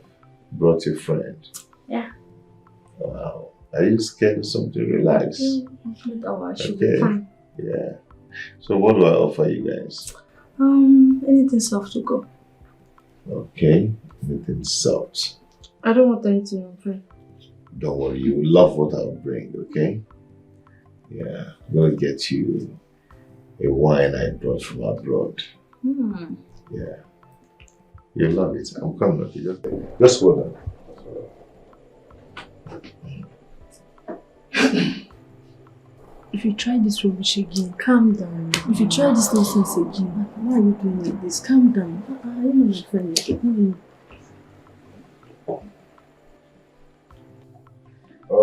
brought your friend. Yeah. Wow. Are you scared of something? Relax. Oh, I should be fine. Yeah. So what do I offer you guys? Anything soft to go. Okay. Anything soft. I don't want anything on friend. Don't worry, you will love what I'll bring, okay? Yeah. I'm gonna get you a wine I brought from abroad. Yeah. You'll love it. I'm coming, okay? Just hold on. If you try this rubbish again, calm down. If you try this nonsense again, why are you doing like this? Calm down. I don't know my friend.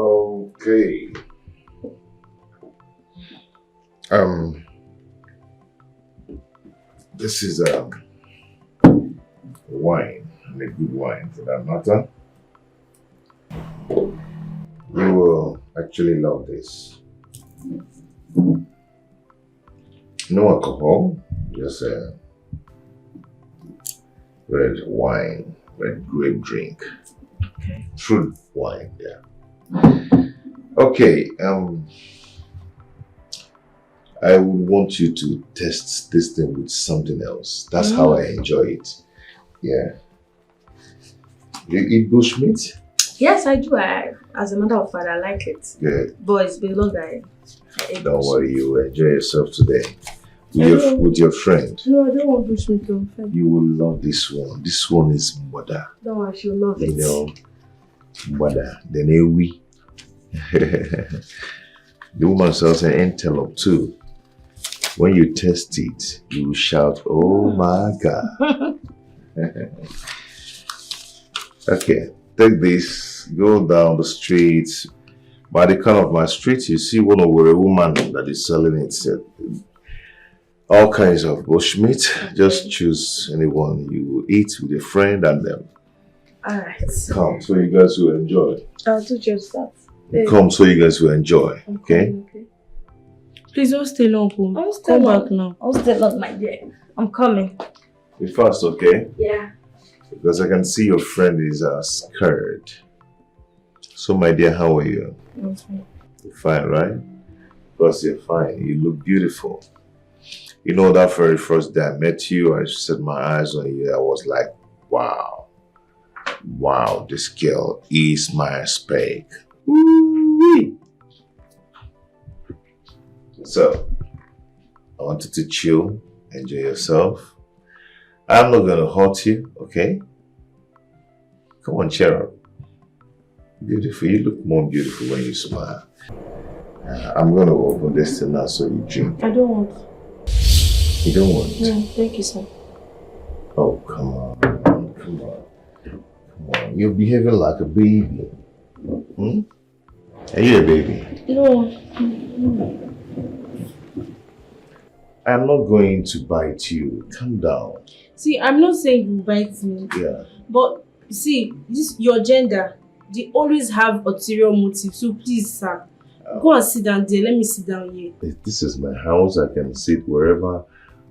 Okay. This is wine, and a good wine for that matter. You will actually love this. No alcohol, just red wine, red grape drink. Okay. Fruit wine, yeah. Okay, I would want you to test this thing with something else. That's how I enjoy it. Yeah. You eat bushmeat? Yes, I do. As a matter of fact, I like it. Good. But it's been long I ate. Don't worry, you will enjoy yourself today. With your friend. No, I don't want bushmeat on friend. You will love this one. This one is mother. Don't worry, she'll love it. You know, mother. Then we. The woman sells an antelope too. When you test it, you will shout, "Oh my God." Okay, take this, go down the street. By the corner of my street, you see a woman that is selling it. All kinds of bushmeat. Just choose anyone you eat with a friend and them. Alright. Come, so you guys will enjoy. I'll do just that. Come, so you guys will enjoy. Okay? Please don't stay long. I'll stay long. Back now. I'll stay long, my dear. I'm coming. Be fast, okay? Yeah. Because I can see your friend is scared. So, my dear, how are you? Okay. You're fine, right? Of course, you're fine. You look beautiful. You know, that very first day I met you, I set my eyes on you. I was like, wow. Wow, this girl is my spec. Woo-wee. So, I wanted to chill, enjoy yourself. I'm not gonna hurt you, okay? Come on, cheer up. Beautiful, you look more beautiful when you smile. I'm gonna open this thing now so you drink. I don't want. You don't want? No, thank you, sir. Oh, come on, come on. Come on, you're behaving like a baby. Hmm? Are you a baby? No. I'm not going to bite you. Calm down. See, I'm not saying you bite me. Yeah. But see, this your gender, they always have ulterior motives. So please, sir, go and sit down there. Let me sit down here. This is my house. I can sit wherever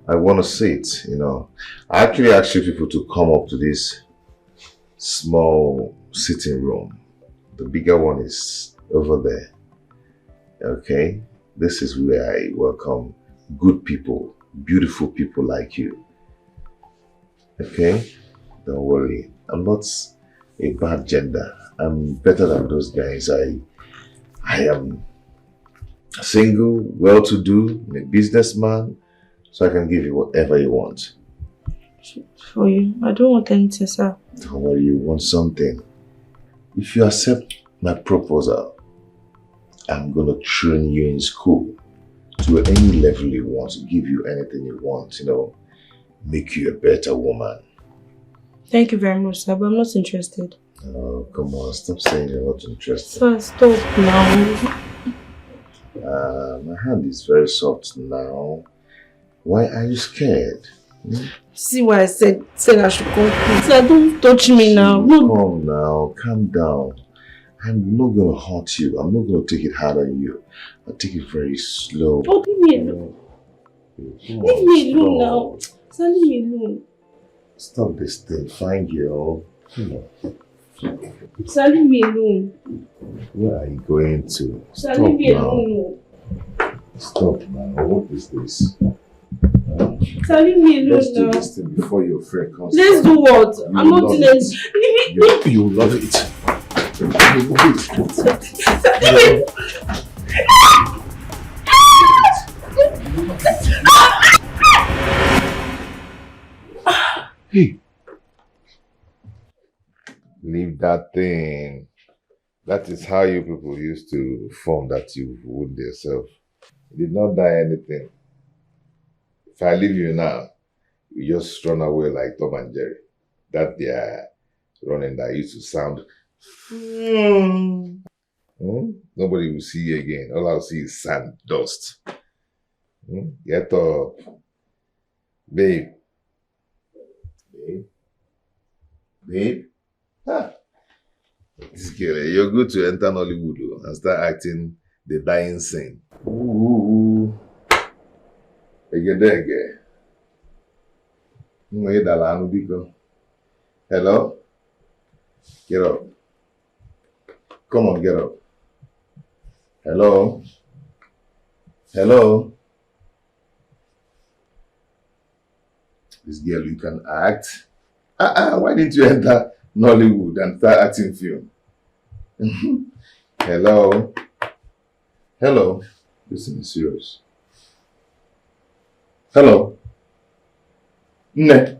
I want to sit, you know. I actually asked you people to come up to this small sitting room. The bigger one is over there. Okay? This is where I welcome good people, beautiful people like you. Okay? Don't worry. I'm not a bad gender. I'm better than those guys. I am single, well-to-do, a businessman, so I can give you whatever you want. For you, I don't want anything, sir. Don't worry, you want something. If you accept my proposal, I'm gonna train you in school to any level you want, to give you anything you want, you know. make you a better woman. Thank you very much, sir, but I'm not interested. Oh, come on, stop saying you're not interested. Sir, stop now. My hand is very soft now. Why are you scared? See why I said I should come. Sir, don't touch me now. Calm now, calm down. I'm not gonna hurt you. I'm not gonna take it hard on you. I'll take it very slow. Oh, leave me alone. Leave me alone now. Sir, leave me alone. Stop this thing. Find your. Come on. Sir, leave me alone. Where are you going to? Sir, leave me alone. Stop now. What is this? Sir, leave me alone. Let's do this thing before your friend comes. Let's do what? I'm not doing it. Leave me. You love it. You love it. Sir, leave me. Hey. Leave that thing. That is how you people used to form that you wound yourself. You did not die anything. If I leave you now, you just run away like Tom and Jerry. That their running that used to sound. Nobody will see you again. All I'll see is sand, dust. Get up. Babe. Babe. Ah. This girl, you're good to enter Nollywood and start acting the dying scene. Ooh. Dikeh. Hello? Get up. Come on, get up. Hello? Hello? This girl, you can act. Why didn't you enter Nollywood and start acting film? Hello? Hello? Listen, is serious. Hello? Nne.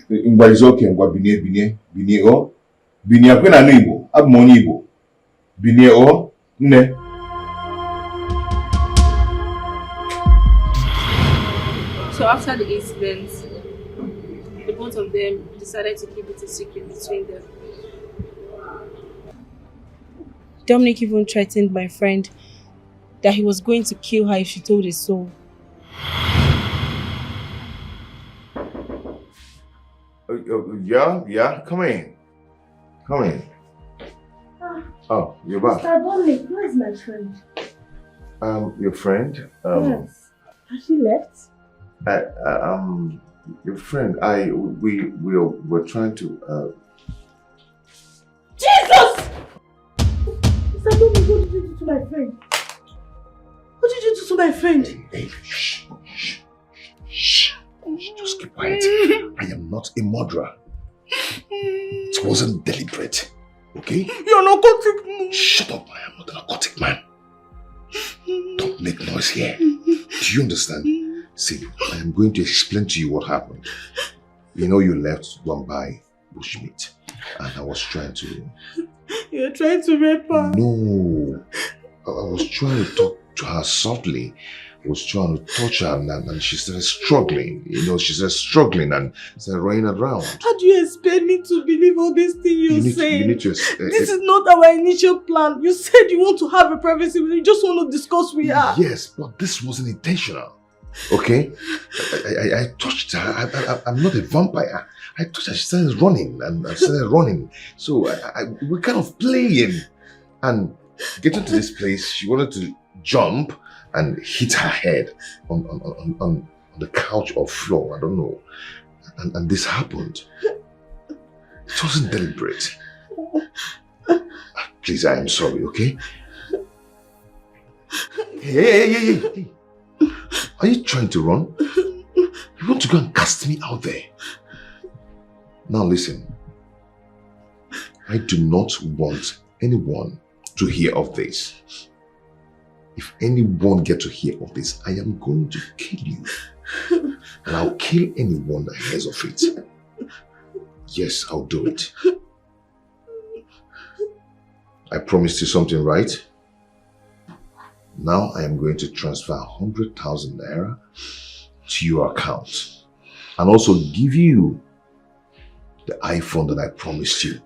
Ngwa is okay, ngwa binie o. Binie akwe na Igbo, abụ m onye Igbo. Binie o, nne. So after the incident, the both of them decided to keep it a secret between them. Dominic even threatened my friend that he was going to kill her if she told his soul. Yeah, come in. Come in. Oh, you're back. Mr. Dominic, where is my friend? Your friend? Yes. Has she left? Your friend, we're trying to, Jesus! Mr. Dominic, what did you do to my friend? What did you do to my friend? Hey, shh. Just keep quiet. I am not a murderer. It wasn't deliberate. Okay? You're not narcotic. Shut up, I am not a narcotic man. Don't make noise here. Do you understand? See, I am going to explain to you what happened. You know you left one by bushmeat and I was trying to... You're trying to rape her? No. I was trying to talk to her softly. I was trying to touch her and she started struggling. You know, she started struggling and started running around. How do you expect me to believe all these things you say? You need to... This is not our initial plan. You said you want to have a privacy, you just want to discuss with her. Yes, but this wasn't intentional. Okay? I touched her. I'm not a vampire. I touched her. She started running and I started running. So we're kind of playing. And getting to this place, she wanted to jump and hit her head on the couch or floor. I don't know. And this happened. It wasn't deliberate. Please, I am sorry, okay? Hey. Are you trying to run? You want to go and cast me out there? Now listen. I do not want anyone to hear of this. If anyone gets to hear of this, I am going to kill you. And I'll kill anyone that hears of it. Yes, I'll do it. I promised you something, right? Now I am going to transfer 100,000 naira to your account and also give you the iPhone that I promised you.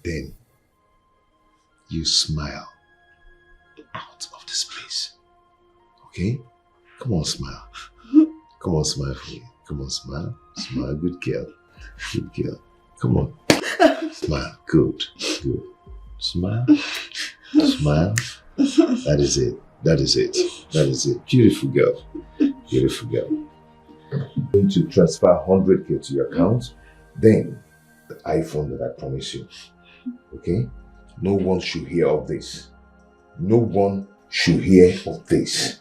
Then you smile out of this place. Okay? Come on, smile. Come on, smile for me. Come on, smile. Smile, good girl. Good girl. Come on. Smile. Good. Good. Smile. Smile. That is it. That is it. That is it. Beautiful girl. Beautiful girl. I'm going to transfer 100K to your account. Then the iPhone that I promised you. Okay? No one should hear of this. No one should hear of this.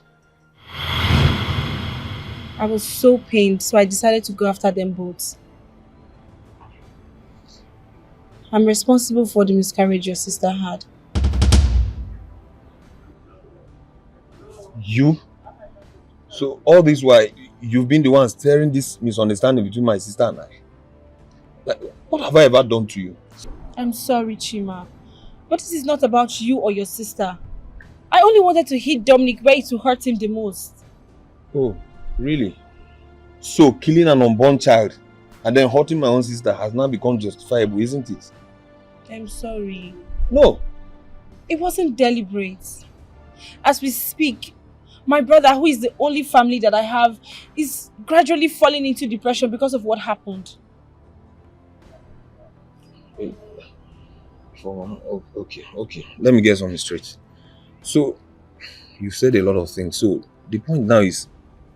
I was so pained, so I decided to go after them both. I'm responsible for the miscarriage your sister had. You? So all this while, you've been the one stirring this misunderstanding between my sister and I? Like, what have I ever done to you? I'm sorry, Chima. But this is not about you or your sister. I only wanted to hit Dominic where it will hurt him the most. Oh, really? So killing an unborn child and then hurting my own sister has now become justifiable, isn't it? I'm sorry. No. It wasn't deliberate. As we speak, my brother, who is the only family that I have, is gradually falling into depression because of what happened. Okay. Let me get something straight. So, you said a lot of things. So, the point now is,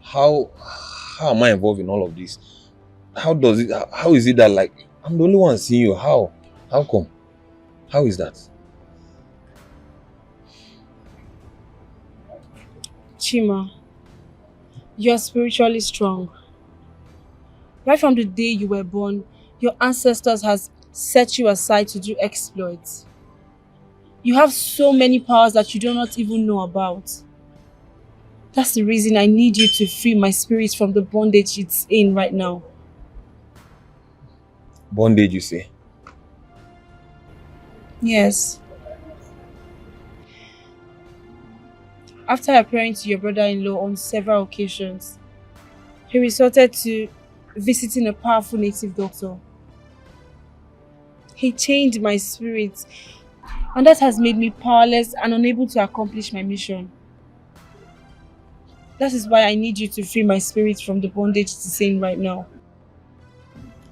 how am I involved in all of this? How is it that, like, I'm the only one seeing you? How come? How is that? Chima, you are spiritually strong. Right from the day you were born, your ancestors has set you aside to do exploits. You have so many powers that you do not even know about. That's the reason I need you to free my spirit from the bondage it's in right now. Bondage, you say? Yes. After appearing to your brother-in-law on several occasions, he resorted to visiting a powerful native doctor. He changed my spirit, and that has made me powerless and unable to accomplish my mission. That is why I need you to free my spirit from the bondage it's in right now.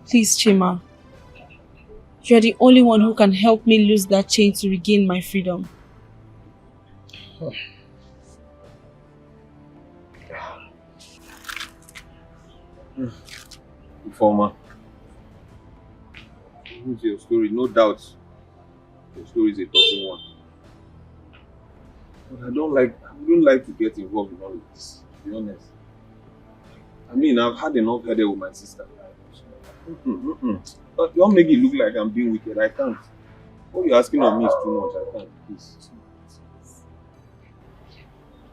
Please, Chima. You're the only one who can help me lose that chain to regain my freedom. Informer. Who's your story? No doubt your story is a touching one. But I don't like to get involved in all of this, to be honest. I mean, I've had enough headache with my sister. But don't make it look like I'm being wicked. I can't. What you're asking of me is too much. I can't, please.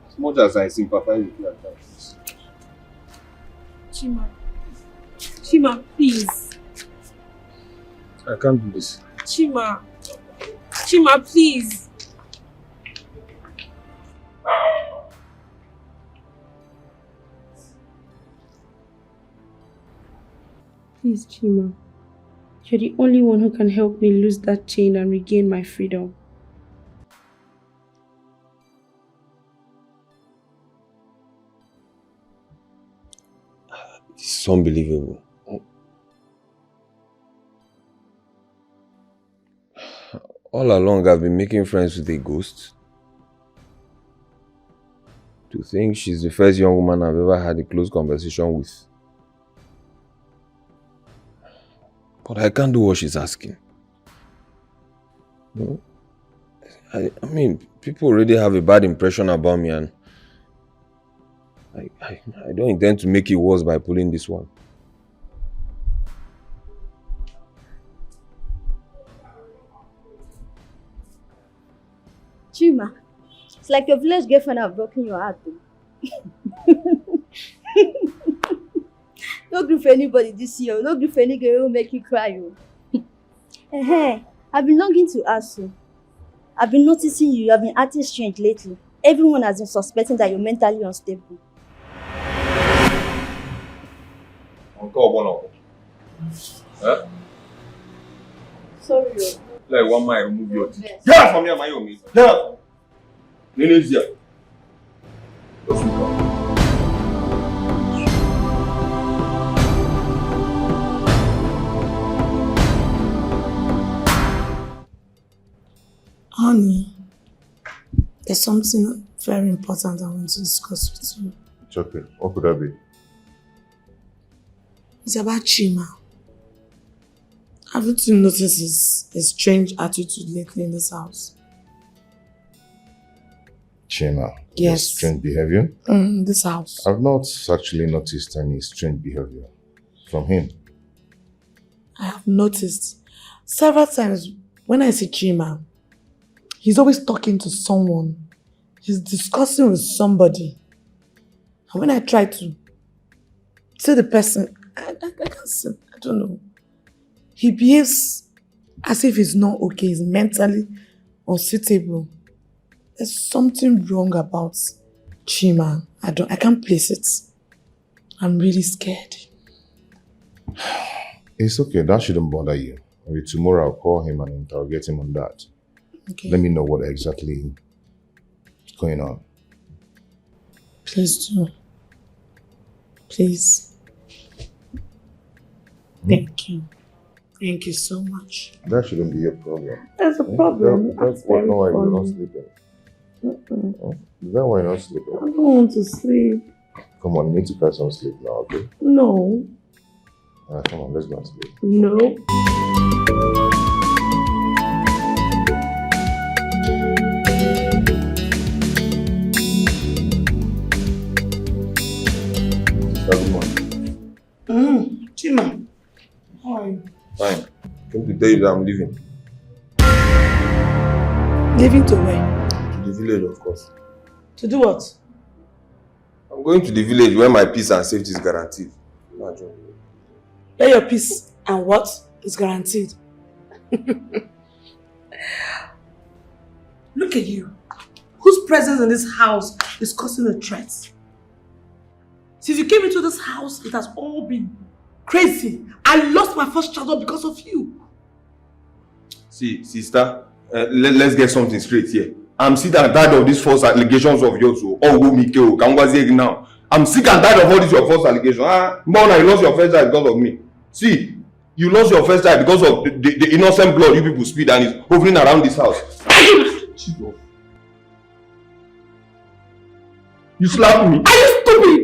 As much as I sympathize with you, I can't. Chima, please. I can't do this. Chima, please. Please, Chima. You're the only one who can help me lose that chain and regain my freedom. This is unbelievable. All along, I've been making friends with a ghost. To think she's the first young woman I've ever had a close conversation with. But I can't do what she's asking. No? I mean, people already have a bad impression about me, and I don't intend to make it worse by pulling this one. Chima, it's like your village girlfriend have broken your heart. No grief for anybody this year. No grief for any girl who will make you cry. I've been longing to ask you. I've been noticing you have been acting strange lately. Everyone has been suspecting that you're mentally unstable. Huh? Sorry. Like one might remove your teeth. Get out from here, my own. Get out. Nene's here. Honey, there's something very important I want to discuss with you. It's okay. What could that be? It's about Chima. Haven't you noticed his strange attitude lately in this house? Chima. Yes. His strange behavior? This house. I've not actually noticed any strange behavior from him. I have noticed several times when I see Chima, he's always talking to someone. He's discussing with somebody. And when I try to see the person, I can't see. I don't know. He behaves as if he's not okay. He's mentally unsuitable. There's something wrong about Chima. I can't place it. I'm really scared. It's okay. That shouldn't bother you. Maybe tomorrow I'll call him and interrogate him on that. Okay. Let me know what exactly is going on. Please do. Please. Thank you. Thank you so much. That shouldn't be a problem. That's a problem. That's why you're not sleeping. Is that why you're not sleeping? I don't want to sleep. Come on, you need to get some sleep now, okay? No. Alright, come on, let's go and sleep. No. Chima. How are you? Fine. Come to tell you that I'm leaving. Leaving to where? To the village, of course. To do what? I'm going to the village where my peace and safety is guaranteed. Imagine. Where your peace and what is guaranteed? Look at you. Whose presence in this house is causing a threat? Since you came into this house, it has all been crazy. I lost my first child because of you. See, sister, let's get something straight here. I'm sick and tired of these false allegations of yours. Now. I'm sick and tired of all these your false allegations. Mona, you lost your first child because of me. See, you lost your first child because of the innocent blood you people spilled and is hovering around this house. You slapped me. Are you stupid?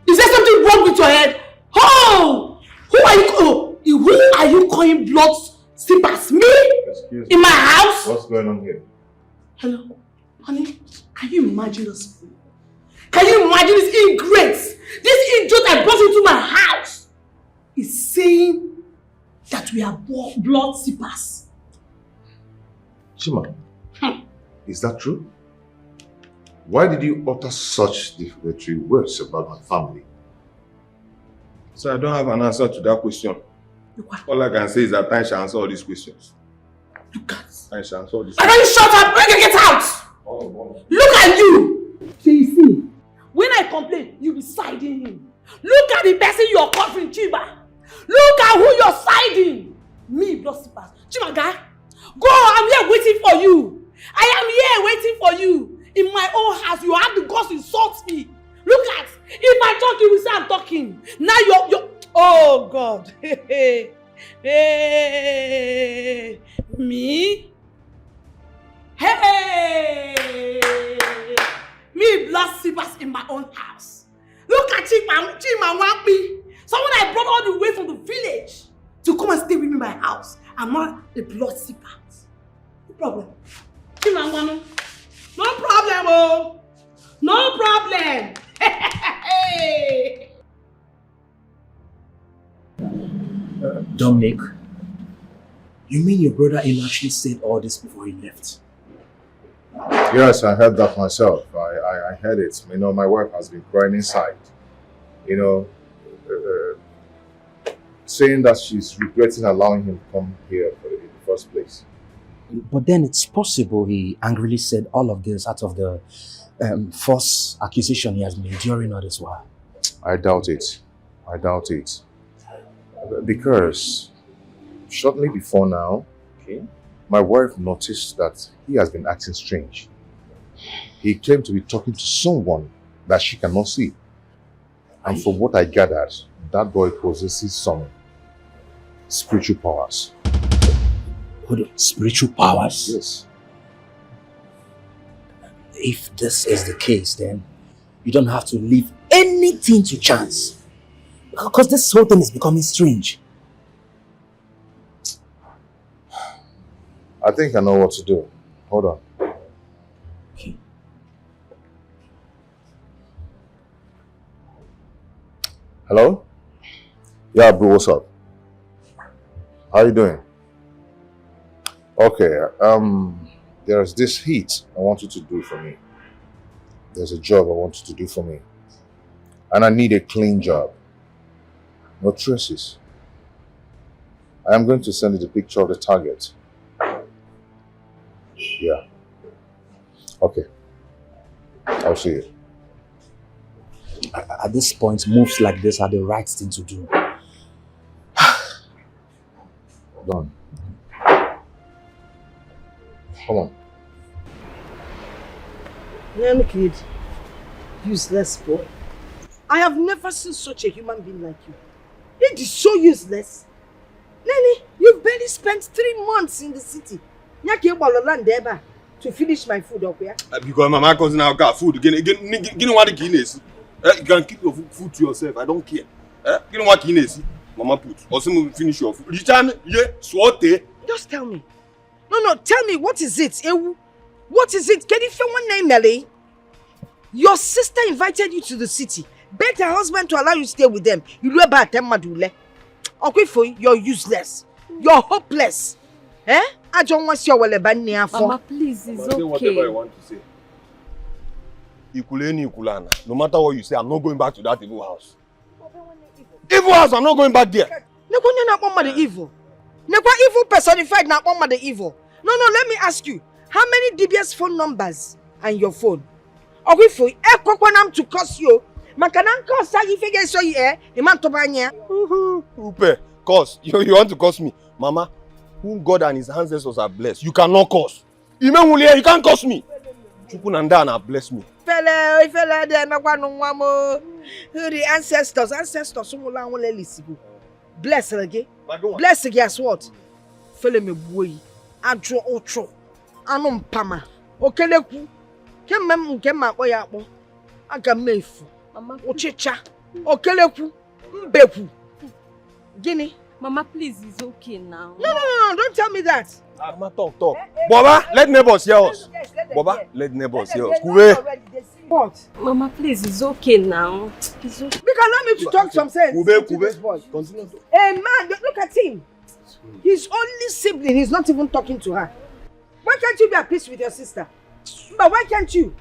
Is there something wrong with your head? Oh! Who are you calling blood sippers? Me? Excuse in my house? What's going on here? Hello? Honey, can you imagine this? Can you imagine this ingrate? This idiot I brought into my house is saying that we are blood sippers. Chima, is that true? Why did you utter such defamatory words about my family? So I don't have an answer to that question. All I can say is that time shall answer all these questions. Look at time shall answer all these questions. I don't shut up! When you get out! Look at you! So you see, when I complain, you be siding him. Look at the person you're covering, Chima. Look at who you're siding. Me, blood sippers. Chima, guy, go! I'm here waiting for you. I am here waiting for you. In my own house, you have the guts to insult me. Look at, if I talk, you will say I'm talking. Now you're oh God. Hey, me? Hey, me blood sippers in my own house. Look at Chima want me. Someone I brought all the way from the village to come and stay with me in my house. I'm not a blood sipper. No problem. Chima want. No problem, oh. No problem. Hey. Dominic, you mean your brother-in-law actually said all this before he left? Yes, I heard that myself. I heard it. You know, my wife has been crying inside. You know, saying that she's regretting allowing him to come here in the first place. But then it's possible he angrily said all of this out of the false accusation he has been enduring all this while. I doubt it. I doubt it. Because shortly before now, my wife noticed that he has been acting strange. He claimed to be talking to someone that she cannot see. And from what I gathered, that boy possesses some spiritual powers. What, spiritual powers? Yes. If this is the case, then you don't have to leave anything to chance. Because this whole thing is becoming strange. I think I know what to do. Hold on. Okay. Hello? Yeah, bro, what's up? How you doing? Okay, there's this heat I want you to do for me. There's a job I want you to do for me. And I need a clean job. No traces. I am going to send you the picture of the target. Yeah. Okay. I'll see you. At this point, moves like this are the right thing to do. Done. Come on. Young kid, useless boy. I have never seen such a human being like you. It is so useless. Nene, you've barely spent 3 months in the city. To finish my food up here. Because Mama cousin now got food. Get what the Guinness. You can keep your food to yourself. I don't care. Get what Guinness. Mama put. Or someone finish your food. Return, yeah, swatte. Just tell me. No, tell me, what is it? What is it? Can you feel one name, Melly? Your sister invited you to the city. Begged her husband to allow you to stay with them. You do about them, Madule. Okay, for you, you're useless. You're hopeless. I don't want your well Mama, please, it's okay. Whatever I want to say. No matter what you say, I'm not going back to that evil house. Evil house, I'm not going back there. The evil. Evil personified now one the evil. No, let me ask you. How many DBS phone numbers and your phone? Okay, for you, to curse you. Makanan curse if you get so here, the man to buy Upe, curse. You want to curse me? Mama, whom God and his ancestors are blessed, you cannot curse. You can't curse me. Chupunandana bless me. Fella, the ancestors, bless again. Bless again as what? Fella me boy. Adro otro. Anum pama. Okeleku. Kemma oyabo. Aga mefu. Ochicha. Okeleku. Mbeku. Gini. Mama, please, it's okay now. No, don't tell me that. Mama, talk. Baba, let neighbors hear us. Baba, let neighbors hear us. What? Mama, please, it's okay now. It's okay. Because allow me to talk some sense. Kube. Continue. Hey man, look at him. His only sibling, he's not even talking to her. Why can't you be at peace with your sister? But why can't you?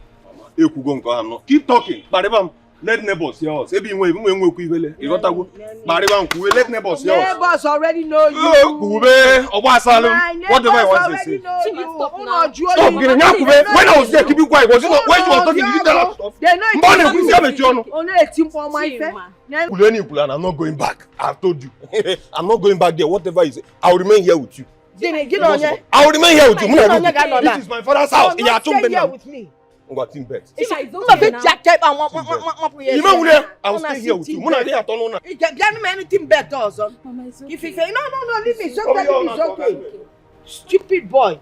Keep talking. Let neighbors hear us. Let neighbors hear us. Neighbors already know you. Whatever I want to say. Stop getting up. When I was there, keep it quiet. When she was talking, you tell her stuff. I'm not going back. I've told you. I'm not going back there. Whatever you say, I'll remain here with you. I'll remain here with you. This is my father's house. Stay here with me. I'll stay here with you. Anything better also. If you say no, leave me. Just let me. It's okay. Stupid boy.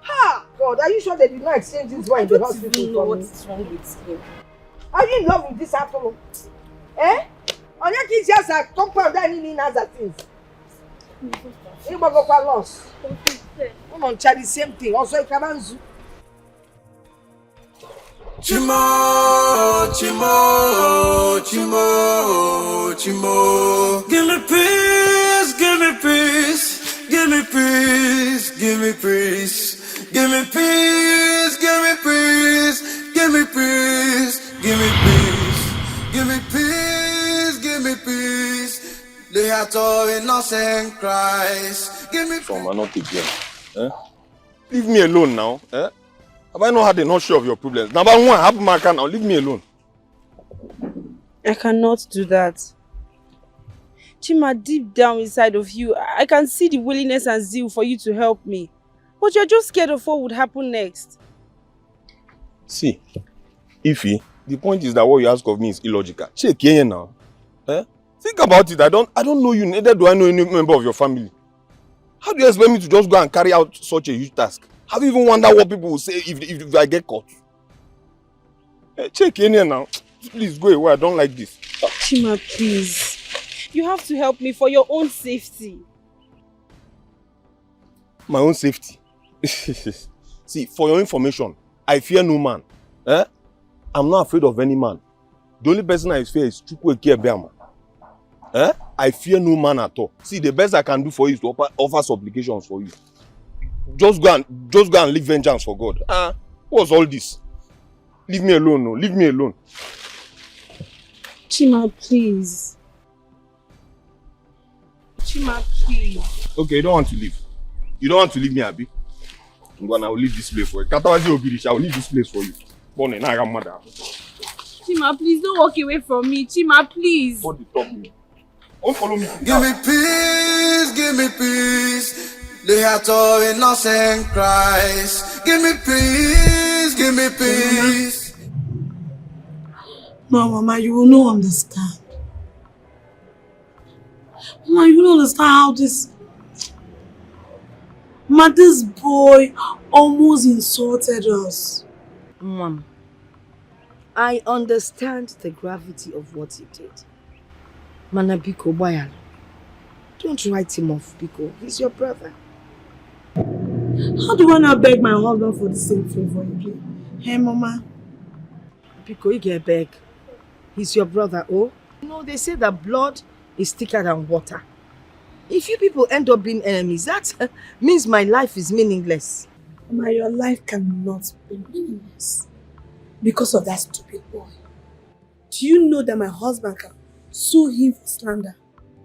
Ha! God, are you sure they did not exchange this one in the hospital? I don't know what is wrong with him. Are you in love with this apple? On your kids just a compound that need other things. You go for loss. You don't try the same thing. Also, you can't do. Chima. Give me peace. Give me peace. Give me peace. Give me peace. Give me peace. Give me peace. Give me peace. Give me peace. Give me peace. The heart of innocent Christ. Give me peace. From not again. Leave me alone now. Eh? Have I not had enough share of your problems? Number one, have my account now. Leave me alone. I cannot do that. Chima, deep down inside of you, I can see the willingness and zeal for you to help me. But you're just scared of what would happen next. See, Ify, the point is that what you ask of me is illogical. Check here now. Eh? Think about it. I don't know you, neither do I know any member of your family. How do you expect me to just go and carry out such a huge task? Have you even wondered what people will say if I get caught? Check in here now. Please go away. I don't like this. Chima, please. You have to help me for your own safety. My own safety? See, for your information, I fear no man. Eh? I'm not afraid of any man. The only person I fear is Chukwueke Beama. Eh? I fear no man at all. See, the best I can do for you is to offer supplications for you. Just go and leave vengeance for God. What's all this? Leave me alone, no. Leave me alone. Chima, please. Chima, please. Okay, you don't want to leave. You don't want to leave me, Abi? I will leave this place for you. I will leave this place for you. Chima, please don't walk away from me. Chima, please. What the top me? Don't follow me. Give me peace, give me peace. The heart of innocent cries. Give me peace, give me peace. No, Mama, you will not understand. Mama, you will not understand how this boy almost insulted us. Mom, I understand the gravity of what he did. Mana Biko, Bayano, don't write him off, Biko. He's your brother. How do I not beg my husband for the same favor again? Hey, Mama. Biko, you get beg. He's your brother, oh? You know, they say that blood is thicker than water. If you people end up being enemies, that means my life is meaningless. Mama, your life cannot be meaningless because of that stupid boy. Do you know that my husband can sue him for slander?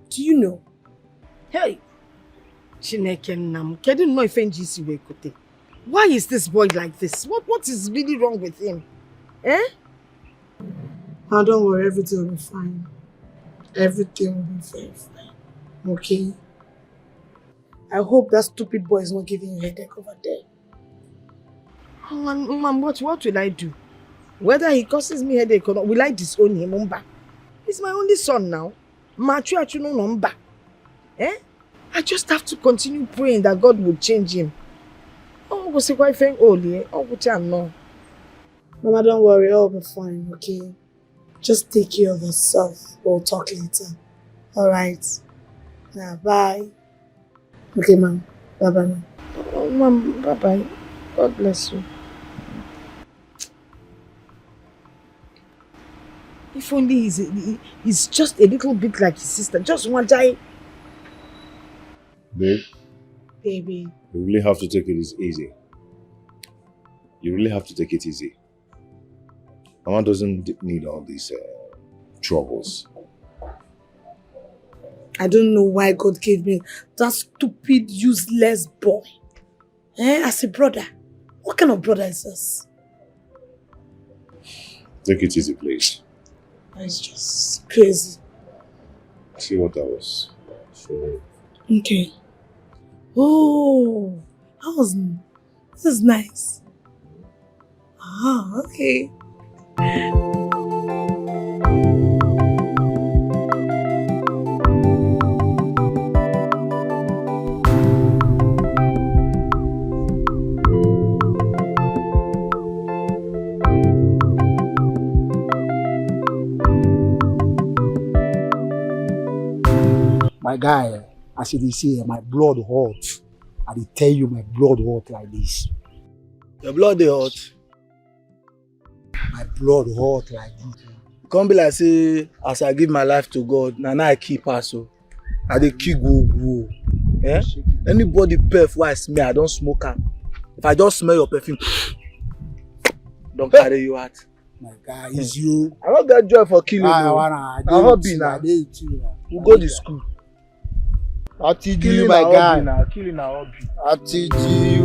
Do you know? Hey, Chineke Nam, kedu no ifenjisi we kote. Why is this boy like this? What is really wrong with him? Eh? Now don't worry, everything will be fine. Everything will be very fine. Okay? I hope that stupid boy is not giving you a headache over there. Mom, what will I do? Whether he causes me headache or not, will I disown him? Mumba? He's my only son now. Eh? I just have to continue praying that God will change him. Oh, was he quite saying only? Oh, which I know. Mama, don't worry, all will be fine, okay? Just take care of yourself. We'll talk later. Alright? Now, bye. Okay, Mom. Bye-bye. Oh, Mom, bye-bye. God bless you. If only he's just a little bit like his sister. Just one time. Babe? Baby. You really have to take it easy. You really have to take it easy. Mama doesn't need all these troubles. I don't know why God gave me that stupid, useless boy. As a brother. What kind of brother is this? Take it easy, please. It's just crazy. See what that was. So, okay. Oh, this is nice. Ah, okay. My guy, as you see, my blood hot. I dey tell you, my blood hot like this. Your blood dey hot? My blood hot like this. Come be like say, as I give my life to God, now I keep pass so. I dey kill go. Eh? Anybody perf wey I smell, I don't smoke am. If I just smell your perfume, don't carry you out. My guy, is you. I don't get joy for killing you. I hobby now. We go to school. Killing my guy. Killing our hobby. I teach you.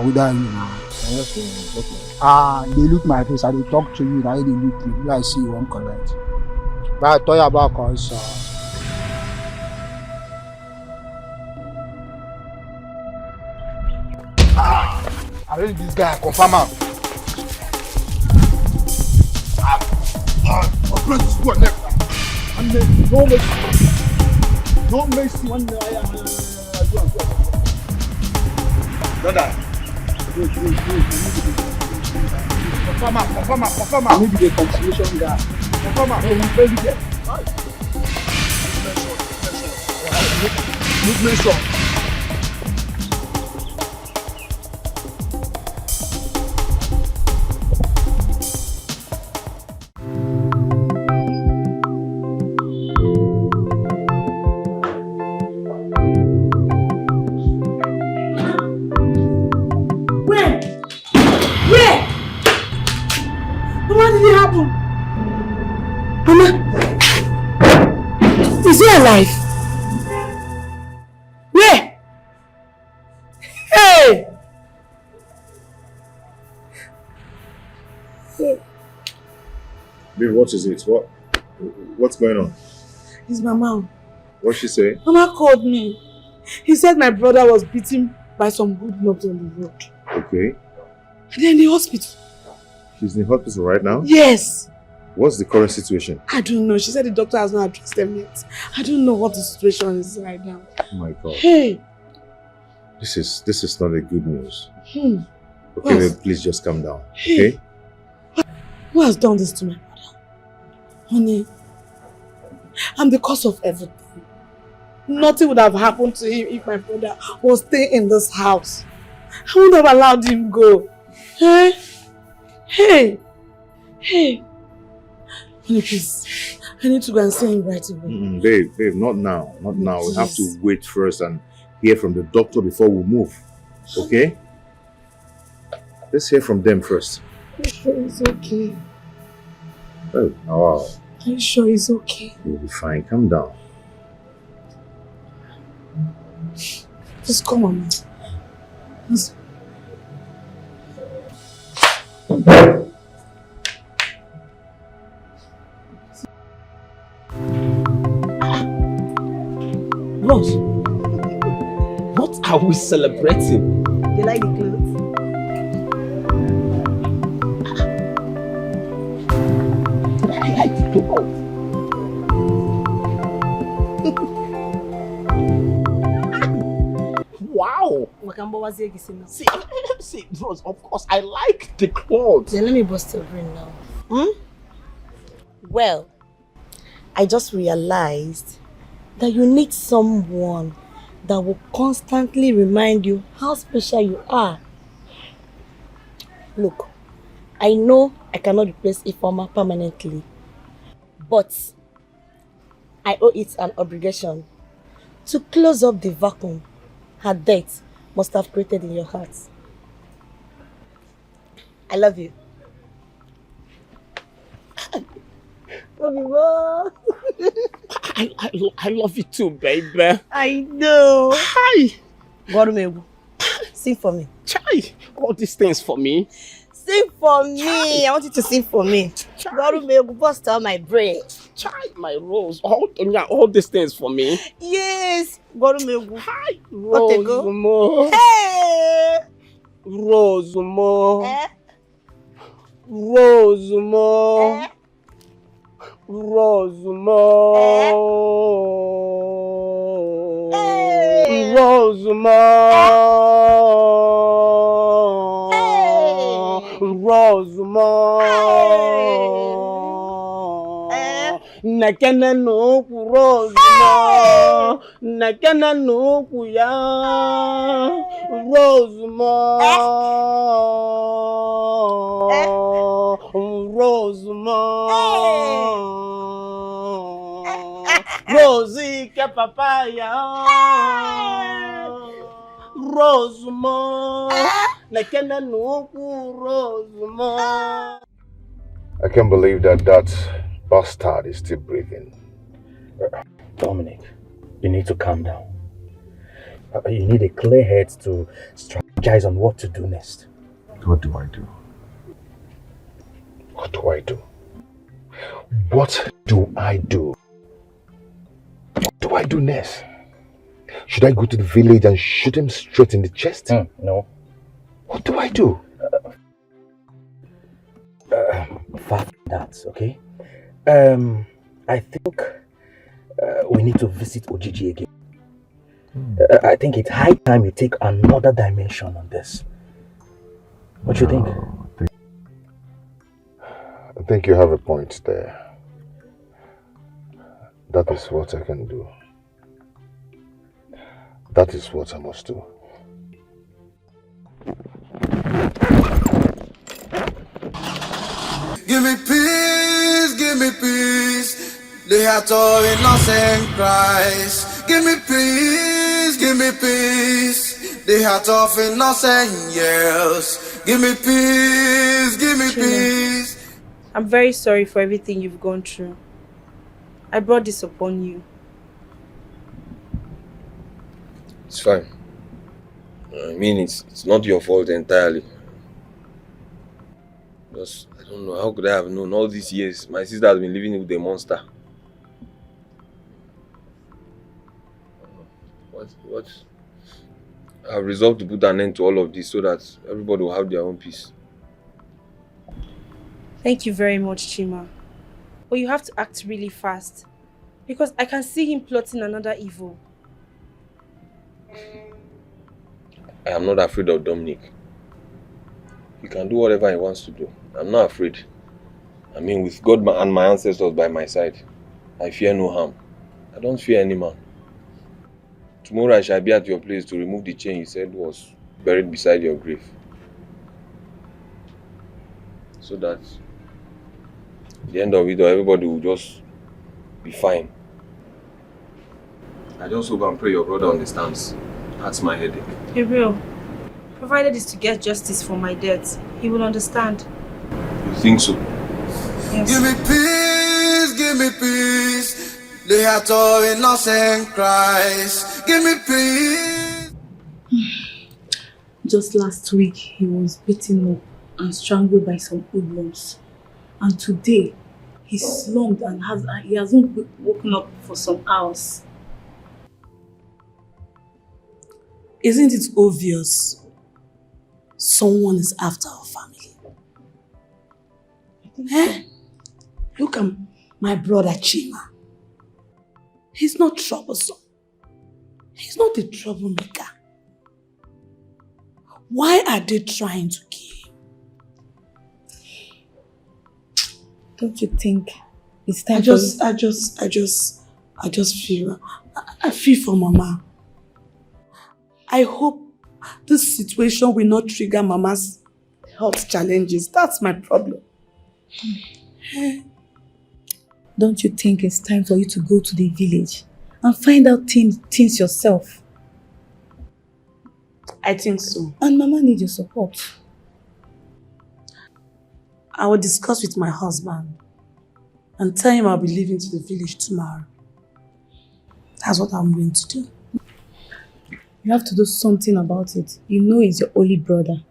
would die now. They look my face, I they talk to you, now they look me. I see you, I'm correct. But I tell you about cause I really this guy, confirm am. What next? And then don't make one don't die. Confirm. I need to be a confirmation guy. Confirm. Very good. Make sure. Alive? Where? Hey! Babe, what is it? What's going on? It's my mom. What'd she say? Mama called me. He said my brother was beaten by some hoodlums on the road. Okay. They're in the hospital. She's in the hospital right now? Yes. What's the current situation? I don't know. She said the doctor has not addressed them yet. I don't know what the situation is right now. Oh my God. Hey. This is not a good news. Okay, babe, please just calm down. Hey. Okay? Who has done this to my brother? Honey, I'm the cause of everything. Nothing would have happened to him if my brother was staying in this house. I wouldn't have allowed him go. Hey. Honey, please. I need to go and see him right away. Babe, not now. Not now. We have to wait first and hear from the doctor before we move. Okay? Let's hear from them first. Are you sure he's okay? Oh, wow. Are you sure he's okay? You'll be fine. Calm down. Just come on, man. Just... Rose, what are we celebrating? You like the clothes? I like the clothes. Wow! See, Rose, of course, I like the clothes. Then let me bust your brain now. Well, I just realized that you need someone that will constantly remind you how special you are. Look, I know I cannot replace Ifeoma permanently, but I owe it an obligation to close up the vacuum her death must have created in your heart. I love you. Love you more. I love you too, baby. I know. Hi. Gorumegu, sing for me. Chai, all these things for me. Sing for me. I want you to sing for me. Gorumegu, bust out my brain. Chai, my Rose. All these things for me. Yes. Gorumegu. Hi, Rose more. Hey. Rose more. Eh? Rose more. Eh? Rosemore, hey. Rosemore, hey. Rosemore, hey. Nekene nuku Rosemore, nekene nuku ya Rosemore, Rosemore. Rosie ke papaya, Rosemore, nekene nuku Rosemore. I can't believe that bastard is still breathing. Dominic, you need to calm down. You need a clear head to strike strategize on what to do next. What do I do? What do I do? What do I do? What do I do next? Should I go to the village and shoot him straight in the chest? No. What do I do? Far from that, okay? I think we need to visit Ojiji again. I think it's high time you take another dimension on this. What do you think? I think you have a point there. That is what I can do. That is what I must do. Give me peace, give me peace. The heart of innocent cries. Give me peace, give me peace. The heart of innocent yells. Give me peace, give me peace. I'm very sorry for everything you've gone through. I brought this upon you. It's fine. I mean, it's not your fault entirely. Just, I don't know, how could I have known all these years? My sister has been living with a monster. What? I've resolved to put an end to all of this so that everybody will have their own peace. Thank you very much, Chima. But you have to act really fast. Because I can see him plotting another evil. I am not afraid of Dominic. He can do whatever he wants to do. I'm not afraid. I mean, with God and my ancestors by my side, I fear no harm. I don't fear any man. Tomorrow I shall be at your place to remove the chain you said was buried beside your grave. So that at the end of it, everybody will just be fine. I just hope and pray your brother understands. That's my headache. He will. Provided is to get justice for my death, he will understand. You think so? Yes. Give me peace, give me peace. The heart of innocent cries. Give me peace. Just last week, he was beaten up and strangled by some hoodlums. And today, he's slumped and he hasn't woken up for some hours. Isn't it obvious someone is after our family? Eh? Look at my brother Chima. He's not troublesome. He's not a troublemaker. Why are they trying to kill him? Don't you think it's time I feel for Mama. I hope this situation will not trigger Mama's health challenges. That's my problem. Don't you think it's time for you to go to the village and find out things yourself? I think so. And Mama needs your support. I will discuss with my husband and tell him I'll be leaving to the village tomorrow. That's what I'm going to do. You have to do something about it. You know he's your only brother.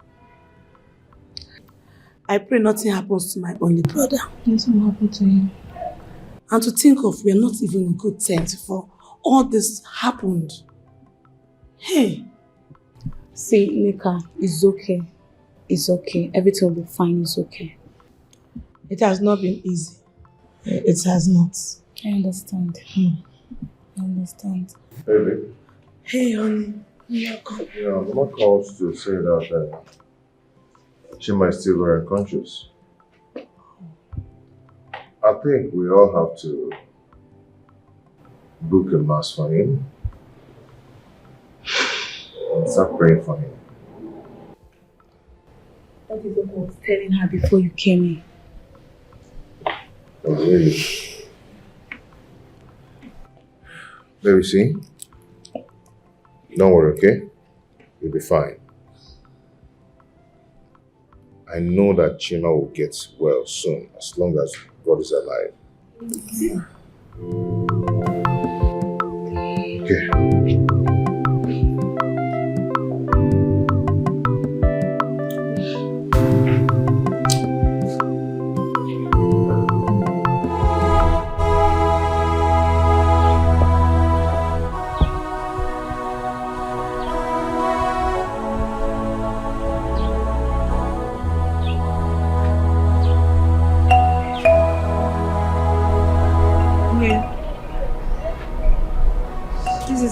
I pray nothing happens to my only brother. Nothing will happen to him. And to think of, we are not even in good terms before all this happened. Hey. See, Nika, it's okay. It's okay. Everything will be fine. It's okay. It has not been easy. It has not. I understand. I understand. Baby. Hey, honey. Welcome. Yeah, I'm not called to say that Chima is still very unconscious. I think we all have to book a mass for him and start praying for him. That is what I was telling her before you came in. Oh, really? Baby, see? Don't worry, okay? You'll be fine. I know that Chima will get well soon, as long as God is alive. Okay.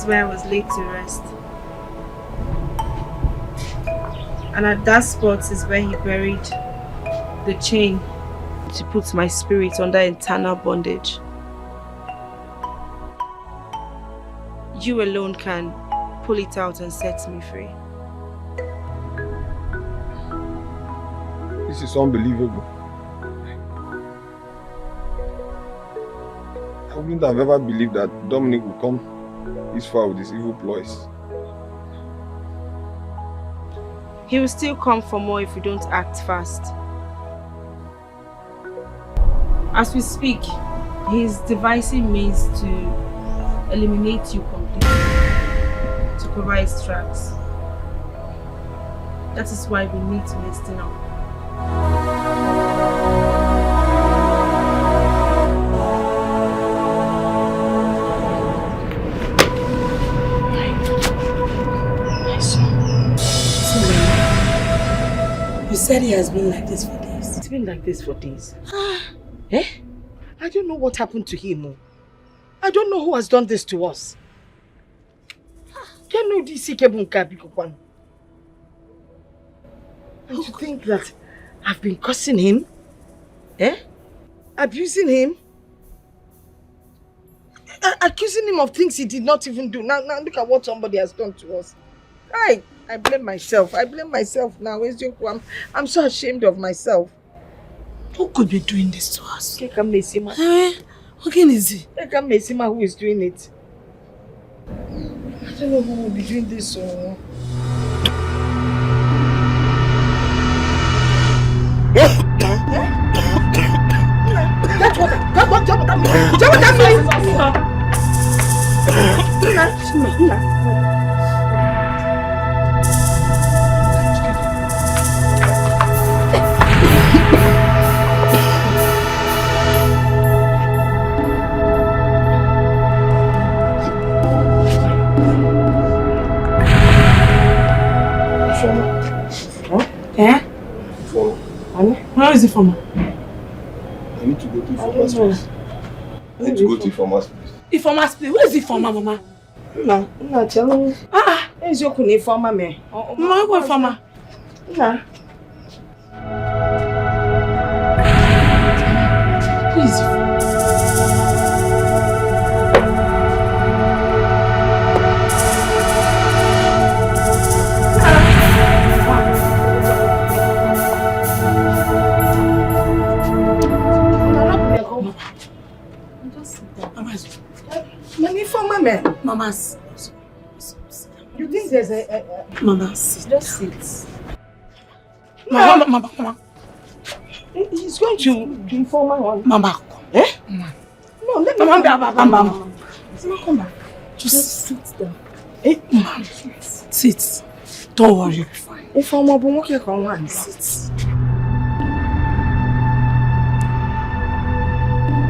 is where I was laid to rest. And at that spot is where he buried the chain to put my spirit under eternal bondage. You alone can pull it out and set me free. This is unbelievable. I wouldn't have ever believed that Dominic would come this far with his evil ploys. He will still come for more if we don't act fast. As we speak, he is devising means to eliminate you completely, to cover his tracks. That is why we need to listen up. You said he has been like this for days. It's been like this for days. Eh? I don't know what happened to him. I don't know who has done this to us. And to think that I've been cursing him, abusing him, accusing him of things he did not even do. Now look at what somebody has done to us. I blame myself. I blame myself now. I'm so ashamed of myself. Who could be doing this to us? Keka Mesima. Again is it? Keka Mesima who is doing it. I don't know who will be doing this. That's what Where is it from? I need to go to Ifeoma's place. I need to go to Ifeoma's place. Ifeoma's place? Where is Ifeoma, Mama? No, tell me. Where's your Ifeoma, man? Mama, where Ifeoma? Please. Mama's. You think there's a Mama, sit. Just sit. Mama. He's going to inform my one. Mama. Eh? No, let me Mama. Come back. Just sit down. Mama, sit. Don't worry. If I'm up, okay, come on. Sit.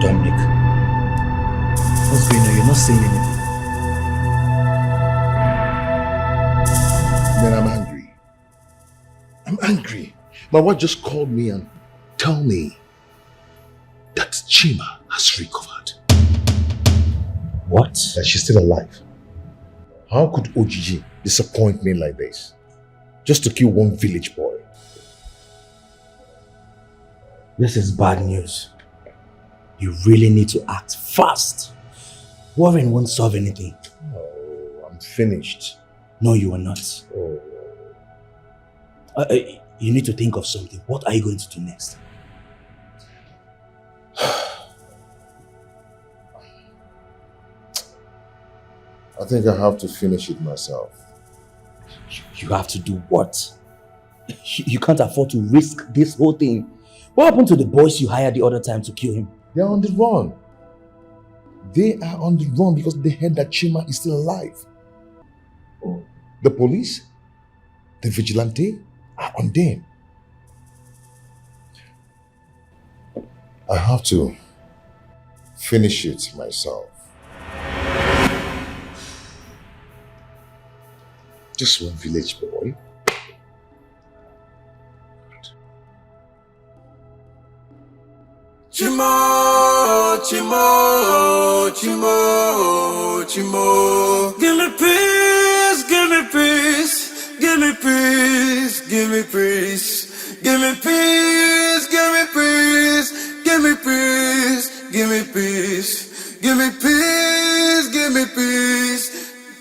Dominic, what's going on? You're not saying anything. Then I'm angry. I'm angry. My wife just called me and told me that Chima has recovered. What? That she's still alive. How could Ojiji disappoint me like this? Just to kill one village boy. This is bad news. You really need to act fast. Worrying won't solve anything. Oh, I'm finished. No, you are not. Oh. You need to think of something. What are you going to do next? I think I have to finish it myself. You have to do what? You can't afford to risk this whole thing. What happened to the boys you hired the other time to kill him? They are on the run. They are on the run because they heard that Chima is still alive. The police, the vigilante are on them. I have to finish it myself. Just one village boy. Chima, Chimo, Chimo, Chimo. Give me peace, give me peace, give me peace, give me peace, give me peace, give me peace, give me peace, give me peace, give me peace, give me peace.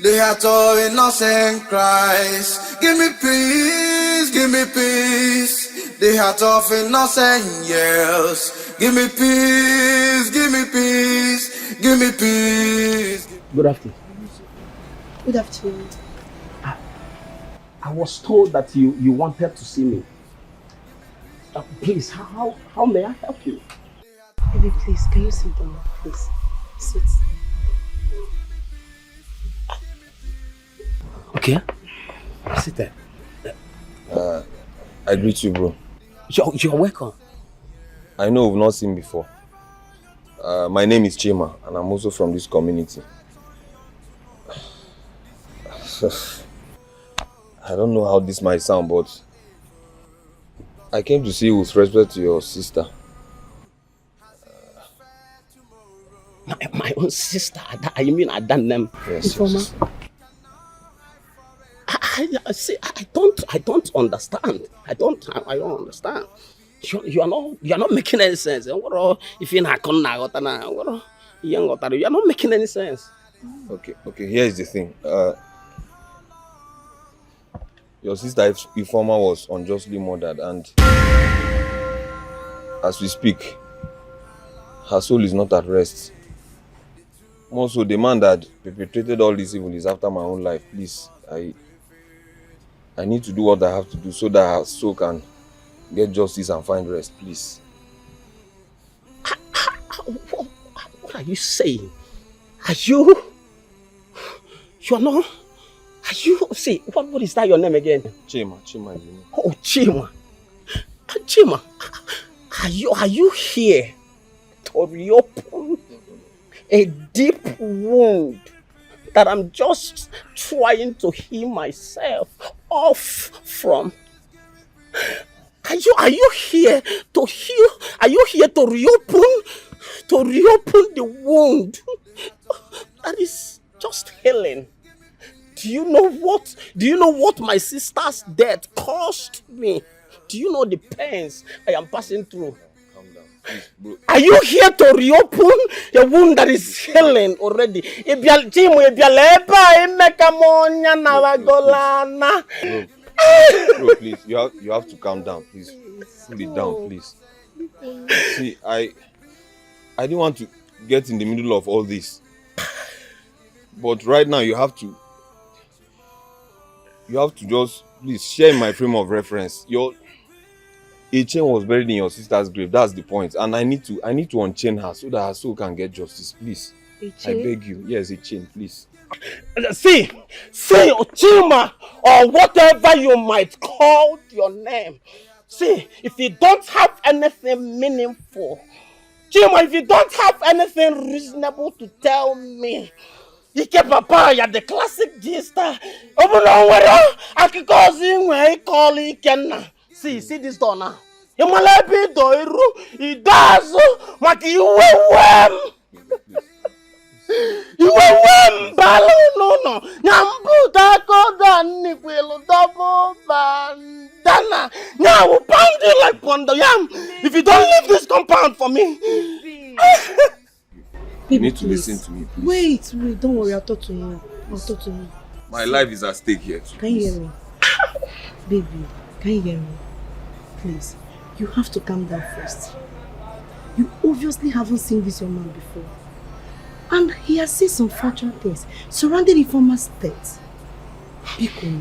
The heart of innocent Christ. Give me peace, give me peace. The heart of innocent years. Give me peace, give me peace, give me peace. Good afternoon. Good afternoon. I was told that you wanted to see me. Please, how may I help you? Baby, please, can you sit down? Please, sit. Okay. Sit there. I greet you, bro. You're welcome. I know we've not seen before. My name is Chima, and I'm also from this community. I don't know how this might sound, but I came to see you with respect to your sister. My own sister? You mean I done them? Yes. I don't understand. I don't understand. You are not making any sense. If you're not making any sense. Okay, here's the thing. Your sister Ifeoma was unjustly murdered, and as we speak, her soul is not at rest. Also, the man that perpetrated all this evil is after my own life. Please, I need to do what I have to do so that her soul can get justice and find rest, please. What are you saying? You are not... See, what is that your name again? Chima is your name. Oh, Chima. Chima, are you here to reopen a deep wound that I'm just trying to heal myself off from? Are you here to heal? Are you here to reopen the wound that is just healing? Do you know what my sister's death cost me? Do you know the pains I am passing through? Calm down, please, bro. Are you here to reopen a wound that is healing already? Bro, please, you have to calm down, please. Cool it down, please. See, I didn't want to get in the middle of all this, but right now you have to just please share my frame of reference. A chain was buried in your sister's grave. That's the point, and I need to unchain her so that her soul can get justice. Please, I beg you. Yes, a chain, please. See, Chima, or whatever you might call your name. See, if you don't have anything meaningful, Chima, if you don't have anything reasonable to tell me, Ike Papa, you're the classic G-star. See this door now. You malabi doiru, it does, but you wem. You wem balo no. Nyambu tako dani kwelo double bandana. Now we'll pound you like pondo yam if you don't leave this compound for me. You need to listen to me, please. Wait, don't worry, I'll talk to you. My life is at stake here. Can you hear me? Baby, can you hear me? Please, you have to calm down first. You obviously haven't seen this young man before. And he has said some factual things surrounding Ifeoma's death. Biko,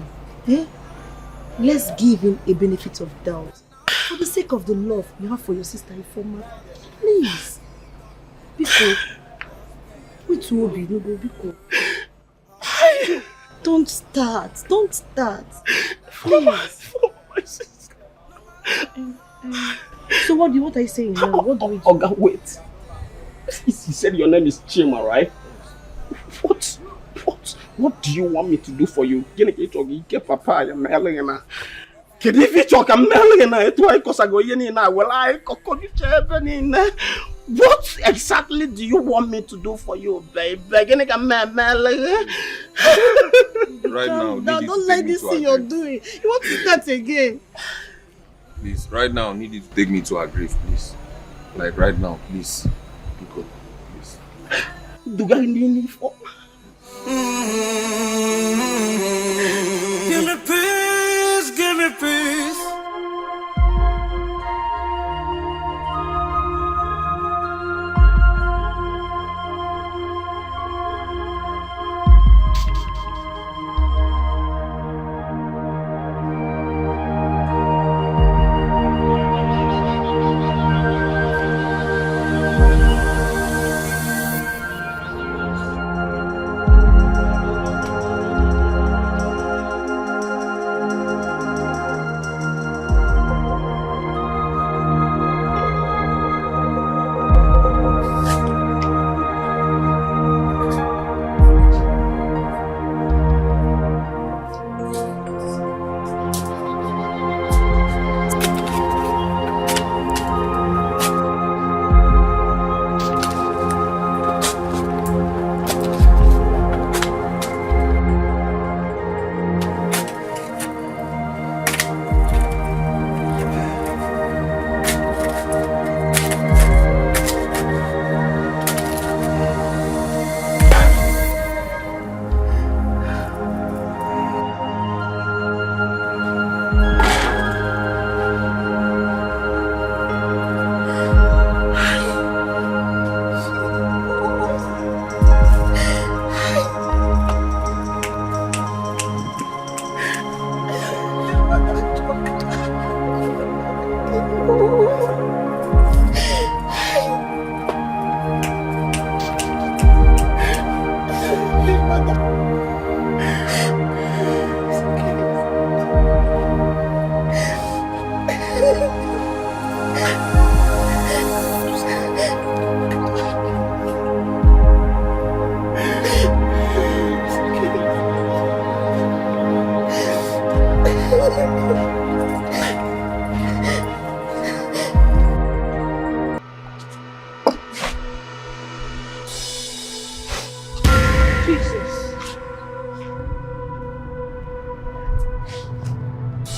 let's give him a benefit of doubt. For the sake of the love you have for your sister Ifeoma. Please. Biko. Wait, Biko. Don't start. Please. So what are you saying now? What do we do? Oga, wait. He said your name is Chima, right? What do you want me to do for you? Papa, you're melting. What exactly do you want me to do for you, babe? Right now, Now, don't let this thing you're doing. You want to start again? Please, right now, need you to take me to her grave, please. Like right now, please. Go, please. Do I need for? Give me peace, give me peace.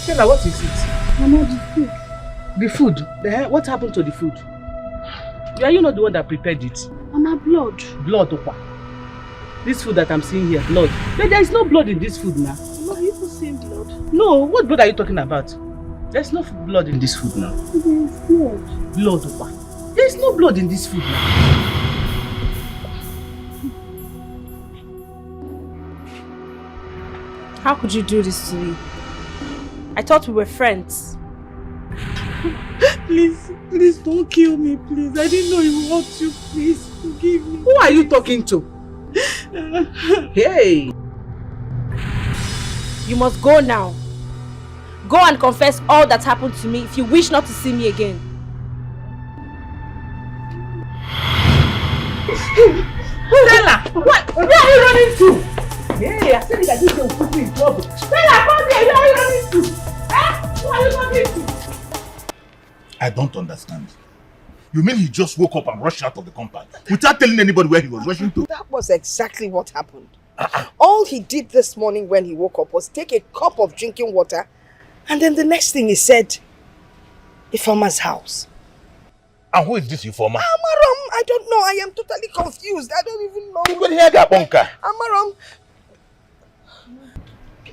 Stella, what is it? Mama, the food. The food? What happened to the food? Are you not the one that prepared it? Mama, blood. Blood, Opa. This food that I'm seeing here, blood. There is no blood in this food now. Mama, you people seeing blood? No, what blood are you talking about? There's no blood in this food now. There is blood. Blood, Opa. There's no blood in this food now. How could you do this to me? I thought we were friends. Please don't kill me, please. I didn't know you want you. Please forgive me. Who are you talking to? Hey! You must go now. Go and confess all that happened to me if you wish not to see me again. Stella! Where are you running to? Hey, I said that this will put me in trouble. Stella, come here! Where are you running to? Where are you running to? I don't understand. You mean he just woke up and rushed out of the compound without telling anybody where he was rushing to? That was exactly what happened. All he did this morning when he woke up was take a cup of drinking water, and then the next thing he said, Ifeoma's house. And who is this Ifeoma? Amaram, I don't know. I am totally confused. I don't even know. You could hear that, Bonka. Amaram.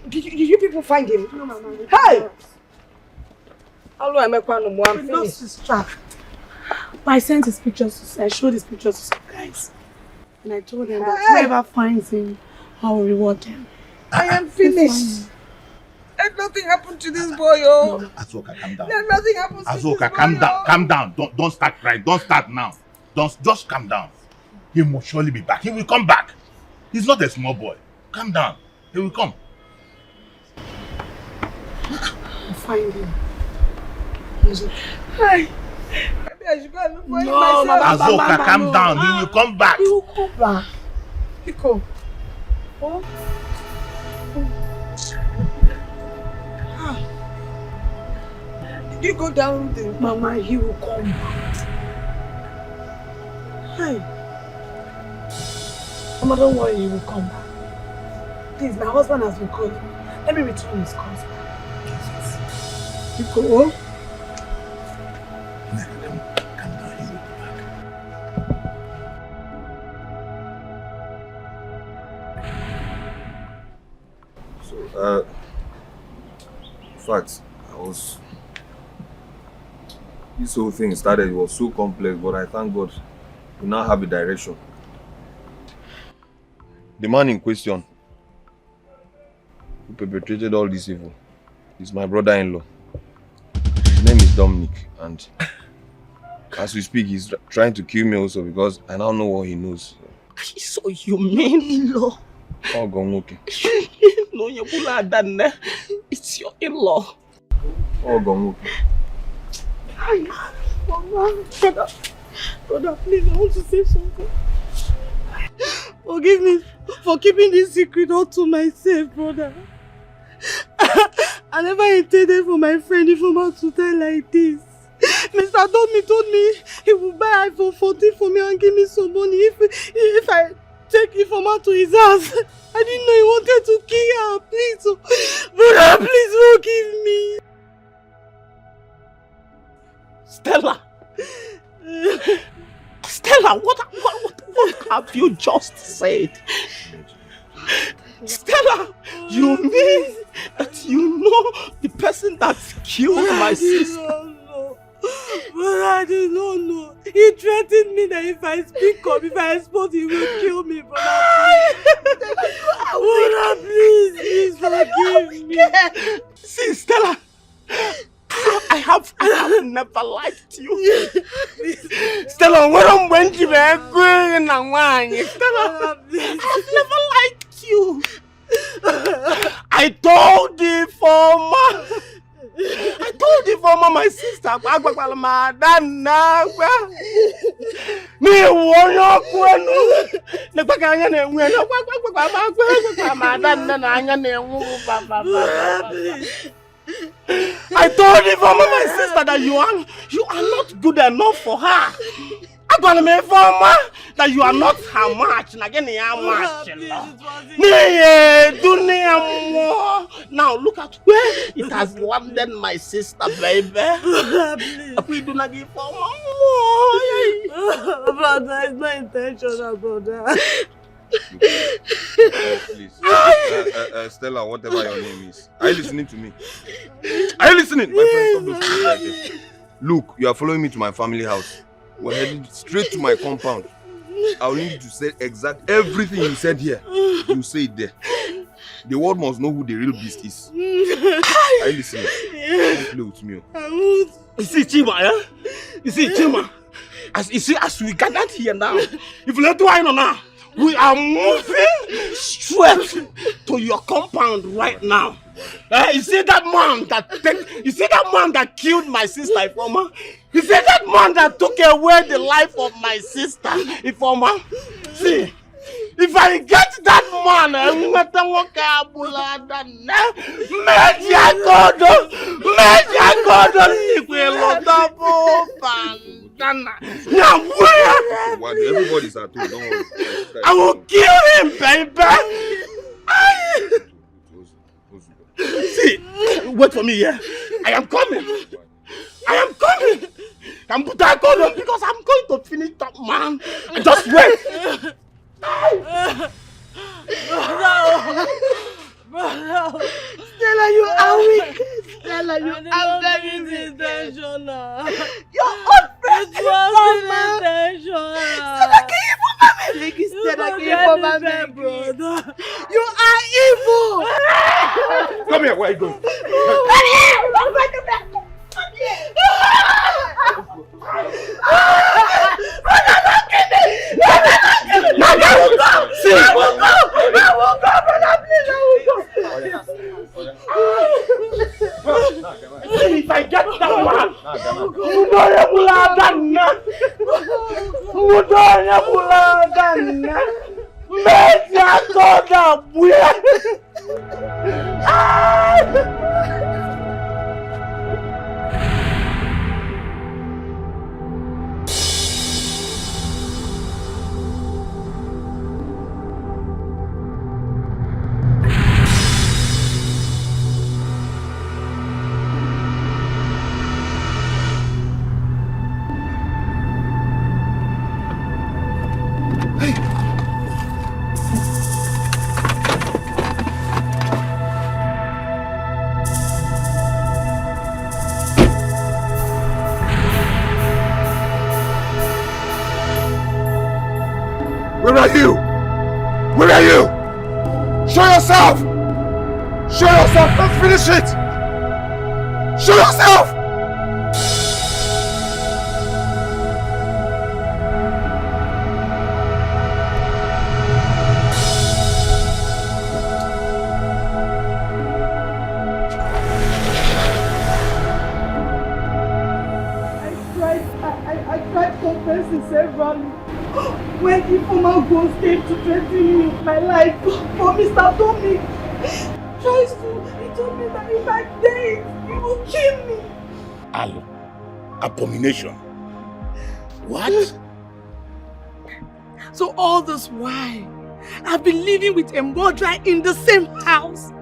Did you people find him? No, Mama. Hey! Hello, I'm finished. Lost his track. But I sent his pictures. I showed his pictures to some guys. And I told them that whoever finds him, I will reward them. I am finished. And nothing happened to this boy, oh. No, Azuka, calm down. Then nothing happens to this boy. Azuka, calm down. Calm down. Don't start crying. Don't start now. Just calm down. He will surely be back. He will come back. He's not a small boy. Calm down. He will come. I'll find him. Hi. Maybe I should go and look for him myself. Azuka, calm down. He will come back. He will come back. He come. Oh. Did you go down there? Mama, he will come back. Hi. Mama, don't worry, he will come back. Please, my husband has been calling. Let me return his calls back. You go. In fact, this whole thing started, it was so complex, but I thank God we now have a direction. The man in question who perpetrated all this evil is my brother-in-law. His name is Dominic, and as we speak, he's trying to kill me also because I now know what he knows. So you mean in-law? Oh, gone okay. No, it's your in-law. Oh, gone okay. Hi, Mama. Brother, please, I want to say something. Forgive me for keeping this secret all to myself, brother. I never intended for my friend Philmond to die like this. Mr. Domi told me he would buy iPhone 14 for me and give me some money if I take Philmond to his house. I didn't know he wanted to kill her. Please, brother, please forgive me. Stella! Stella, what have you just said? Stella, you mean that you know the person that killed my sister? But I did not know. He threatened me that if I speak up, if I expose, he will kill me, brother. Brother, please forgive me. See, Stella, I have never liked you. Stella, when I'm going to be going and Stella, I've never liked you. I told the former my sister, I told the former my sister that you are not good enough for her. I'm gonna make former that you are not her match. Now look at where it has landed my sister, baby. We do not give former more. Brother, it's not intentional, brother. Please. Stella, whatever your name is. Are you listening to me? Are you listening? My friend, stop those things right there. Look, you are following me to my family house. We're heading straight to my compound. I'll need you to say exact everything you said here. You say it there. The world must know who the real beast is. Are you listening? Don't play with me. You see, Chima, yeah? You see, Chima. As we gathered here now, if you let wine on now, we are moving straight to your compound right now. You see that man that killed my sister, Ifoma? You see that man that took away the life of my sister, Ifoma? See, if I get that man, everybody's at home, don't worry. I will kill him, baby. See, wait for me here. I am coming. I'm put that gun on because I'm going to finish that man. Just wait. Brother, Stella, you are wicked. Stella, you are very intentional. Your own friend is intentional. Stella, can you brother? You are evil. Come here, where are you going? If I get that one, Where are you? Where are you? Show yourself! Show yourself! Let's finish it! Show yourself! I tried confessing severally. When the former ghost came to threaten me with my life, for Mr. Tommy tries to, he told me that if I dare, he will kill me. Alo, abomination. What? So all this while, I've been living with a murderer in the same house.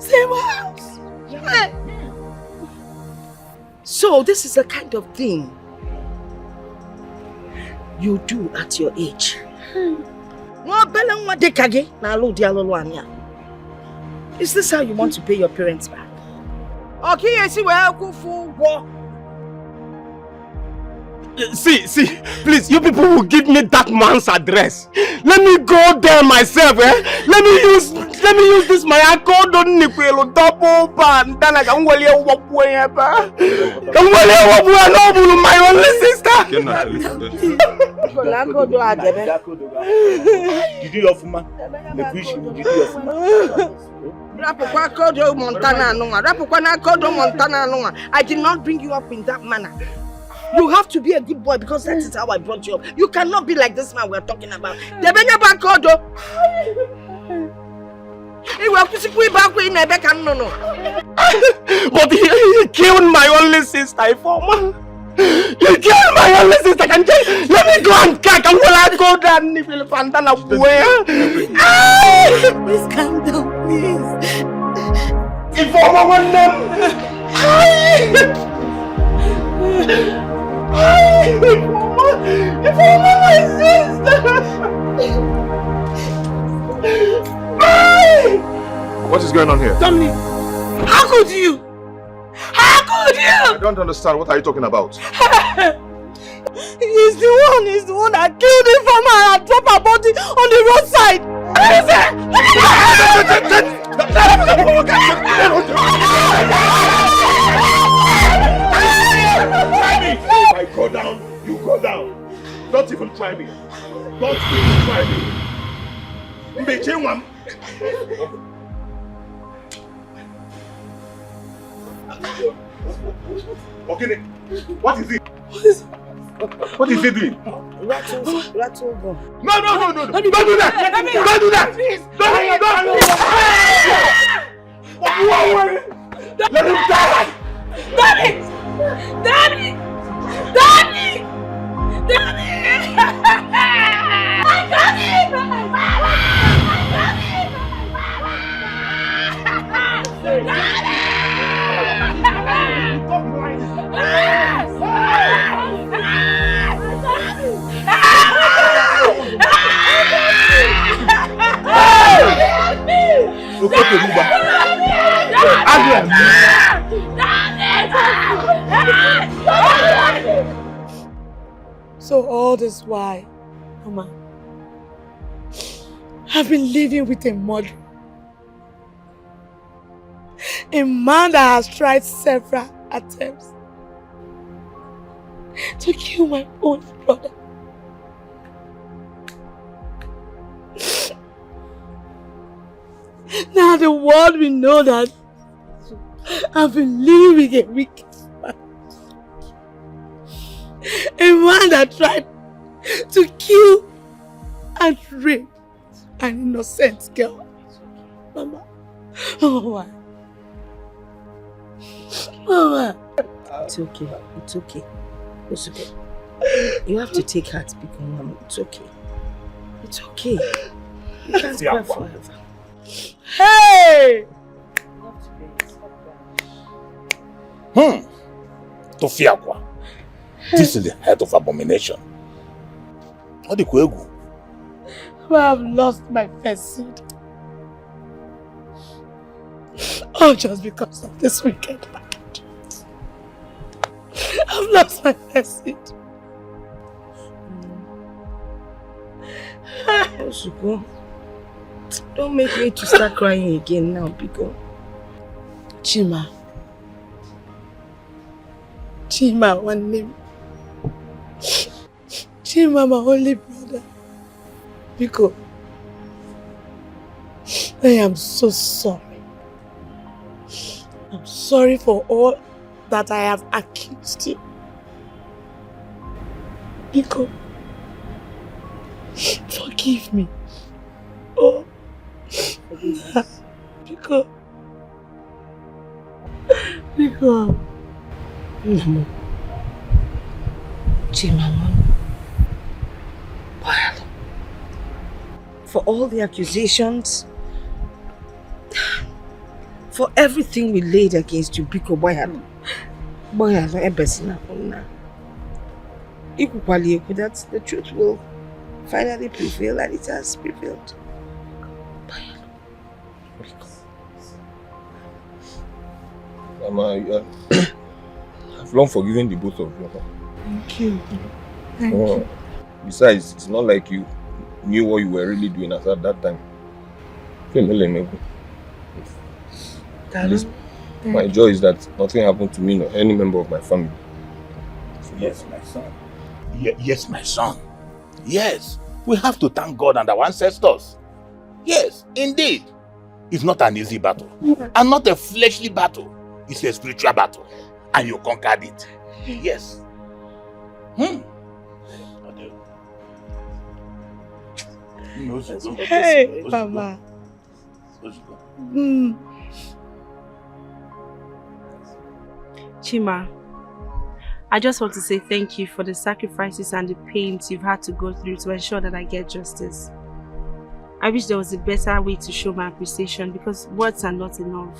Same house. Yeah. So this is the kind of thing you do at your age. Is this how you want to pay your parents back? Okay, I see where I go for war. See, please, you people will give me that man's address. Let me go there myself, eh? Let me use this my account on Niquelo double band. Then I can well you walk way ever. Come well my only sister. Did you offer man? The fish did you offer I did not bring you up in that manner. You have to be a good boy because that is how I brought you up. You cannot be like this man we're talking about. But he killed my only sister, Ifoma. You killed my only sister. Let me go and crack and will I go down if you find out where? Please calm down, please. Ifoma one them. Ifoma my sister. What is going on here? Dominic, how could you? How could you? I don't understand. What are you talking about? He's the one that killed him from her and dropped her body on the roadside. If I go down, you go down. Don't even try me. Don't even try me. Okay, what is it? What is he doing? Rattle go. No. Don't do that. Don't do that. Please. Don't. Let him die. Daddy! So all this while, Mama, I've been living with a murderer. A man that has tried several attempts to kill my own brother. Now the world will know that I've been living with a wicked man. A man that tried to kill and rape an innocent girl. Mama. Mama. It's okay. You have to take heart, people, Mama. It's okay. You can't cry forever. Hey! Tofiakwa. This is the head of abomination. What the kwegu? I have lost my first seed. All just because of this wicked man. I've lost my first seed. Osuko, don't make me to start crying again now, Biko. Chima, one name. Chima, my only brother. Biko, I am so sorry. I'm sorry for all that I have accused you. Biko, forgive me. Oh, Biko. Namo. Chima, for all the accusations, for everything we laid against you, Biko Boyalo, Ebesina Ona. Equally, that the truth will finally prevail, and it has prevailed. I've long forgiven the both of you. Thank you. Thank you. Besides, it's not like you knew what you were really doing at that time. At least my joy is that nothing happened to me or any member of my family. Yes, my son. Yes, my son. Yes, we have to thank God and our ancestors. Yes, indeed. It's not an easy battle. And not a fleshly battle. It's a spiritual battle. And you conquered it. Yes. Hey, Mama. Chima, I just want to say thank you for the sacrifices and the pains you've had to go through to ensure that I get justice. I wish there was a better way to show my appreciation because words are not enough.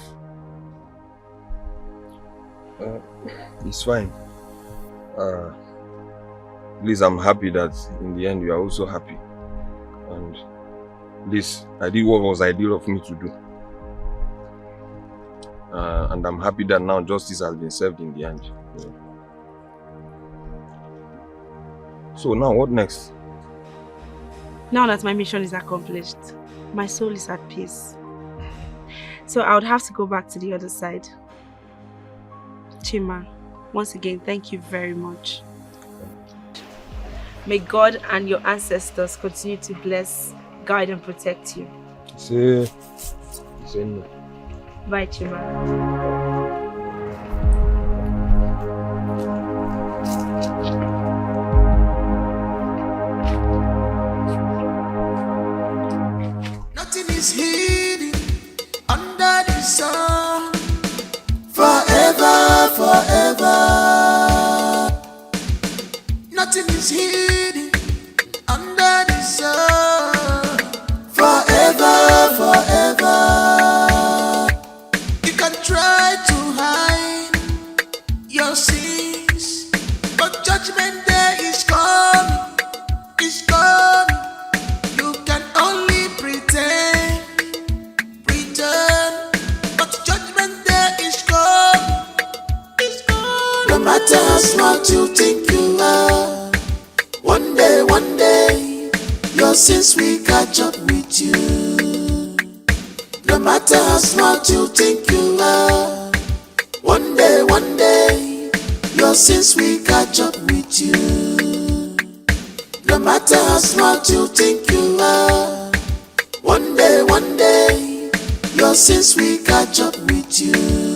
It's fine. Please, I'm happy that in the end you are also happy. And this, I did what was ideal of me to do. And I'm happy that now justice has been served in the end. Yeah. So now what next? Now that my mission is accomplished, my soul is at peace. So I would have to go back to the other side. Chima, once again, thank you very much. May God and your ancestors continue to bless, guide and protect you. Say no. Bye, Chima. Nothing is hidden under the sun. Forever, forever. Nothing is hidden under the sun. Forever, forever. You can try to hide your sins, but judgment day is coming. It's coming. You can only pretend, but judgment day is coming. It's coming. No matter how smart you think you are, one day, your sins will catch up with you. No matter how smart you think you are, one day, your sins will catch up with you. No matter how smart you think you are, one day, your sins will catch up with you.